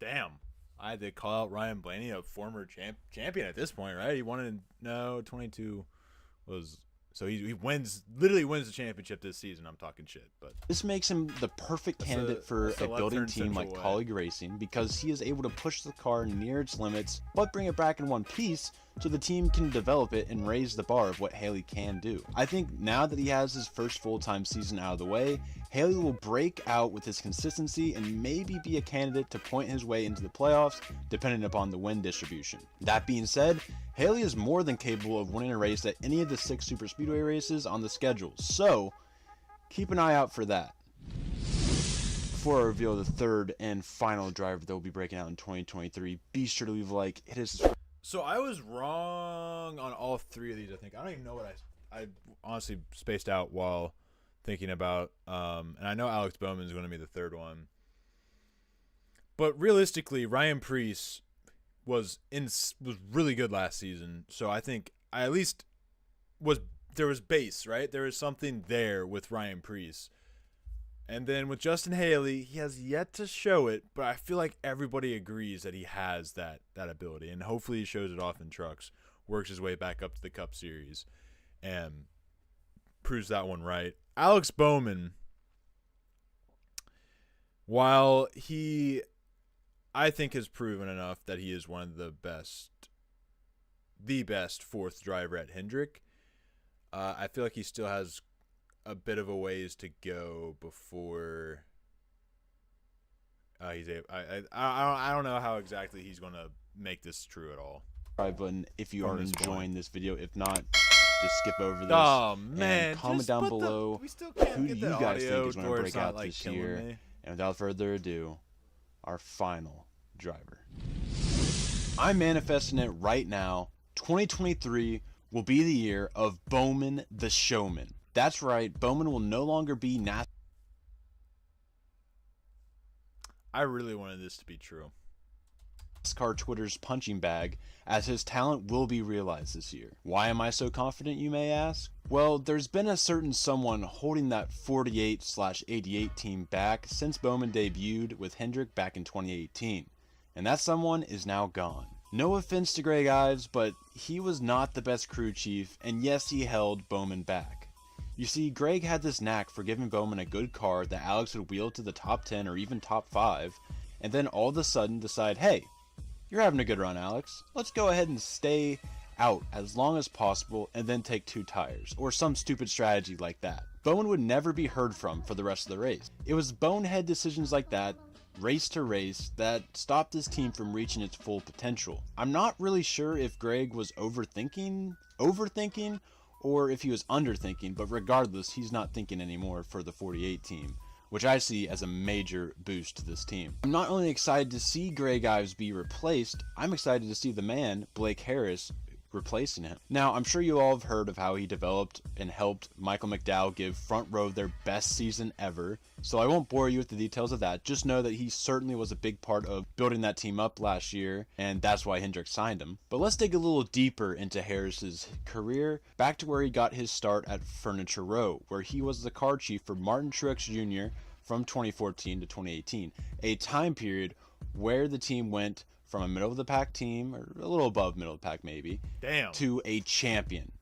[SPEAKER 6] Damn. I had to call out Ryan Blaney, a former champion at this point, right? He won 22 was, so he literally wins the championship this season. I'm talking shit, but
[SPEAKER 9] this makes him the perfect candidate for a building team like Kaulig Racing, because he is able to push the car near its limits, but bring it back in one piece so the team can develop it and raise the bar of what Haley can do. I think now that he has his first full-time season out of the way, Haley will break out with his consistency and maybe be a candidate to point his way into the playoffs, depending upon the win distribution. That being said, Haley is more than capable of winning a race at any of the 6 super speedway races on the schedule, so keep an eye out for that. Before I reveal the third and final driver that will be breaking out in 2023, be sure to leave a like, hit us.
[SPEAKER 6] So I was wrong on all three of these. I think I don't even know what I honestly spaced out while thinking about. And I know Alex Bowman is going to be the third one. But realistically, Ryan Preece was really good last season. So I think I at least there was base, right? There was something there with Ryan Preece. And then with Justin Haley, he has yet to show it, but I feel like everybody agrees that he has that ability. And hopefully he shows it off in trucks, works his way back up to the Cup Series, and proves that one right. Alex Bowman, while he, I think, has proven enough that he is one of the best fourth driver at Hendrick, I feel like he still has a bit of a ways to go before he's able. I don't know how exactly he's going to make this true at all.
[SPEAKER 9] Subscribe button if you
[SPEAKER 6] From
[SPEAKER 9] are
[SPEAKER 6] this
[SPEAKER 9] enjoying
[SPEAKER 6] point.
[SPEAKER 9] this video. If not, just skip over this.
[SPEAKER 6] Oh man!
[SPEAKER 9] And comment
[SPEAKER 6] just
[SPEAKER 9] down
[SPEAKER 6] put the-
[SPEAKER 9] below
[SPEAKER 6] we still can't
[SPEAKER 9] who
[SPEAKER 6] get
[SPEAKER 9] you
[SPEAKER 6] the
[SPEAKER 9] guys
[SPEAKER 6] audio
[SPEAKER 9] think is going
[SPEAKER 6] where
[SPEAKER 9] to
[SPEAKER 6] it's
[SPEAKER 9] break
[SPEAKER 6] not,
[SPEAKER 9] out
[SPEAKER 6] like,
[SPEAKER 9] this
[SPEAKER 6] killing
[SPEAKER 9] year.
[SPEAKER 6] me.
[SPEAKER 9] And without further ado, our final driver. I'm manifesting it right now. 2023 will be the year of Bowman the Showman. That's right, Bowman will no longer be
[SPEAKER 6] I really wanted this to be true.
[SPEAKER 9] NASCAR Twitter's punching bag, as his talent will be realized this year. Why am I so confident, you may ask? Well, there's been a certain someone holding that 48/88 team back since Bowman debuted with Hendrick back in 2018, and that someone is now gone. No offense to Greg Ives, but he was not the best crew chief, and yes, he held Bowman back. You see, Greg had this knack for giving Bowman a good car that Alex would wheel to the top 10 or even top 5, and then all of a sudden decide, hey, you're having a good run, Alex. Let's go ahead and stay out as long as possible and then take 2 tires, or some stupid strategy like that. Bowman would never be heard from for the rest of the race. It was bonehead decisions like that, race to race, that stopped this team from reaching its full potential. I'm not really sure if Greg was overthinking, or if he was underthinking, but regardless, he's not thinking anymore for the 48 team, which I see as a major boost to this team. I'm not only excited to see Greg Ives be replaced, I'm excited to see the man, Blake Harris, replacing him. Now, I'm sure you all have heard of how he developed and helped Michael McDowell give Front Row their best season ever, so I won't bore you with the details of that. Just know that he certainly was a big part of building that team up last year, and that's why Hendrick signed him. But let's dig a little deeper into Harris's career, back to where he got his start at Furniture Row, where he was the car chief for Martin Truex Jr. from 2014 to 2018, a time period where the team went from a middle of the pack team, or a little above middle of the pack maybe, to a champion.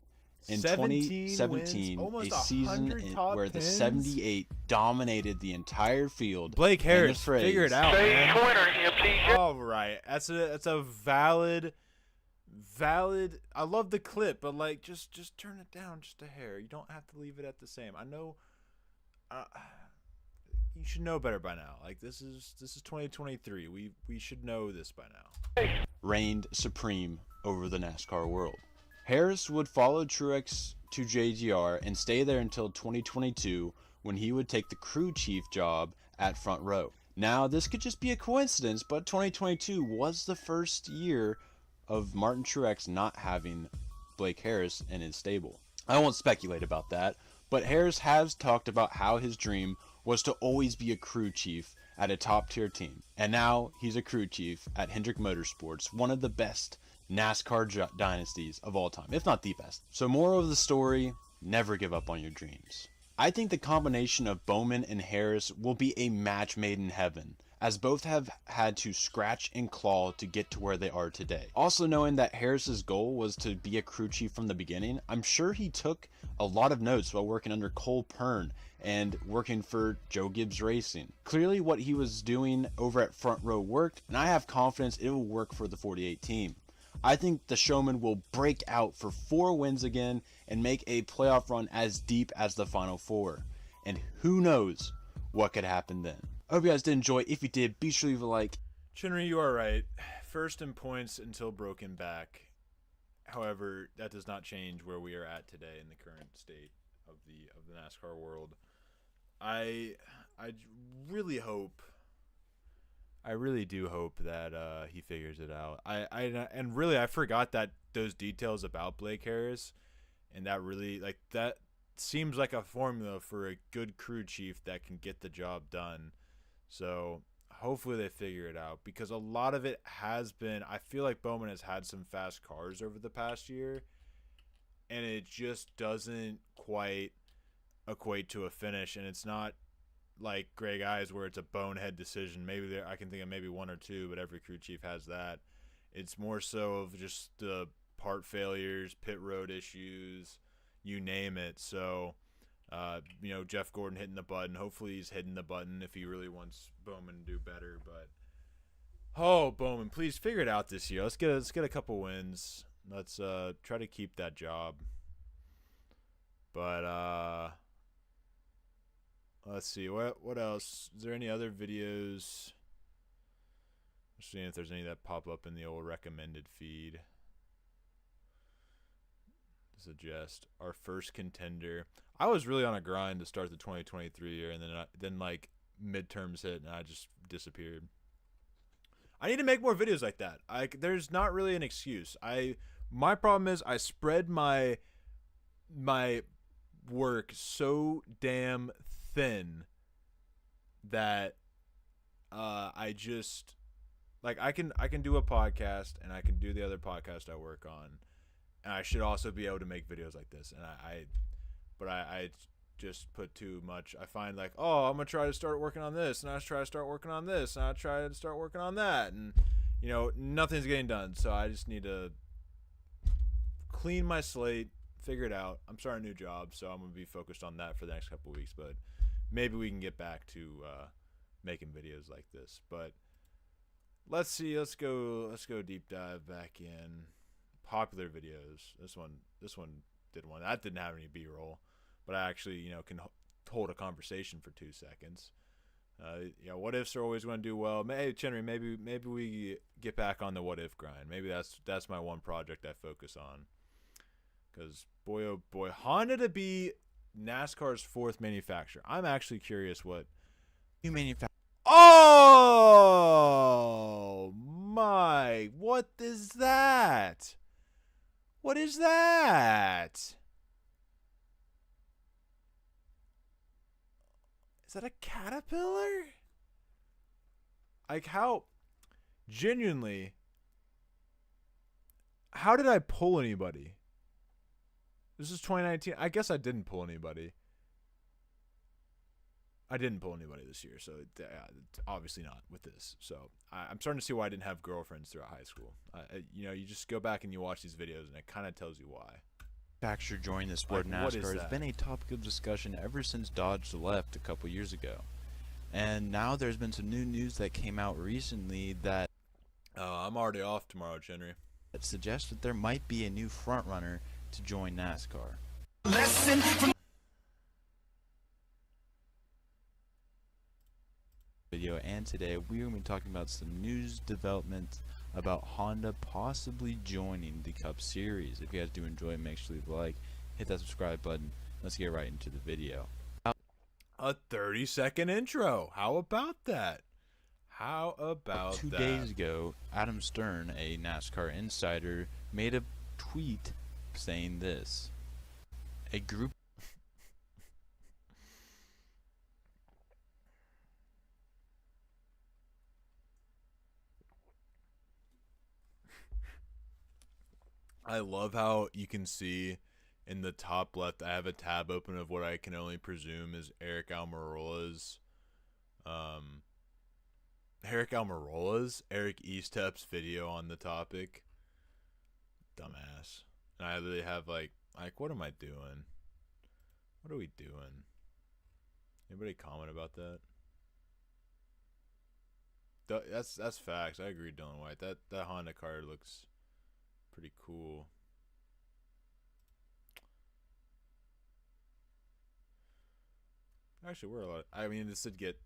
[SPEAKER 9] In 2017,
[SPEAKER 6] wins,
[SPEAKER 9] a season where the 78 dominated the entire field.
[SPEAKER 6] Blake Harris,
[SPEAKER 9] phrase,
[SPEAKER 6] figure it out, man. All right, that's a valid. I love the clip, but like, just turn it down just a hair. You don't have to leave it at the same. I know. You should know better by now. Like, this is 2023. We should know this by now.
[SPEAKER 9] Reigned supreme over the NASCAR world. Harris would follow Truex to JGR and stay there until 2022, when he would take the crew chief job at Front Row. Now, this could just be a coincidence, but 2022 was the first year of Martin Truex not having Blake Harris in his stable. I won't speculate about that, but Harris has talked about how his dream was to always be a crew chief at a top tier team. And now he's a crew chief at Hendrick Motorsports, one of the best NASCAR dynasties of all time, if not the best. So moral of the story, never give up on your dreams. I think the combination of Bowman and Harris will be a match made in heaven, as both have had to scratch and claw to get to where they are today. Also, knowing that Harris's goal was to be a crew chief from the beginning, I'm sure he took a lot of notes while working under Cole Pern and working for Joe Gibbs Racing. Clearly what he was doing over at Front Row worked, and I have confidence it will work for the 48 team. I think the Showman will break out for 4 wins again and make a playoff run as deep as the Final Four. And who knows what could happen then. I hope you guys did enjoy. If you did, be sure to leave a like.
[SPEAKER 6] Chinnery, you are right. First in points until broken back. However, that does not change where we are at today in the current state of the NASCAR world. I really hope I really do hope that he figures it out. And really I forgot that those details about Blake Harris, and that really like that seems like a formula for a good crew chief that can get the job done. So hopefully they figure it out, because a lot of it has been, I feel like Bowman has had some fast cars over the past year, and it just doesn't quite equate to a finish. And it's not like Greg Eyes where it's a bonehead decision. Maybe there, I can think of maybe one or two, but every crew chief has that. It's more so of just the part failures, pit road issues, you name it. So you know, Jeff Gordon hitting the button. Hopefully he's hitting the button if he really wants Bowman to do better. But oh, Bowman, please figure it out this year. Let's get a couple wins. Let's try to keep that job. But let's see, what else? Is there any other videos? I'm seeing if there's any that pop up in the old recommended feed. Suggest our first contender. I was really on a grind to start the 2023 year, and then like midterms hit and I just disappeared. I need to make more videos like that. There's not really an excuse. My problem is I spread my work so damn thin that I just like I can do a podcast, and I can do the other podcast I work on. And I should also be able to make videos like this. And I just put too much. I find like, oh, I'm going to try to start working on this. And I try to start working on this. And I try to start working on that. And, you know, nothing's getting done. So I just need to clean my slate, figure it out. I'm starting a new job, so I'm going to be focused on that for the next couple of weeks. But maybe we can get back to making videos like this. But let's see. Let's go deep dive back in. Popular videos. This one did one. That didn't have any B-roll, but I actually, you know, can hold a conversation for 2 seconds. You know, what ifs are always going to do well. Hey, Chenry, maybe we get back on the what if grind. Maybe that's my one project I focus on. Because boy, oh boy, Honda to be NASCAR's 4th manufacturer. I'm actually curious what
[SPEAKER 7] New manufacturer.
[SPEAKER 6] Oh my! What is that? What is that? Is that a Caterpillar? Like how? Genuinely. How did I pull anybody? This is 2019. I guess I didn't pull anybody. I didn't pull anybody this year, so obviously not with this. So I'm starting to see why I didn't have girlfriends throughout high school. You know, you just go back and you watch these videos, and it kind of tells you why.
[SPEAKER 7] Manufacturer joined the sport of
[SPEAKER 6] Like, what is
[SPEAKER 7] NASCAR has
[SPEAKER 6] that?
[SPEAKER 7] been a topic of discussion ever since Dodge left a couple years ago. And now there's been some new news that came out recently that
[SPEAKER 6] I'm already off tomorrow, Chenry.
[SPEAKER 7] suggests that there might be a new frontrunner to join NASCAR.
[SPEAKER 8] Lesson from
[SPEAKER 7] Video, and today we're going to be talking about some news development about Honda possibly joining the Cup Series. If you guys do enjoy, make sure to leave a like, hit that subscribe button. Let's get right into the video.
[SPEAKER 6] A 30-second intro. How about that? How about
[SPEAKER 7] Two
[SPEAKER 6] that?
[SPEAKER 7] days ago, Adam Stern, a NASCAR insider, made a tweet saying this: a group
[SPEAKER 6] I love how you can see in the top left, I have a tab open of what I can only presume is Eric Almirola's Eric Eastep's video on the topic. Dumbass. And I literally have like what am I doing? What are we doing? Anybody comment about that? That's facts. I agree, Dylan White. That Honda car looks pretty cool. Actually, we're a lot. I mean, this did get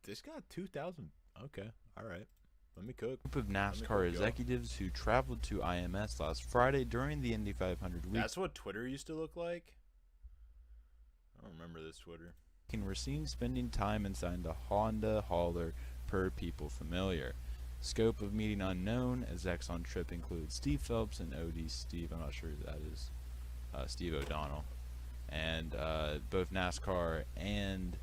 [SPEAKER 6] this got 2,000. Okay, all right. Let me cook.
[SPEAKER 7] Group of
[SPEAKER 6] Let me
[SPEAKER 7] NASCAR
[SPEAKER 6] go.
[SPEAKER 7] executives who traveled to IMS last Friday during the Indy 500 week
[SPEAKER 6] That's what Twitter used to look like. I don't remember this Twitter.
[SPEAKER 7] were seen spending time inside the Honda hauler per people familiar. Scope of meeting unknown, as Exxon trip includes Steve Phelps and OD Steve. I'm not sure who that is. Steve O'Donnell. And both NASCAR and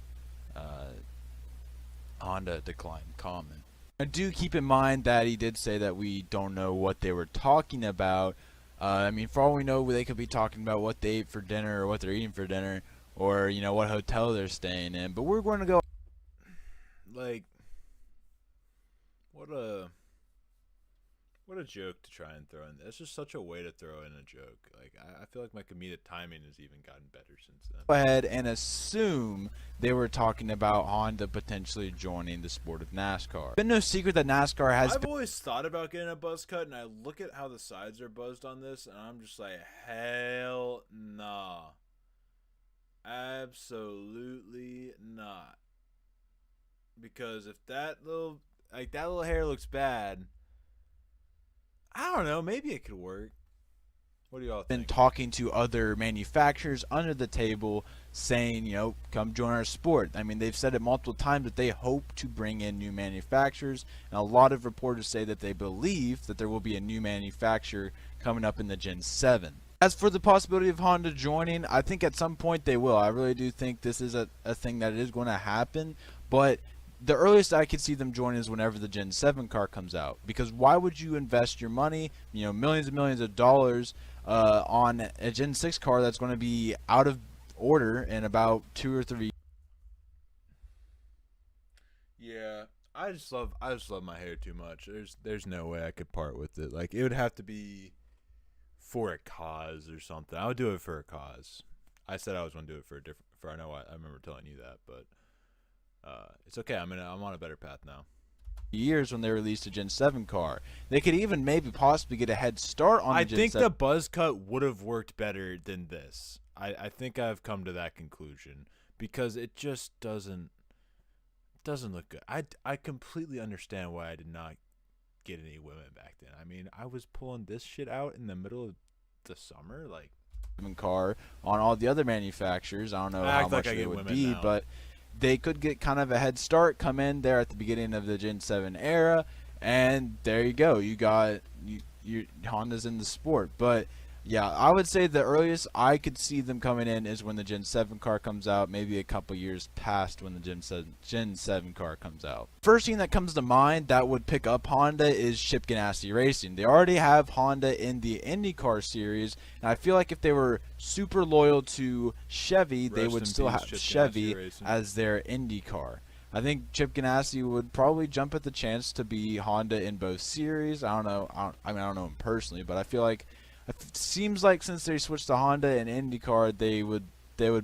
[SPEAKER 7] Honda declined comment. I do keep in mind that he did say that we don't know what they were talking about. I mean, for all we know, they could be talking about what they ate for dinner or what they're eating for dinner, or, you know, what hotel they're staying in. But we're going to go.
[SPEAKER 6] Like, what a joke to try and throw in. That's just such a way to throw in a joke. Like, I feel like my comedic timing has even gotten better since then.
[SPEAKER 7] Go ahead and assume they were talking about Honda potentially joining the sport of NASCAR. It's been no secret that NASCAR has
[SPEAKER 6] I've always thought about getting a buzz cut, and I look at how the sides are buzzed on this, and I'm just like, hell nah. Absolutely not. Because if that little hair looks bad, I don't know, maybe it could work. What do y'all think?
[SPEAKER 7] been talking to other manufacturers under the table saying, you know, come join our sport. I mean, they've said it multiple times that they hope to bring in new manufacturers, and a lot of reporters say that they believe that there will be a new manufacturer coming up in the Gen 7. As for the possibility of Honda joining, I think at some point they will. I really do think this is a thing that is going to happen, but the earliest I could see them joining is whenever the Gen 7 car comes out. Because why would you invest your money, you know, millions and millions of dollars on a Gen 6 car that's going to be out of order in about 2 or 3 years?
[SPEAKER 6] Yeah, I just love my hair too much. There's no way I could part with it. Like, it would have to be for a cause or something. I would do it for a cause. I said I was going to do it I know I remember telling you that, but it's okay. I'm on a better path now.
[SPEAKER 7] Years when they released a Gen 7 car, they could even maybe possibly get a head start on the Gen 7.
[SPEAKER 6] I think the buzz cut would have worked better than this. I think I've come to that conclusion because it just doesn't look good. I completely understand why I did not get any women back then. I mean, I was pulling this shit out in the middle of the summer, like
[SPEAKER 7] car on all the other manufacturers. I don't know how much it would be, but they could get kind of a head start, come in there at the beginning of the Gen 7 era, and there you go. You got Honda's in the sport. But yeah, I would say the earliest I could see them coming in is when the Gen 7 car comes out, maybe a couple years past when the Gen 7 car comes out. First thing that comes to mind that would pick up Honda is Chip Ganassi Racing. They already have Honda in the IndyCar series, and I feel like if they were super loyal to Chevy, they would still have Chevy as their IndyCar. I think Chip Ganassi would probably jump at the chance to be Honda in both series. I don't know. I don't know him personally, but I feel like it seems like since they switched to Honda and IndyCar, they would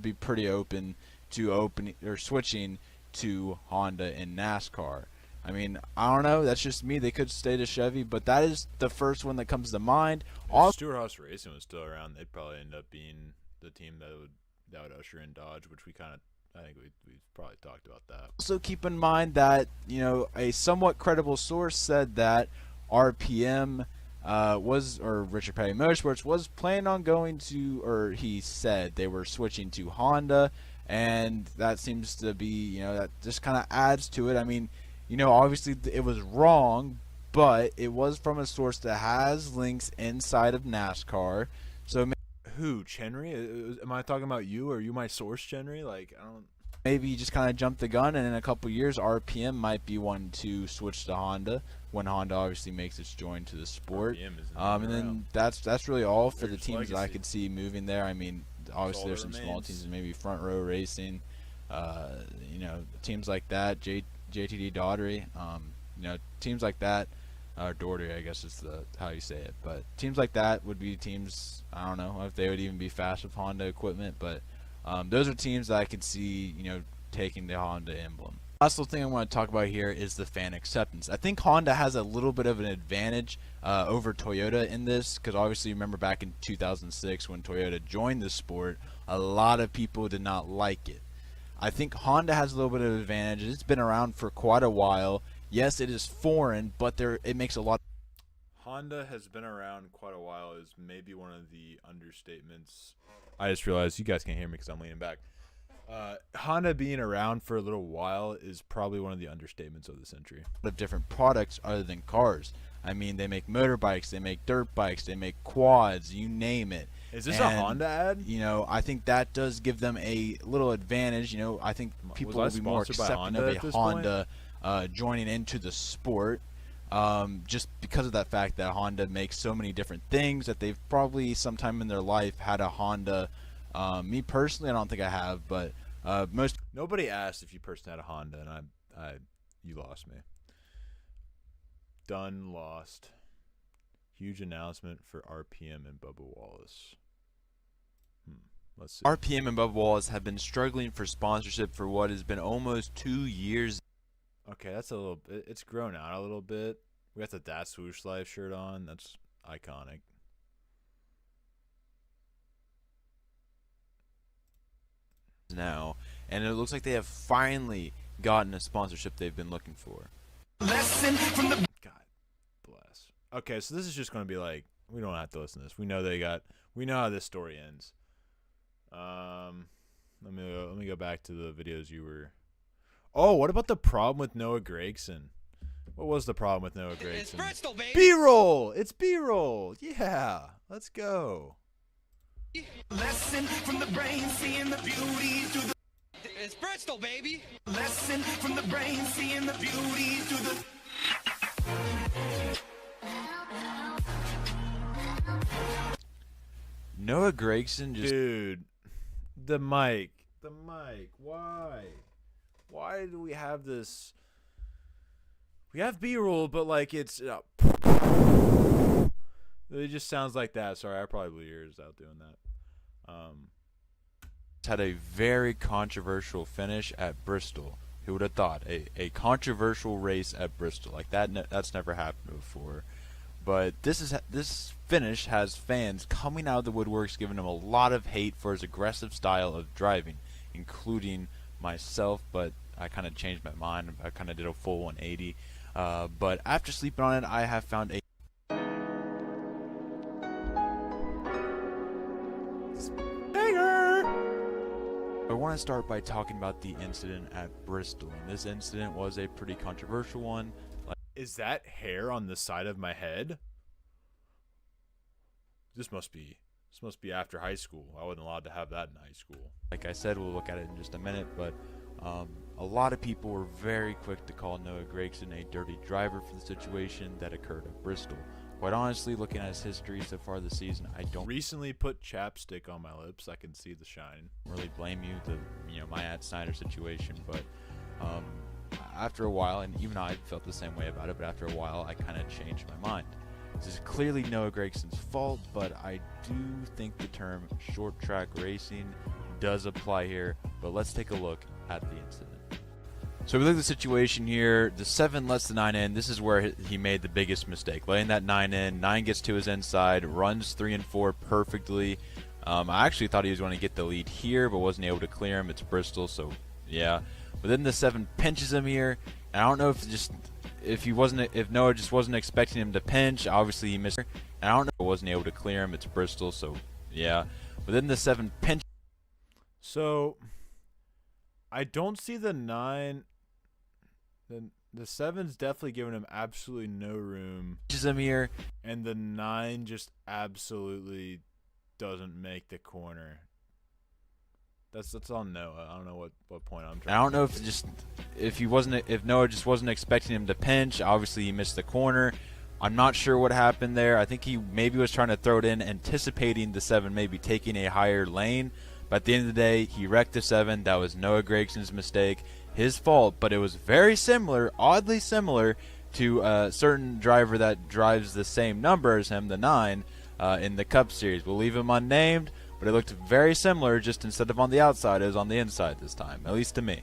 [SPEAKER 7] be pretty open to switching to Honda in NASCAR. I mean, I don't know. That's just me. They could stay to Chevy, but that is the first one that comes to mind.
[SPEAKER 6] If Stewart-Haas Racing was still around, they'd probably end up being the team that would usher in Dodge, which I think we've probably talked about that.
[SPEAKER 7] Also keep in mind that, you know, a somewhat credible source said that RPM Richard Petty Motorsports was planning on going to, or he said they were switching to Honda, and that seems to be, you know, that just kind of adds to it. I mean, you know, obviously it was wrong, but it was from a source that has links inside of NASCAR. So
[SPEAKER 6] who, Chenry? Am I talking about you, or are you my source, Chenry? Like, I don't.
[SPEAKER 7] Maybe you just kind of jumped the gun, and in a couple years, RPM might be one to switch to Honda when Honda obviously makes its join to the sport. And then that's really all for the teams that I could see moving there. I mean, obviously there's some small teams, maybe Front Row Racing, you know, teams like that, JTD Daugherty, you know, teams like that, or Daugherty, I guess is how you say it. But teams like that would be teams, I don't know if they would even be fast with Honda equipment, but those are teams that I could see, you know, taking the Honda emblem. Last little thing I want to talk about here is the fan acceptance. I think Honda has a little bit of an advantage over Toyota in this, because obviously remember back in 2006 when Toyota joined the sport, a lot of people did not like it. I think Honda has a little bit of an advantage. It's been around for quite a while. Yes, it is foreign, but it makes a lot.
[SPEAKER 6] Honda has been around quite a while is maybe one of the understatements. I just realized you guys can't hear me because I'm leaning back. Honda being around for a little while is probably one of the understatements of the century.
[SPEAKER 7] Of different products other than cars. I mean, they make motorbikes, they make dirt bikes, they make quads, you name it.
[SPEAKER 6] Is this a Honda ad?
[SPEAKER 7] You know, I think that does give them a little advantage. You know, I think people will be more
[SPEAKER 6] sponsored by
[SPEAKER 7] accepting
[SPEAKER 6] Honda
[SPEAKER 7] of
[SPEAKER 6] at
[SPEAKER 7] a
[SPEAKER 6] this
[SPEAKER 7] Honda joining into the sport, just because of that fact that Honda makes so many different things that they've probably sometime in their life had a Honda. Me personally, I don't think I have, but most.
[SPEAKER 6] Nobody asked if you personally had a Honda, and you lost me. Done lost. Huge announcement for RPM and Bubba Wallace. Let's see.
[SPEAKER 7] RPM and Bubba Wallace have been struggling for sponsorship for what has been almost 2 years.
[SPEAKER 6] Okay, that's a little bit. It's grown out a little bit. We got the Dat Swoosh Life shirt on. That's iconic.
[SPEAKER 7] Now, and it looks like they have finally gotten a sponsorship they've been looking for.
[SPEAKER 8] Lesson from the
[SPEAKER 6] God bless. Okay, so this is just going to be like, we don't have to listen to this. We know how this story ends. Let me go back to the videos you were. Oh, what about the problem with Noah Gragson? What was the problem with Noah Gragson?
[SPEAKER 8] It's Bristol, baby.
[SPEAKER 6] B-roll. It's B-roll. Yeah, let's go.
[SPEAKER 8] Lesson from the brain, seeing the beauty through the.
[SPEAKER 10] It's Bristol, baby.
[SPEAKER 8] Lesson from the brain, seeing the beauty through the.
[SPEAKER 7] Noah Gragson just.
[SPEAKER 6] Dude, the mic. Why? Why do we have this? We have B-roll, but like it's. It just sounds like that. Sorry, I probably blew your ears out doing that.
[SPEAKER 7] Had a very controversial finish at Bristol. Who would have thought a controversial race at Bristol like that? That's never happened before. But this finish has fans coming out of the woodworks, giving him a lot of hate for his aggressive style of driving, including myself. But I kind of changed my mind. I kind of did a full 180. But after sleeping on it, I have found a I want to start by talking about the incident at Bristol. And this incident was a pretty controversial one.
[SPEAKER 6] Is that hair on the side of my head? This must be after high school. I wasn't allowed to have that in high school.
[SPEAKER 7] Like I said, we'll look at it in just a minute, but a lot of people were very quick to call Noah Gragson a dirty driver for the situation that occurred at Bristol. Quite honestly, looking at his history so far this season, I don't
[SPEAKER 6] recently put chapstick on my lips. I can see the shine.
[SPEAKER 7] Really blame you, my Matt Snyder situation, but after a while, and even I felt the same way about it, but after a while, I kind of changed my mind. This is clearly Noah Gragson's fault, but I do think the term short track racing does apply here. But let's take a look at the incident. So we look at the situation here. The 7 lets the 9 in. This is where he made the biggest mistake, letting that 9 in. 9 gets to his inside, runs 3 and 4 perfectly. I actually thought he was going to get the lead here, but wasn't able to clear him. It's Bristol, so yeah. But then the 7 pinches him here. And I don't know if Noah just wasn't expecting him to pinch. Obviously he missed. And I don't know if he wasn't able to clear him. It's Bristol, so yeah. But then the 7 pinches.
[SPEAKER 6] So I don't see the 9. The 7's definitely giving him absolutely no room.
[SPEAKER 7] Pinches him here.
[SPEAKER 6] And the 9 just absolutely doesn't make the corner. That's on Noah. I don't know what point I'm trying.
[SPEAKER 7] I don't know if Noah just wasn't expecting him to pinch. Obviously he missed the corner. I'm not sure what happened there. I think he maybe was trying to throw it in, anticipating the 7 maybe taking a higher lane. But at the end of the day, he wrecked the 7. That was Noah Gragson's mistake, his fault. But it was very similar, oddly similar, to a certain driver that drives the same number as him, the 9, in the Cup Series. We'll leave him unnamed. But it looked very similar, just instead of on the outside, it was on the inside this time, at least to me.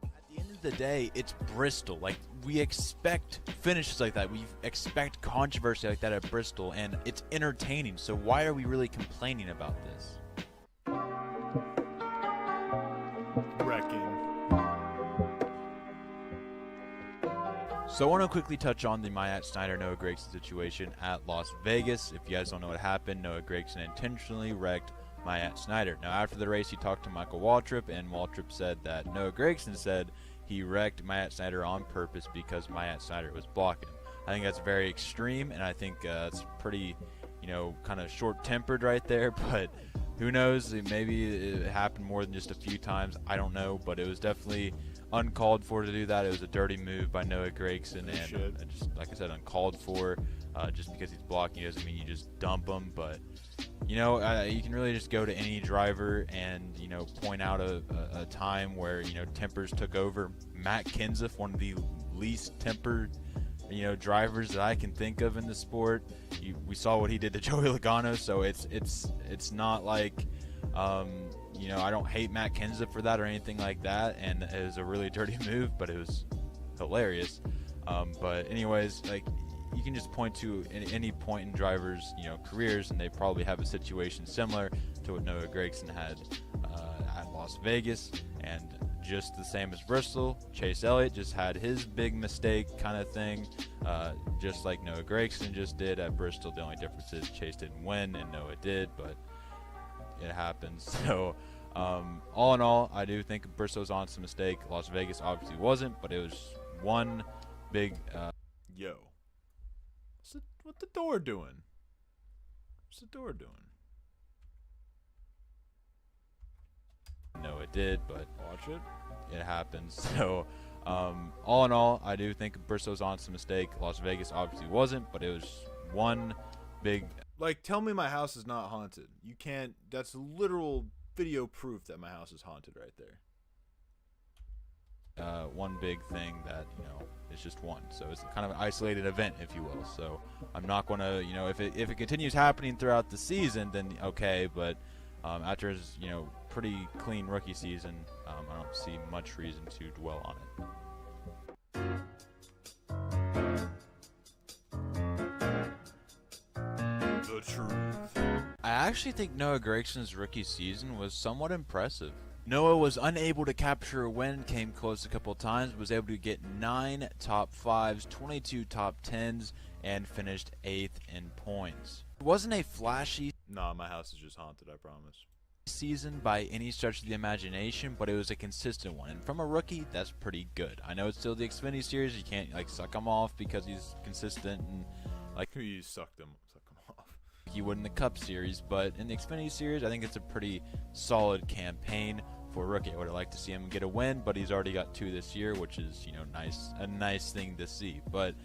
[SPEAKER 7] At the end of the day, it's Bristol. Like, we expect finishes like that. We expect controversy like that at Bristol, and it's entertaining. So why are we really complaining about this?
[SPEAKER 6] Wrecking.
[SPEAKER 7] So I want to quickly touch on the Matt Snyder Noah Gragson situation at Las Vegas. If you guys don't know what happened, Noah Gragson intentionally wrecked Matt Snyder. Now, after the race, he talked to Michael Waltrip, and Waltrip said that Noah Gragson said he wrecked Matt Snyder on purpose because Matt Snyder was blocking him. I think that's very extreme, and I think it's pretty, kind of short-tempered right there, but who knows? Maybe it happened more than just a few times. I don't know, but it was definitely uncalled for to do that. It was a dirty move by Noah Gragson, and just like I said, uncalled for. Just because he's blocking doesn't mean you just dump him, but you can really just go to any driver and point out a time where tempers took over. Matt Kenseth, one of the least tempered drivers that I can think of in the sport. We saw what he did to Joey Logano, so it's not like I don't hate Matt Kenseth for that or anything like that, and it was a really dirty move, but it was hilarious. But anyways, like, you can just point to any point in drivers careers, and they probably have a situation similar to what Noah Gragson had at Las Vegas. And just the same as Bristol, Chase Elliott just had his big mistake kind of thing, just like Noah Gragson just did at Bristol. The only difference is Chase didn't win and Noah did, but it happens. So all in all, I do think Bristol's on some mistake. Las Vegas obviously wasn't, but it was one big
[SPEAKER 6] Yo. What's the door doing? What's the door doing?
[SPEAKER 7] No, it did, but
[SPEAKER 6] Watch it.
[SPEAKER 7] it happens. So all in all, I do think Bristol's on some mistake. Las Vegas obviously wasn't, but it was one big...
[SPEAKER 6] Like, tell me my house is not haunted. You can't... That's literal video proof that my house is haunted right there.
[SPEAKER 7] One big thing that it's just one, so it's kind of an isolated event, if you will. So I'm not going to if it continues happening throughout the season, then okay, but after his pretty clean rookie season, I don't see much reason to dwell on it.
[SPEAKER 6] The truth.
[SPEAKER 7] I actually think Noah Gragson's rookie season was somewhat impressive. Noah was unable to capture a win, came close a couple times, was able to get 9 top 5s, 22 top 10s, and finished 8th in points. It wasn't a flashy
[SPEAKER 6] Nah, my house is just haunted, I promise.
[SPEAKER 7] season by any stretch of the imagination, but it was a consistent one. And from a rookie, that's pretty good. I know it's still the Xfinity Series. You can't suck him off because he's consistent and
[SPEAKER 6] You suck them off.
[SPEAKER 7] he would in the Cup Series, but in the Xfinity Series, I think it's a pretty solid campaign for a rookie. I would have liked to see him get a win, but he's already got 2 this year, which is a nice thing to see. But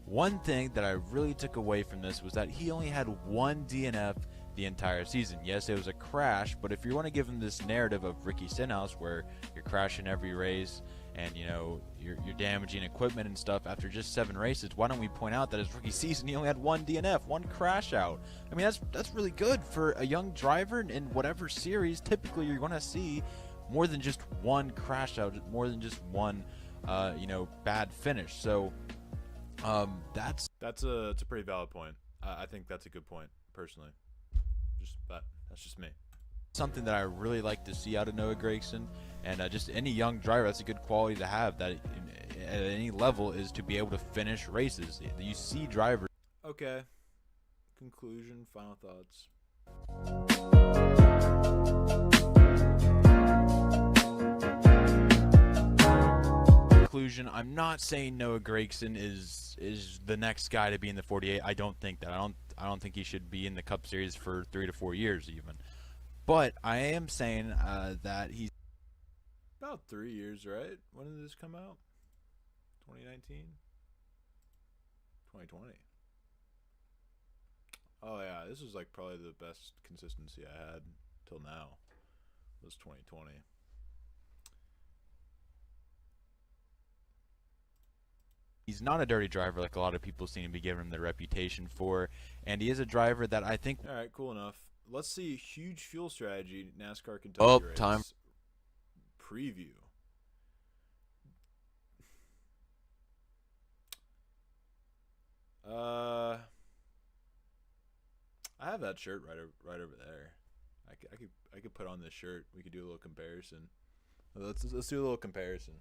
[SPEAKER 7] one thing that I really took away from this was that he only had 1 DNF the entire season. Yes, it was a crash, but if you want to give him this narrative of Ricky Stenhouse where you're crashing every race and you're damaging equipment and stuff after just 7 races, why don't we point out that his rookie season he only had 1 DNF, 1 crash out? I mean, that's really good for a young driver in whatever series. Typically you're going to see more than just 1 crash out, more than just 1 bad finish. So that's
[SPEAKER 6] a pretty valid point. I think that's a good point personally. That's just me.
[SPEAKER 7] something that I really like to see out of Noah Gragson, and just any young driver, that's a good quality to have, that at any level, is to be able to finish races. You see drivers.
[SPEAKER 6] Okay. Conclusion, final thoughts.
[SPEAKER 7] Conclusion, I'm not saying Noah Gragson is the next guy to be in the 48. I don't think that. I don't think he should be in the Cup Series for 3 to 4 years even. But I am saying that he's
[SPEAKER 6] about 3 years, right? When did this come out? 2019? 2020. Oh yeah, this was like probably the best consistency I had till now. Was 2020.
[SPEAKER 7] He's not a dirty driver like a lot of people seem to be giving him the reputation for, and he is a driver that I think...
[SPEAKER 6] All right, cool enough. Let's see a huge fuel strategy NASCAR Kentucky
[SPEAKER 7] Oh,
[SPEAKER 6] race
[SPEAKER 7] time.
[SPEAKER 6] preview. I have that shirt right over there. I could put on this shirt. We could do a little comparison. Let's do a little comparison.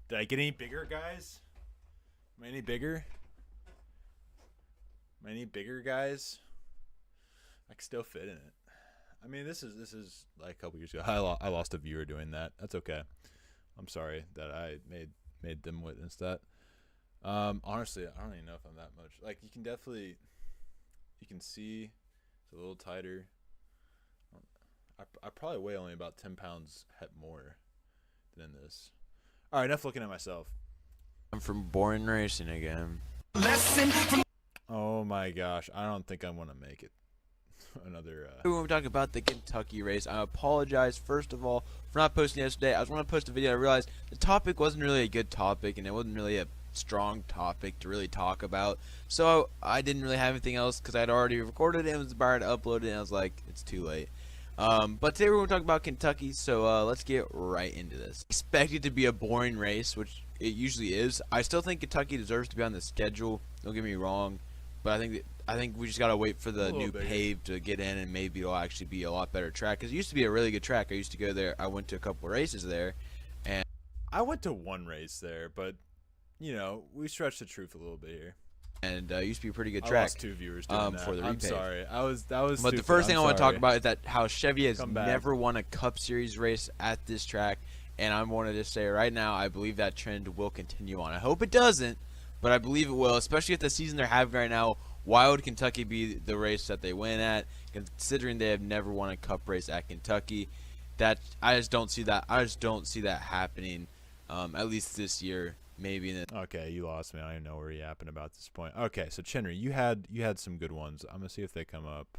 [SPEAKER 6] Did I get any bigger, guys? Am I any bigger? Am I any bigger, guys? I can still fit in it. I mean, this is like a couple years ago. I lost a viewer doing that. That's okay. I'm sorry that I made them witness that. Honestly, I don't even know if I'm that much. Like, you can see it's a little tighter. I probably weigh only about 10 pounds more than this. All right, enough looking at myself.
[SPEAKER 7] I'm from Boring Racing again.
[SPEAKER 6] Oh my gosh, I don't think I'm gonna make it. Another.
[SPEAKER 7] When we talk about the Kentucky race, I apologize first of all for not posting yesterday. I was going to post a video. I realized the topic wasn't really a good topic, and it wasn't really a strong topic to really talk about. So I didn't really have anything else because I'd already recorded it and was about to upload it, and I was like, it's too late. But today we're going to talk about Kentucky, so let's get right into this. Expect it to be a boring race, which it usually is. I still think Kentucky deserves to be on the schedule. Don't get me wrong, but I think we just gotta wait for the new pave to get in, and maybe it'll actually be a lot better track. Cause it used to be a really good track. I used to go there. I went to a couple of races there, and
[SPEAKER 6] I went to one race there, but you know, we stretched the truth a little bit here.
[SPEAKER 7] And it used to be a pretty good track.
[SPEAKER 6] I lost 2 viewers doing that.
[SPEAKER 7] For the repave.
[SPEAKER 6] I'm sorry. That was.
[SPEAKER 7] But
[SPEAKER 6] stupid.
[SPEAKER 7] the first thing I want to talk about is that how Chevy has
[SPEAKER 6] Come back.
[SPEAKER 7] never won a Cup Series race at this track, and I wanted to say right now, I believe that trend will continue on. I hope it doesn't, but I believe it will, especially with the season they're having right now. Why would Kentucky be the race that they win at, considering they have never won a Cup race at Kentucky? That I just don't see that. I just don't see that happening, at least this year. Maybe in the
[SPEAKER 6] Okay, you lost me. I don't even know where you happened about this point. Okay, so Chinry, you had some good ones. I'm gonna see if they come up.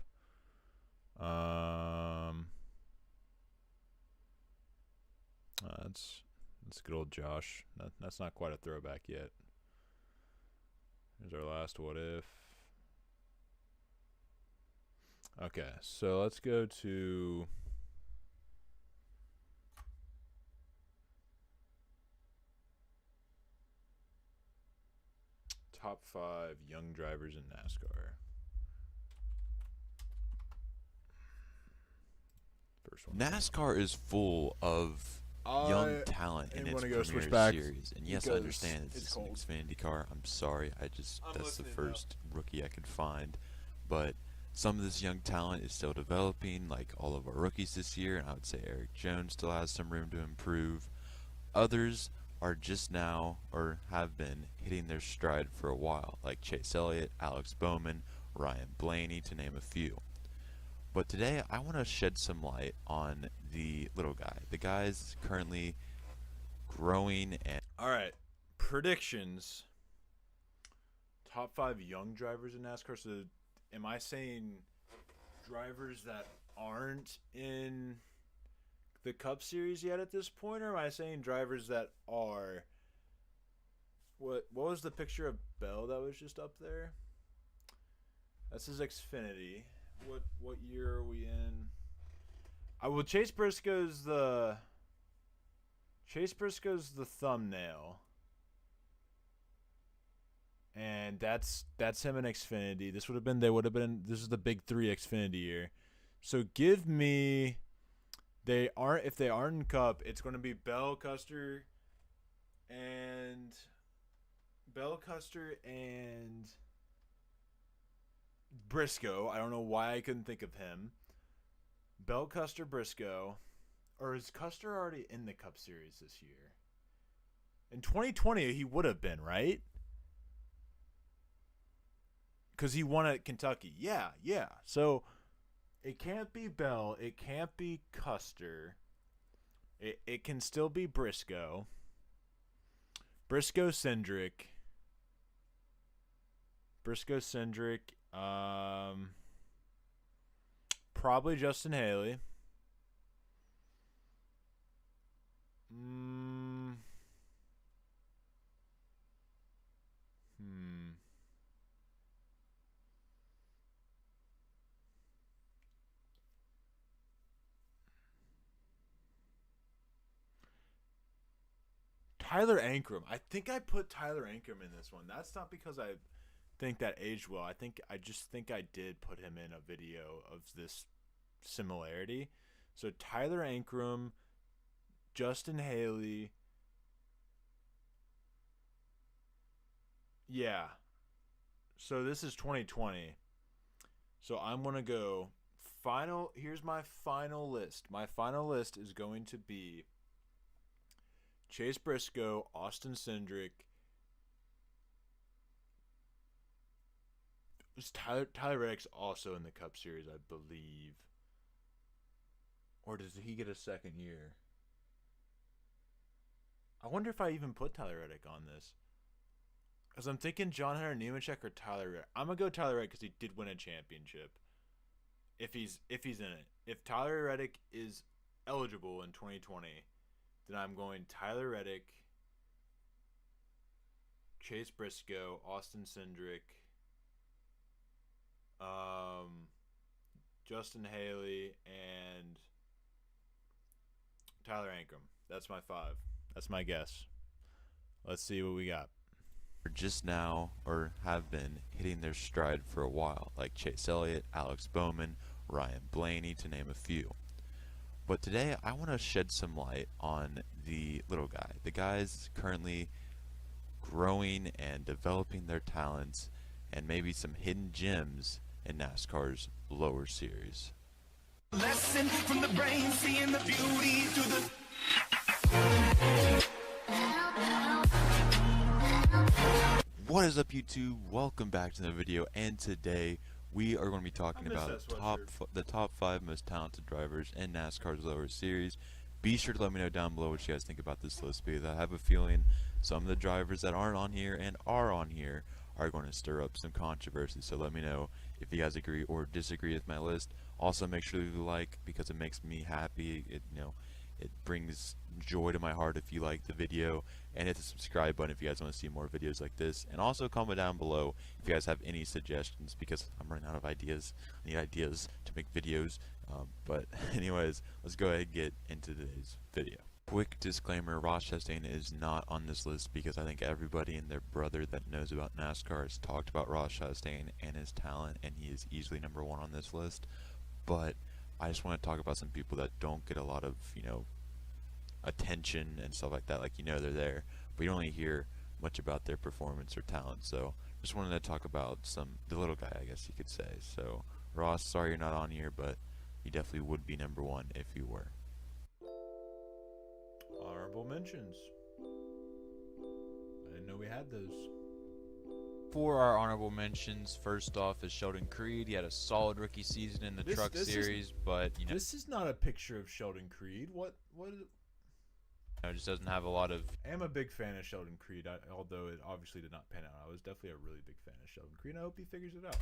[SPEAKER 6] That's good old Josh. That's not quite a throwback yet. Here's our last what if. Okay, so let's go to top 5 young drivers in NASCAR. First one.
[SPEAKER 7] NASCAR is full of young talent in its premier series, and yes, I understand it's an Xfinity car. I'm sorry, that's the first rookie I could find, but some of this young talent is still developing, like all of our rookies this year, and I would say Eric Jones still has some room to improve. Others are just now, or have been, hitting their stride for a while, like Chase Elliott, Alex Bowman, Ryan Blaney, to name a few. But today, I want to shed some light on the little guy. The guy's currently growing and...
[SPEAKER 6] Alright, predictions. Top 5 young drivers in NASCAR. So, am I saying drivers that aren't in the Cup Series yet at this point, or am I saying drivers that are? What was the picture of Bell that was just up there? That's his Xfinity. What year are we in? Chase Briscoe's the thumbnail. And that's him in Xfinity. This is the big 3 Xfinity year. So give me if they aren't in Cup, it's going to be Bell, Custer, and Briscoe. I don't know why I couldn't think of him. Bell, Custer, Briscoe. Or is Custer already in the Cup Series this year? In 2020, he would have been, right? Because he won at Kentucky. Yeah. So it can't be Bell. It can't be Custer. It can still be Briscoe. Briscoe Cindric. Probably Justin Haley. Tyler Ankrum. I think I put Tyler Ankrum in this one. That's not because I think that aged well. I just think I did put him in a video of this similarity. So Tyler Ankrum, Justin Haley, Yeah. So this is 2020. So I'm going to go final. Here's my final list. My final list is going to be Chase Briscoe, Austin Cindric. Tyler Reddick's also in the Cup Series, I believe. Or does he get a second year? I wonder if I even put Tyler Reddick on this. Because I'm thinking John Hunter Nemechek or Tyler Reddick. I'm going to go Tyler Reddick because he did win a championship. If he's in it. If Tyler Reddick is eligible in 2020, then I'm going Tyler Reddick, Chase Briscoe, Austin Cindric, Justin Haley, and Tyler Ankrum. That's my 5. That's my guess. Let's see what we got.
[SPEAKER 7] Just now, or have been, hitting their stride for a while, like Chase Elliott, Alex Bowman, Ryan Blaney, to name a few. But today, I want to shed some light on the little guy, the guys currently growing and developing their talents, and maybe some hidden gems in NASCAR's lower series.
[SPEAKER 8] Lesson from the brain, seeing the beauty through the.
[SPEAKER 7] What is up, YouTube? Welcome back to the video, and today we are going to be talking about the top 5 most talented drivers in NASCAR's lower series. Be sure to let me know down below what you guys think about this list, because I have a feeling some of the drivers that aren't on here and are on here are going to stir up some controversy. So let me know if you guys agree or disagree with my list. Also, make sure to leave a like, because it makes me happy. It brings joy to my heart if you like the video, and hit the subscribe button if you guys want to see more videos like this. And also comment down below if you guys have any suggestions, because I'm running out of ideas. I need ideas to make videos. But anyways, let's go ahead and get into today's video. Quick disclaimer, Ross Chastain is not on this list because I think everybody and their brother that knows about NASCAR has talked about Ross Chastain and his talent, and he is easily number 1 on this list. But I just want to talk about some people that don't get a lot of, attention and stuff like that. Like, they're there, but you don't really hear much about their performance or talent. So just wanted to talk about the little guy, I guess you could say. So Ross, sorry you're not on here, but you definitely would be number 1 if you were.
[SPEAKER 6] Honorable mentions. I didn't know we had those.
[SPEAKER 7] For our honorable mentions, first off is Sheldon Creed. He had a solid rookie season in the Truck Series, but
[SPEAKER 6] this is not a picture of Sheldon Creed. What?
[SPEAKER 7] Just doesn't have a lot of.
[SPEAKER 6] I am a big fan of Sheldon Creed, although it obviously did not pan out. I was definitely a really big fan of Sheldon Creed, and I hope he figures it out.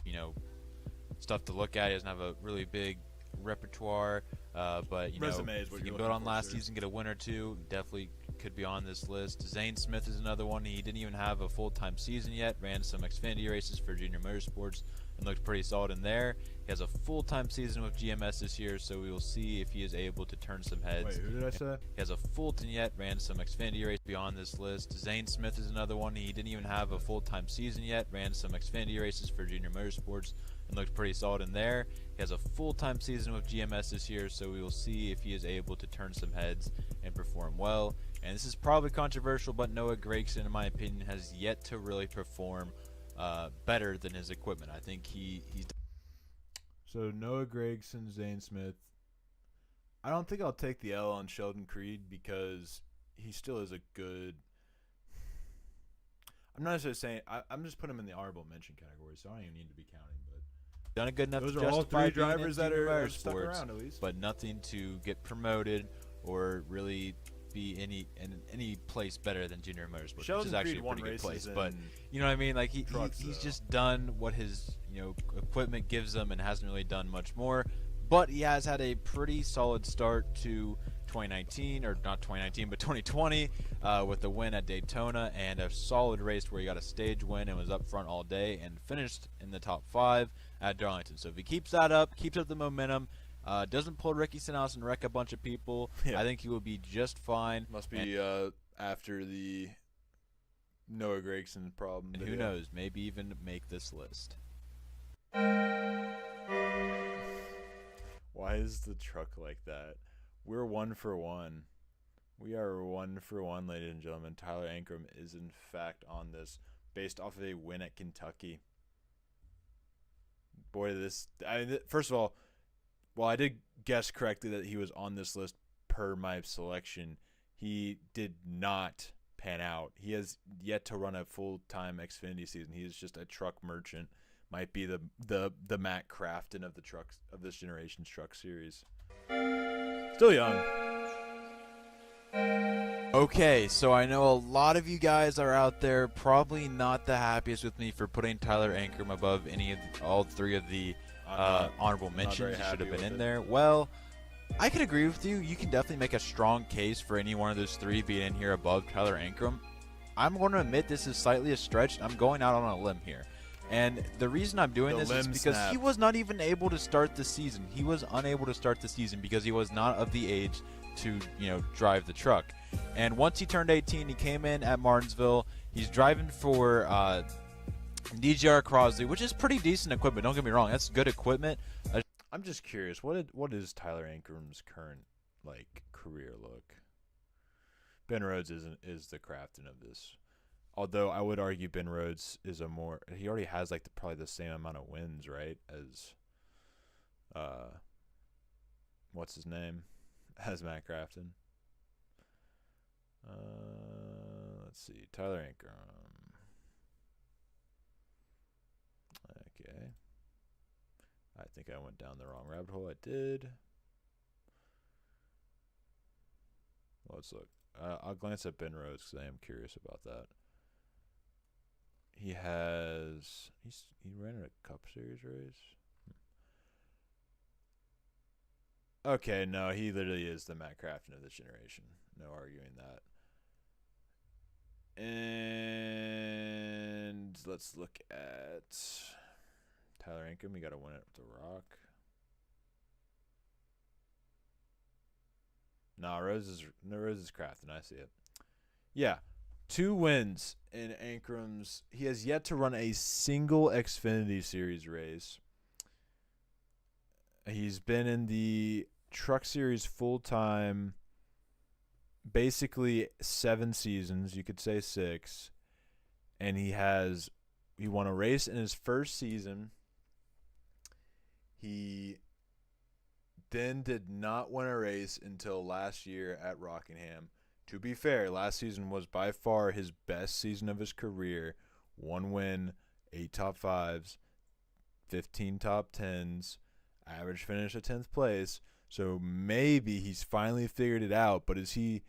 [SPEAKER 7] Stuff to look at. He doesn't have a really big repertoire, but
[SPEAKER 6] Resume is what
[SPEAKER 7] if you
[SPEAKER 6] you're
[SPEAKER 7] can build
[SPEAKER 6] looking
[SPEAKER 7] on
[SPEAKER 6] for,
[SPEAKER 7] last
[SPEAKER 6] sir.
[SPEAKER 7] season, get a win or two, definitely could be on this list. Zane Smith is another one. He didn't even have a full-time season yet. Ran some Xfinity races for Junior Motorsports and looked pretty solid in there. He has a full-time season with GMS this year, so we will see if he is able to turn some heads.
[SPEAKER 6] Wait, who did I say?
[SPEAKER 7] He has a Fulton yet, ran some Xfinity races beyond this list. Zane Smith is another one. He didn't even have a full-time season yet. Ran some Xfinity races for Junior Motorsports and looked pretty solid in there. He has a full-time season with GMS this year, so we will see if he is able to turn some heads and perform well. And this is probably controversial, but Noah Gragson, in my opinion, has yet to really perform better than his equipment. I think he's.
[SPEAKER 6] So Noah Gragson, Zane Smith. I don't think I'll take the L on Sheldon Creed because he still is a good. I'm not necessarily saying I'm just putting him in the honorable mention category, so I don't even need to be counting. But
[SPEAKER 7] Done a good enough
[SPEAKER 6] those
[SPEAKER 7] to
[SPEAKER 6] are all
[SPEAKER 7] justify
[SPEAKER 6] 3
[SPEAKER 7] being in
[SPEAKER 6] drivers that
[SPEAKER 7] Junior
[SPEAKER 6] are stuck
[SPEAKER 7] Motorsports,
[SPEAKER 6] around at least.
[SPEAKER 7] but nothing to get promoted or really be in any place better than Junior Motorsports, which
[SPEAKER 6] Sheldon
[SPEAKER 7] is actually
[SPEAKER 6] Creed
[SPEAKER 7] a
[SPEAKER 6] won
[SPEAKER 7] pretty good
[SPEAKER 6] races
[SPEAKER 7] place. But
[SPEAKER 6] in
[SPEAKER 7] you know what I mean? Like he's
[SPEAKER 6] trucks,
[SPEAKER 7] just done what his equipment gives him and hasn't really done much more. But he has had a pretty solid start to 2019, or not 2019, but 2020, with a win at Daytona and a solid race where he got a stage win and was up front all day and finished in the top 5 at Darlington. So if he keeps that up, keeps up the momentum, doesn't pull Ricky Stenhouse and wreck a bunch of people,
[SPEAKER 6] Yeah.
[SPEAKER 7] I think he will be just fine.
[SPEAKER 6] Must be after the Noah Gragson problem.
[SPEAKER 7] And who knows, maybe even make this list.
[SPEAKER 6] Why is the truck like that? We're 1 for 1. We are 1 for 1, ladies and gentlemen. Tyler Ankrum is in fact on this based off of a win at Kentucky. Boy, first of all, while I did guess correctly that he was on this list per my selection, he did not pan out. He has yet to run a full-time Xfinity season. He is just a truck merchant. Might be the Matt Crafton of the trucks of this generation's truck series. Still young.
[SPEAKER 7] Okay, so I know a lot of you guys are out there probably not the happiest with me for putting Tyler Ankrum above all three of the honorable mentions. He should have been in there. Well, I could agree with you. You can definitely make a strong case for any one of those three being in here above Tyler Ankrum. I'm going to admit this is slightly a stretch. I'm going out on a limb here. And the reason I'm doing this is because he was not even able to start the season. He was unable to start the season because he was not of the age to, drive the truck. And once he turned 18, he came in at Martinsville. He's driving for DGR Crosley, which is pretty decent equipment. Don't get me wrong. That's good equipment.
[SPEAKER 6] I'm just curious. What is Tyler Ankrum's current career look? Ben Rhodes is the Crafton of this. Although I would argue Ben Rhodes is he already has probably the same amount of wins, right, as what's his name? As Matt Crafton. Let's see. Tyler Ankrum. Okay. I think I went down the wrong rabbit hole. I did. Let's look. I'll glance at Ben Rhodes because I am curious about that. He ran in a Cup Series race. Okay, no, he literally is the Matt Crafton of this generation. No arguing that. And let's look at Tyler Ankrum. He got to win it with The Rock. No, Rose is Crafton. I see it. Yeah. 2 wins in Ankrum's. He has yet to run a single Xfinity Series race. He's been in the Truck Series full-time basically 7 seasons. You could say 6. And he won a race in his first season. He then did not win a race until last year at Rockingham. To be fair, last season was by far his best season of his career. 1 win, 8 top 5s, 15 top 10s, average finish at 10th place. So maybe he's finally figured it out, but does he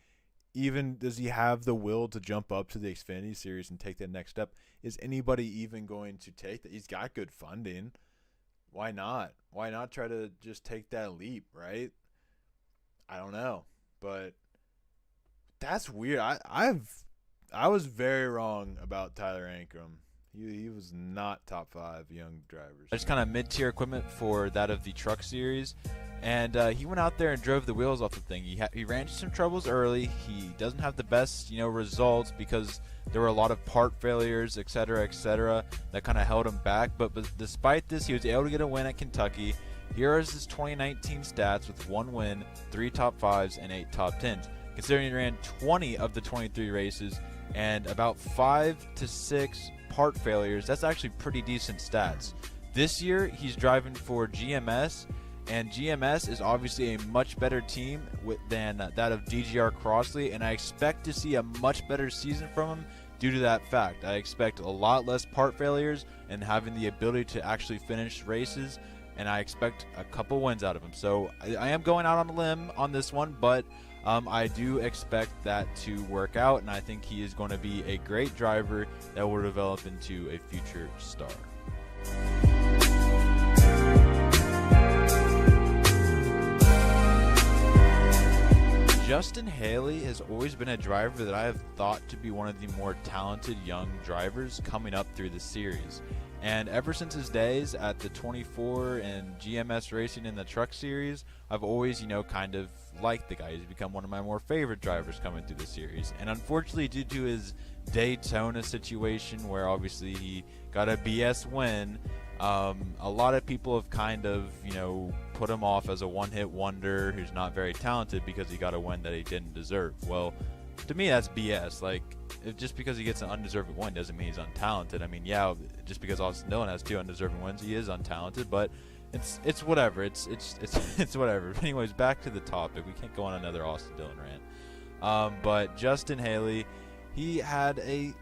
[SPEAKER 6] have the will to jump up to the Xfinity Series and take that next step? Is anybody even going to take that? He's got good funding. Why not? Why not try to just take that leap, right? I don't know, but that's weird. I was very wrong about Tyler Ankrum. He was not top 5 young drivers.
[SPEAKER 7] Just kind of mid-tier equipment for that of the Truck Series. And he went out there and drove the wheels off the thing. He ran into some troubles early. He doesn't have the best, results because there were a lot of part failures, et cetera, that kind of held him back. But despite this, he was able to get a win at Kentucky. Here is his 2019 stats with 1 win, 3 top 5s, and 8 top 10s. Considering he ran 20 of the 23 races and about 5 to 6 part failures, that's actually pretty decent stats. This year, he's driving for GMS. And GMS is obviously a much better team than that of DGR Crosley, and I expect to see a much better season from him due to that fact. I expect a lot less part failures and having the ability to actually finish races, and I expect a couple wins out of him. So I am going out on a limb on this one, but I do expect that to work out, and I think he is going to be a great driver that will develop into a future star. Justin Haley has always been a driver that I have thought to be one of the more talented young drivers coming up through the series. And ever since his days at the 24 and GMS Racing in the Truck Series, I've always, kind of liked the guy. He's become one of my more favorite drivers coming through the series. And unfortunately, due to his Daytona situation where obviously he got a BS win, a lot of people have kind of, put him off as a one-hit wonder who's not very talented because he got a win that he didn't deserve. Well, to me, that's BS. Like, just because he gets an undeserving win doesn't mean he's untalented. I mean, yeah, just because Austin Dillon has 2 undeserving wins, he is untalented. But it's whatever. It's whatever. Anyways, back to the topic. We can't go on another Austin Dillon rant. But Justin Haley, he had a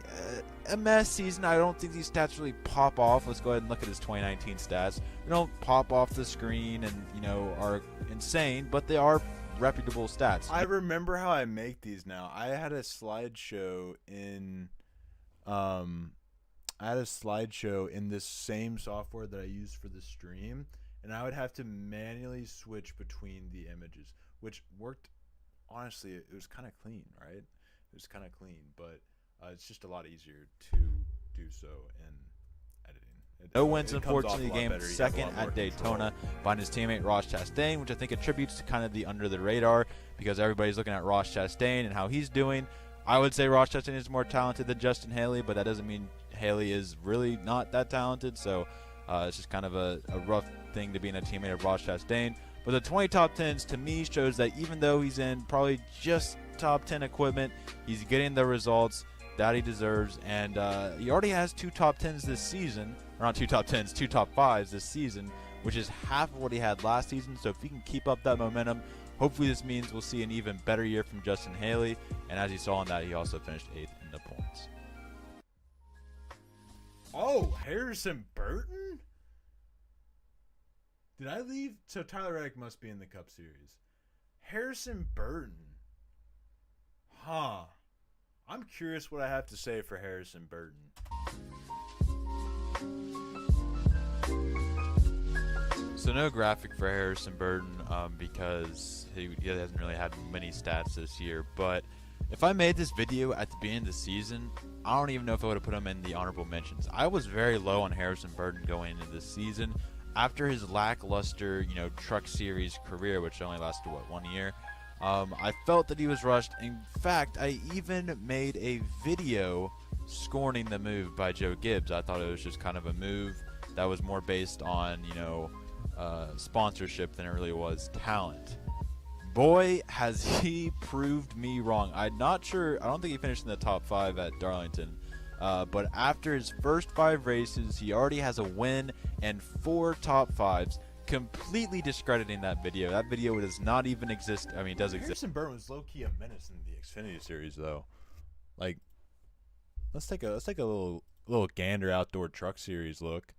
[SPEAKER 7] mess season. I don't think these stats really pop off. Let's go ahead and look at his 2019 stats. They don't pop off the screen and, you know, are insane, but they are reputable stats.
[SPEAKER 6] I remember how I make these now. I had a slideshow in this same software that I used for the stream, and I would have to manually switch between the images, which worked. Honestly, it was kind of clean, right? It was kind of clean, but it's just a lot easier to do so in editing.
[SPEAKER 7] No wins, unfortunately. Game second at Daytona behind his teammate Ross Chastain, which I think attributes to kind of the under the radar because everybody's looking at Ross Chastain and how he's doing. I would say Ross Chastain is more talented than Justin Haley, but that doesn't mean Haley is really not that talented. So it's just kind of a rough thing to be in a teammate of Ross Chastain. But the 20 top 10s to me shows that even though he's in probably just top 10 equipment, he's getting the results that he deserves. And he already has 2 top 10s this season. Or not 2 top 10s, 2 top 5s this season, which is half of what he had last season. So if he can keep up that momentum, hopefully this means we'll see an even better year from Justin Haley. And as you saw in that, he also finished 8th in the points.
[SPEAKER 6] Oh, Harrison Burton? Did I leave? So Tyler Reddick must be in the Cup Series. Harrison Burton. Huh. I'm curious what I have to say for Harrison Burton.
[SPEAKER 7] So no graphic for Harrison Burton because he hasn't really had many stats this year. But if I made this video at the beginning of the season, I don't even know if I would have put him in the honorable mentions. I was very low on Harrison Burton going into this season. After his lackluster, Truck Series career, which only lasted, 1 year, I felt that he was rushed. In fact, I even made a video scorning the move by Joe Gibbs. I thought it was just kind of a move that was more based on, sponsorship than it really was talent. Boy, has he proved me wrong. I'm not sure. I don't think he finished in the top 5 at Darlington. But after his first 5 races, he already has a win and 4 top 5s, completely discrediting that video. That video does not even exist. I mean, it does exist.
[SPEAKER 6] Harrison Burton was low-key a menace in the Xfinity Series, though. Like, let's take a little gander outdoor Truck Series look.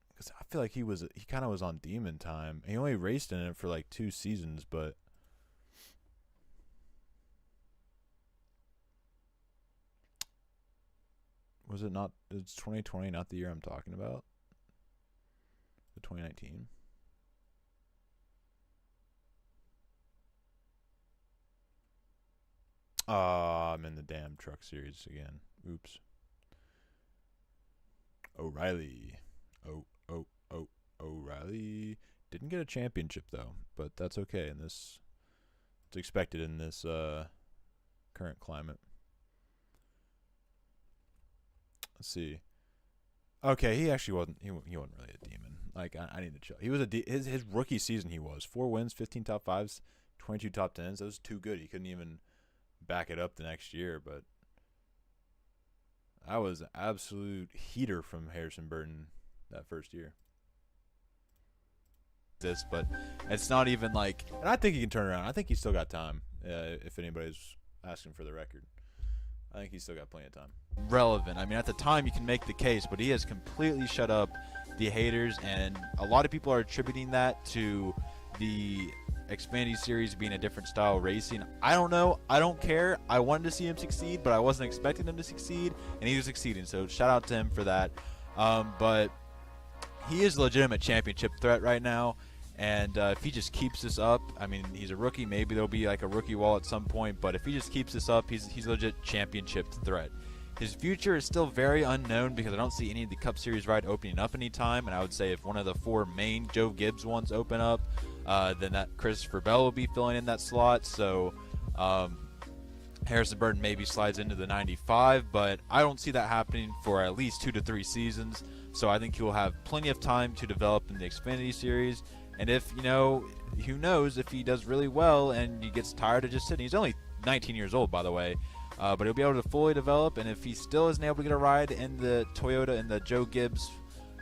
[SPEAKER 6] Because I feel like he kind of was on demon time. He only raced in it for like 2 seasons, but was it not? It's 2020, not the year I'm talking about. The 2019. I'm in the damn Truck Series again. Oops. O'Reilly. O'Reilly didn't get a championship though, but that's okay. It's expected in this current climate. Let's see. Okay, he actually wasn't. He wasn't really a demon. Like I need to chill. He was his rookie season. He was 4 wins, 15 top 5s, 22 top 10s. That was too good. He couldn't even back it up the next year. But that was an absolute heater from Harrison Burton that first year.
[SPEAKER 7] But it's not even like.
[SPEAKER 6] And I think he can turn around. I think he's still got time. If anybody's asking for the record, I think he's still got plenty of time.
[SPEAKER 7] Relevant. I mean, at the time you can make the case, but he has completely shut up the haters, and a lot of people are attributing that to the Xfinity Series being a different style racing. I don't know. I don't care. I wanted to see him succeed, but I wasn't expecting him to succeed, and he was succeeding. So shout out to him for that. But he is a legitimate championship threat right now. And if he just keeps this up, I mean, he's a rookie. Maybe there'll be like a rookie wall at some point. But if he just keeps this up, he's a legit championship threat. His future is still very unknown because I don't see any of the Cup Series ride opening up anytime. And I would say if one of the 4 main Joe Gibbs ones open up, then that Christopher Bell will be filling in that slot. So Harrison Burton maybe slides into the 95, but I don't see that happening for at least 2 to 3 seasons. So I think he will have plenty of time to develop in the Xfinity Series. And if, you know, who knows if he does really well and he gets tired of just sitting. He's only 19 years old, by the way. But he'll be able to fully develop, and if he still isn't able to get a ride in the Toyota and the Joe Gibbs,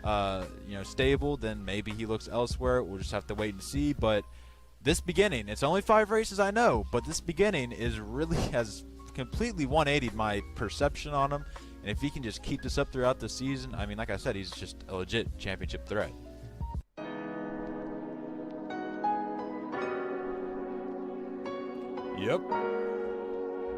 [SPEAKER 7] you know, stable, then maybe he looks elsewhere. We'll just have to wait and see. But this beginning, it's only 5 races, I know, but this beginning is really has completely 180'd my perception on him. And if he can just keep this up throughout the season, I mean, like I said, he's just a legit championship threat.
[SPEAKER 6] Yep.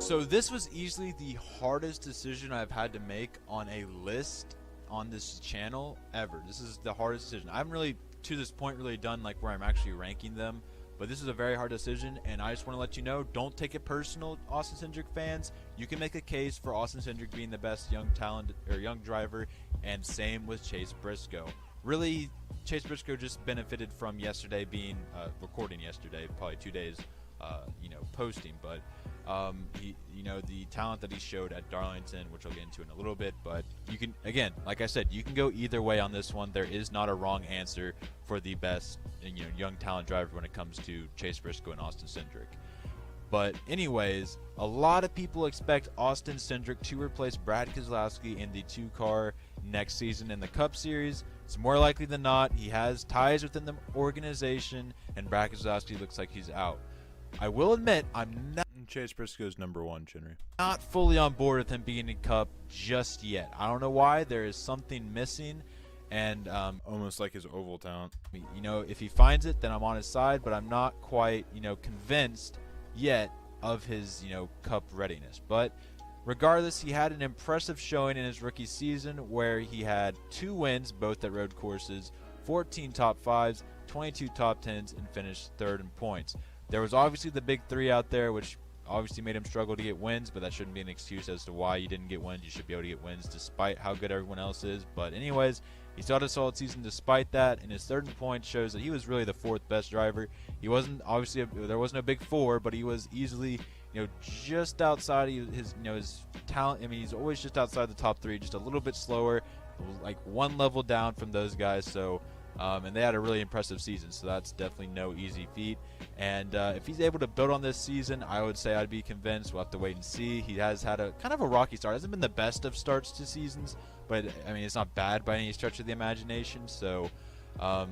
[SPEAKER 7] So this was easily the hardest decision I've had to make on a list on this channel ever. This is the hardest decision. I haven't really, to this point, really done like where I'm actually ranking them, but this is a very hard decision, and I just want to let you know, don't take it personal, Austin Cindric fans. You can make a case for Austin Cindric being the best young talent or young driver, and same with Chase Briscoe. Really, Chase Briscoe just benefited from yesterday being recording yesterday, probably 2 days, you know, posting, but he, you know, the talent that he showed at Darlington, which I'll get into in a little bit, but you can, again, like I said, you can go either way on this one. There is not a wrong answer for the best, you know, young talent driver when it comes to Chase Briscoe and Austin Cindric. But anyways, a lot of people expect Austin Cindric to replace Brad Keselowski in the 2-car next season in the Cup Series. It's more likely than not. He has ties within the organization, and Brad Keselowski looks like he's out. I will admit, I'm
[SPEAKER 6] Chase Briscoe's #1, Chinry.
[SPEAKER 7] not fully on board with him being in Cup just yet. I don't know why. There is something missing, and
[SPEAKER 6] Almost like his oval talent.
[SPEAKER 7] you know, if he finds it, then I'm on his side, but I'm not quite, you know, convinced yet of his, you know, Cup readiness. But regardless, he had an impressive showing in his rookie season where he had 2 wins, both at road courses, 14 top 5s, 22 top 10s, and finished 3rd in points. There was obviously the big 3 out there, which obviously made him struggle to get wins, but that shouldn't be an excuse as to why you didn't get wins. You should be able to get wins despite how good everyone else is. But anyways, he still had a solid season despite that, and his 3rd in points shows that he was really the 4th best driver. He wasn't, obviously, there wasn't a big 4, but he was easily, you know, just outside of his, you know, his talent. I mean, he's always just outside the top 3, just a little bit slower, like 1 level down from those guys. So and they had a really impressive season, so that's definitely no easy feat. And if he's able to build on this season, I would say I'd be convinced. We'll have to wait and see. He has had a kind of a rocky start. Hasn't been the best of starts to seasons, but I mean, it's not bad by any stretch of the imagination. So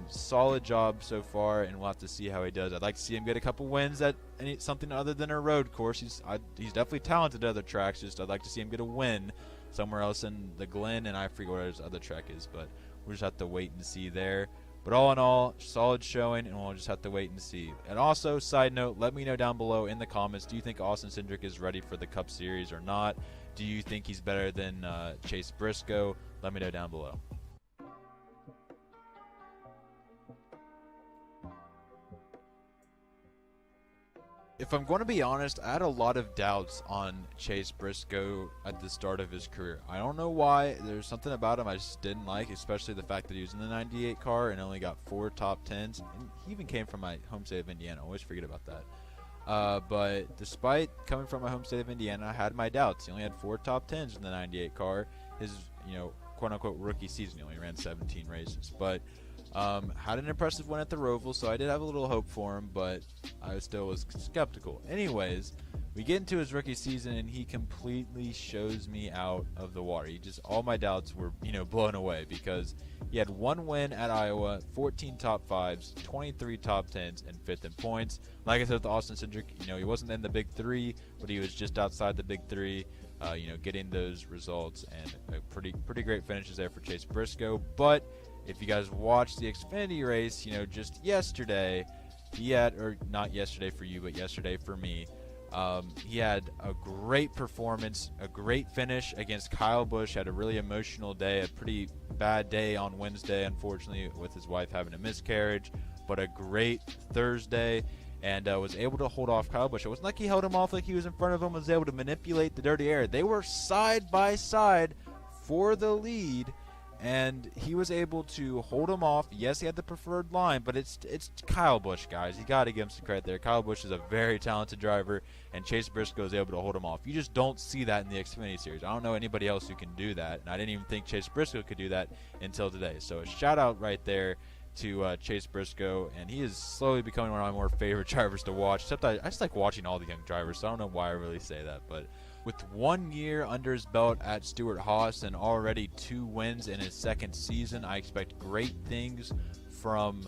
[SPEAKER 7] solid job so far, and we'll have to see how he does. I'd like to see him get a couple wins at something other than a road course. He's definitely talented at other tracks. Just I'd like to see him get a win somewhere else in the Glen, and I forget what his other track is, but we'll just have to wait and see there. But all in all, solid showing, and we'll just have to wait and see. And also, side note, let me know down below in the comments, do you think Austin Cindric is ready for the Cup Series or not? Do you think he's better than Chase Briscoe? Let me know down below. If I'm going to be honest, I had a lot of doubts on Chase Briscoe at the start of his career. I don't know why. There's something about him I just didn't like, especially the fact that he was in the 98 car and only got 4 top 10s. And he even came from my home state of Indiana. I always forget about that. But despite coming from my home state of Indiana, I had my doubts. He only had 4 top 10s in the 98 car. His, you know, quote-unquote rookie season, he only ran 17 races. But had an impressive win at the Roval, so I did have a little hope for him, but I still was skeptical. Anyways, we get into his rookie season, and he completely shows me out of the water. All my doubts were, you know, blown away, because he had 1 win at Iowa, 14 top 5s, 23 top 10s, and 5th in points. Like I said with Austin Cindric, you know, he wasn't in the big 3, but he was just outside the big 3. You know, getting those results, and pretty great finishes there for Chase Briscoe. But if you guys watched the Xfinity race, you know, just yesterday, or not yesterday for you, but yesterday for me, he had a great performance, a great finish against Kyle Busch. Had a really emotional day, a pretty bad day on Wednesday, unfortunately, with his wife having a miscarriage, but a great Thursday. And was able to hold off Kyle Busch. It wasn't like he held him off like he was in front of him, was able to manipulate the dirty air. They were side by side for the lead, and he was able to hold him off. Yes, he had the preferred line, but it's Kyle Busch, guys. You got to give him some credit there. Kyle Busch is a very talented driver, and Chase Briscoe is able to hold him off. You just don't see that in the Xfinity Series. I don't know anybody else who can do that, and I didn't even think Chase Briscoe could do that until today. So a shout out right there to Chase Briscoe, and he is slowly becoming one of my more favorite drivers to watch. Except I just like watching all the young drivers, so I don't know why I really say that. But with 1 year under his belt at Stewart-Haas and already 2 wins in his second season, I expect great things from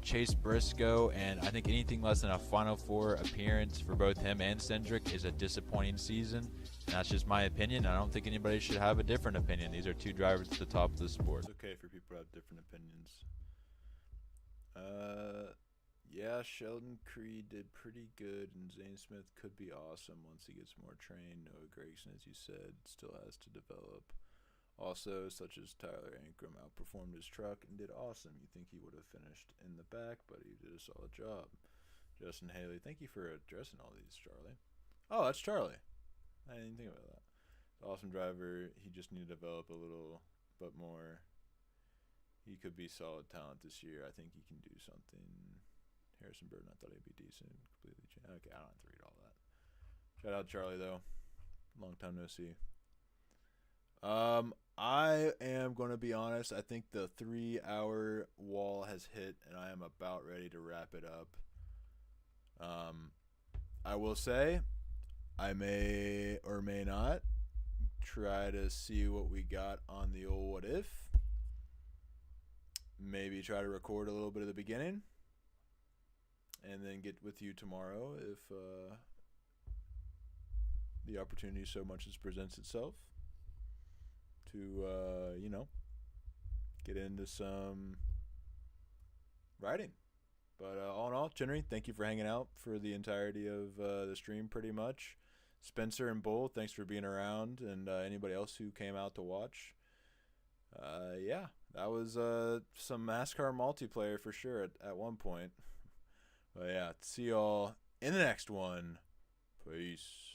[SPEAKER 7] Chase Briscoe, and I think anything less than a Final Four appearance for both him and Cindric is a disappointing season. And that's just my opinion. I don't think anybody should have a different opinion. These are 2 drivers at the top of the sport.
[SPEAKER 6] It's okay for people to have different opinions. Yeah, Sheldon Creed did pretty good, and Zane Smith could be awesome once he gets more trained. Noah Gragson, as you said, still has to develop. Also, such as Tyler Ankrum outperformed his truck and did awesome. You think he would have finished in the back, but he did a solid job. Justin Haley, thank you for addressing all these, Charlie. Oh, that's Charlie. I didn't think about that. Awesome driver. He just needed to develop a little bit more. He could be solid talent this year. I think he can do something. Harrison Burton, I thought he'd be decent. Completely changed. Okay, I don't have to read all that. Shout out Charlie, though. Long time no see. I am going to be honest. I think the 3-hour wall has hit, and I am about ready to wrap it up. I will say, I may or may not try to see what we got on the old what if. Maybe try to record a little bit of the beginning, and then get with you tomorrow if the opportunity so much as presents itself to, get into some writing. But all in all, Chinnery, thank you for hanging out for the entirety of the stream pretty much. Spencer and Bull, thanks for being around, and anybody else who came out to watch. Yeah, that was some NASCAR multiplayer for sure at one point. But yeah, see y'all in the next one. Peace.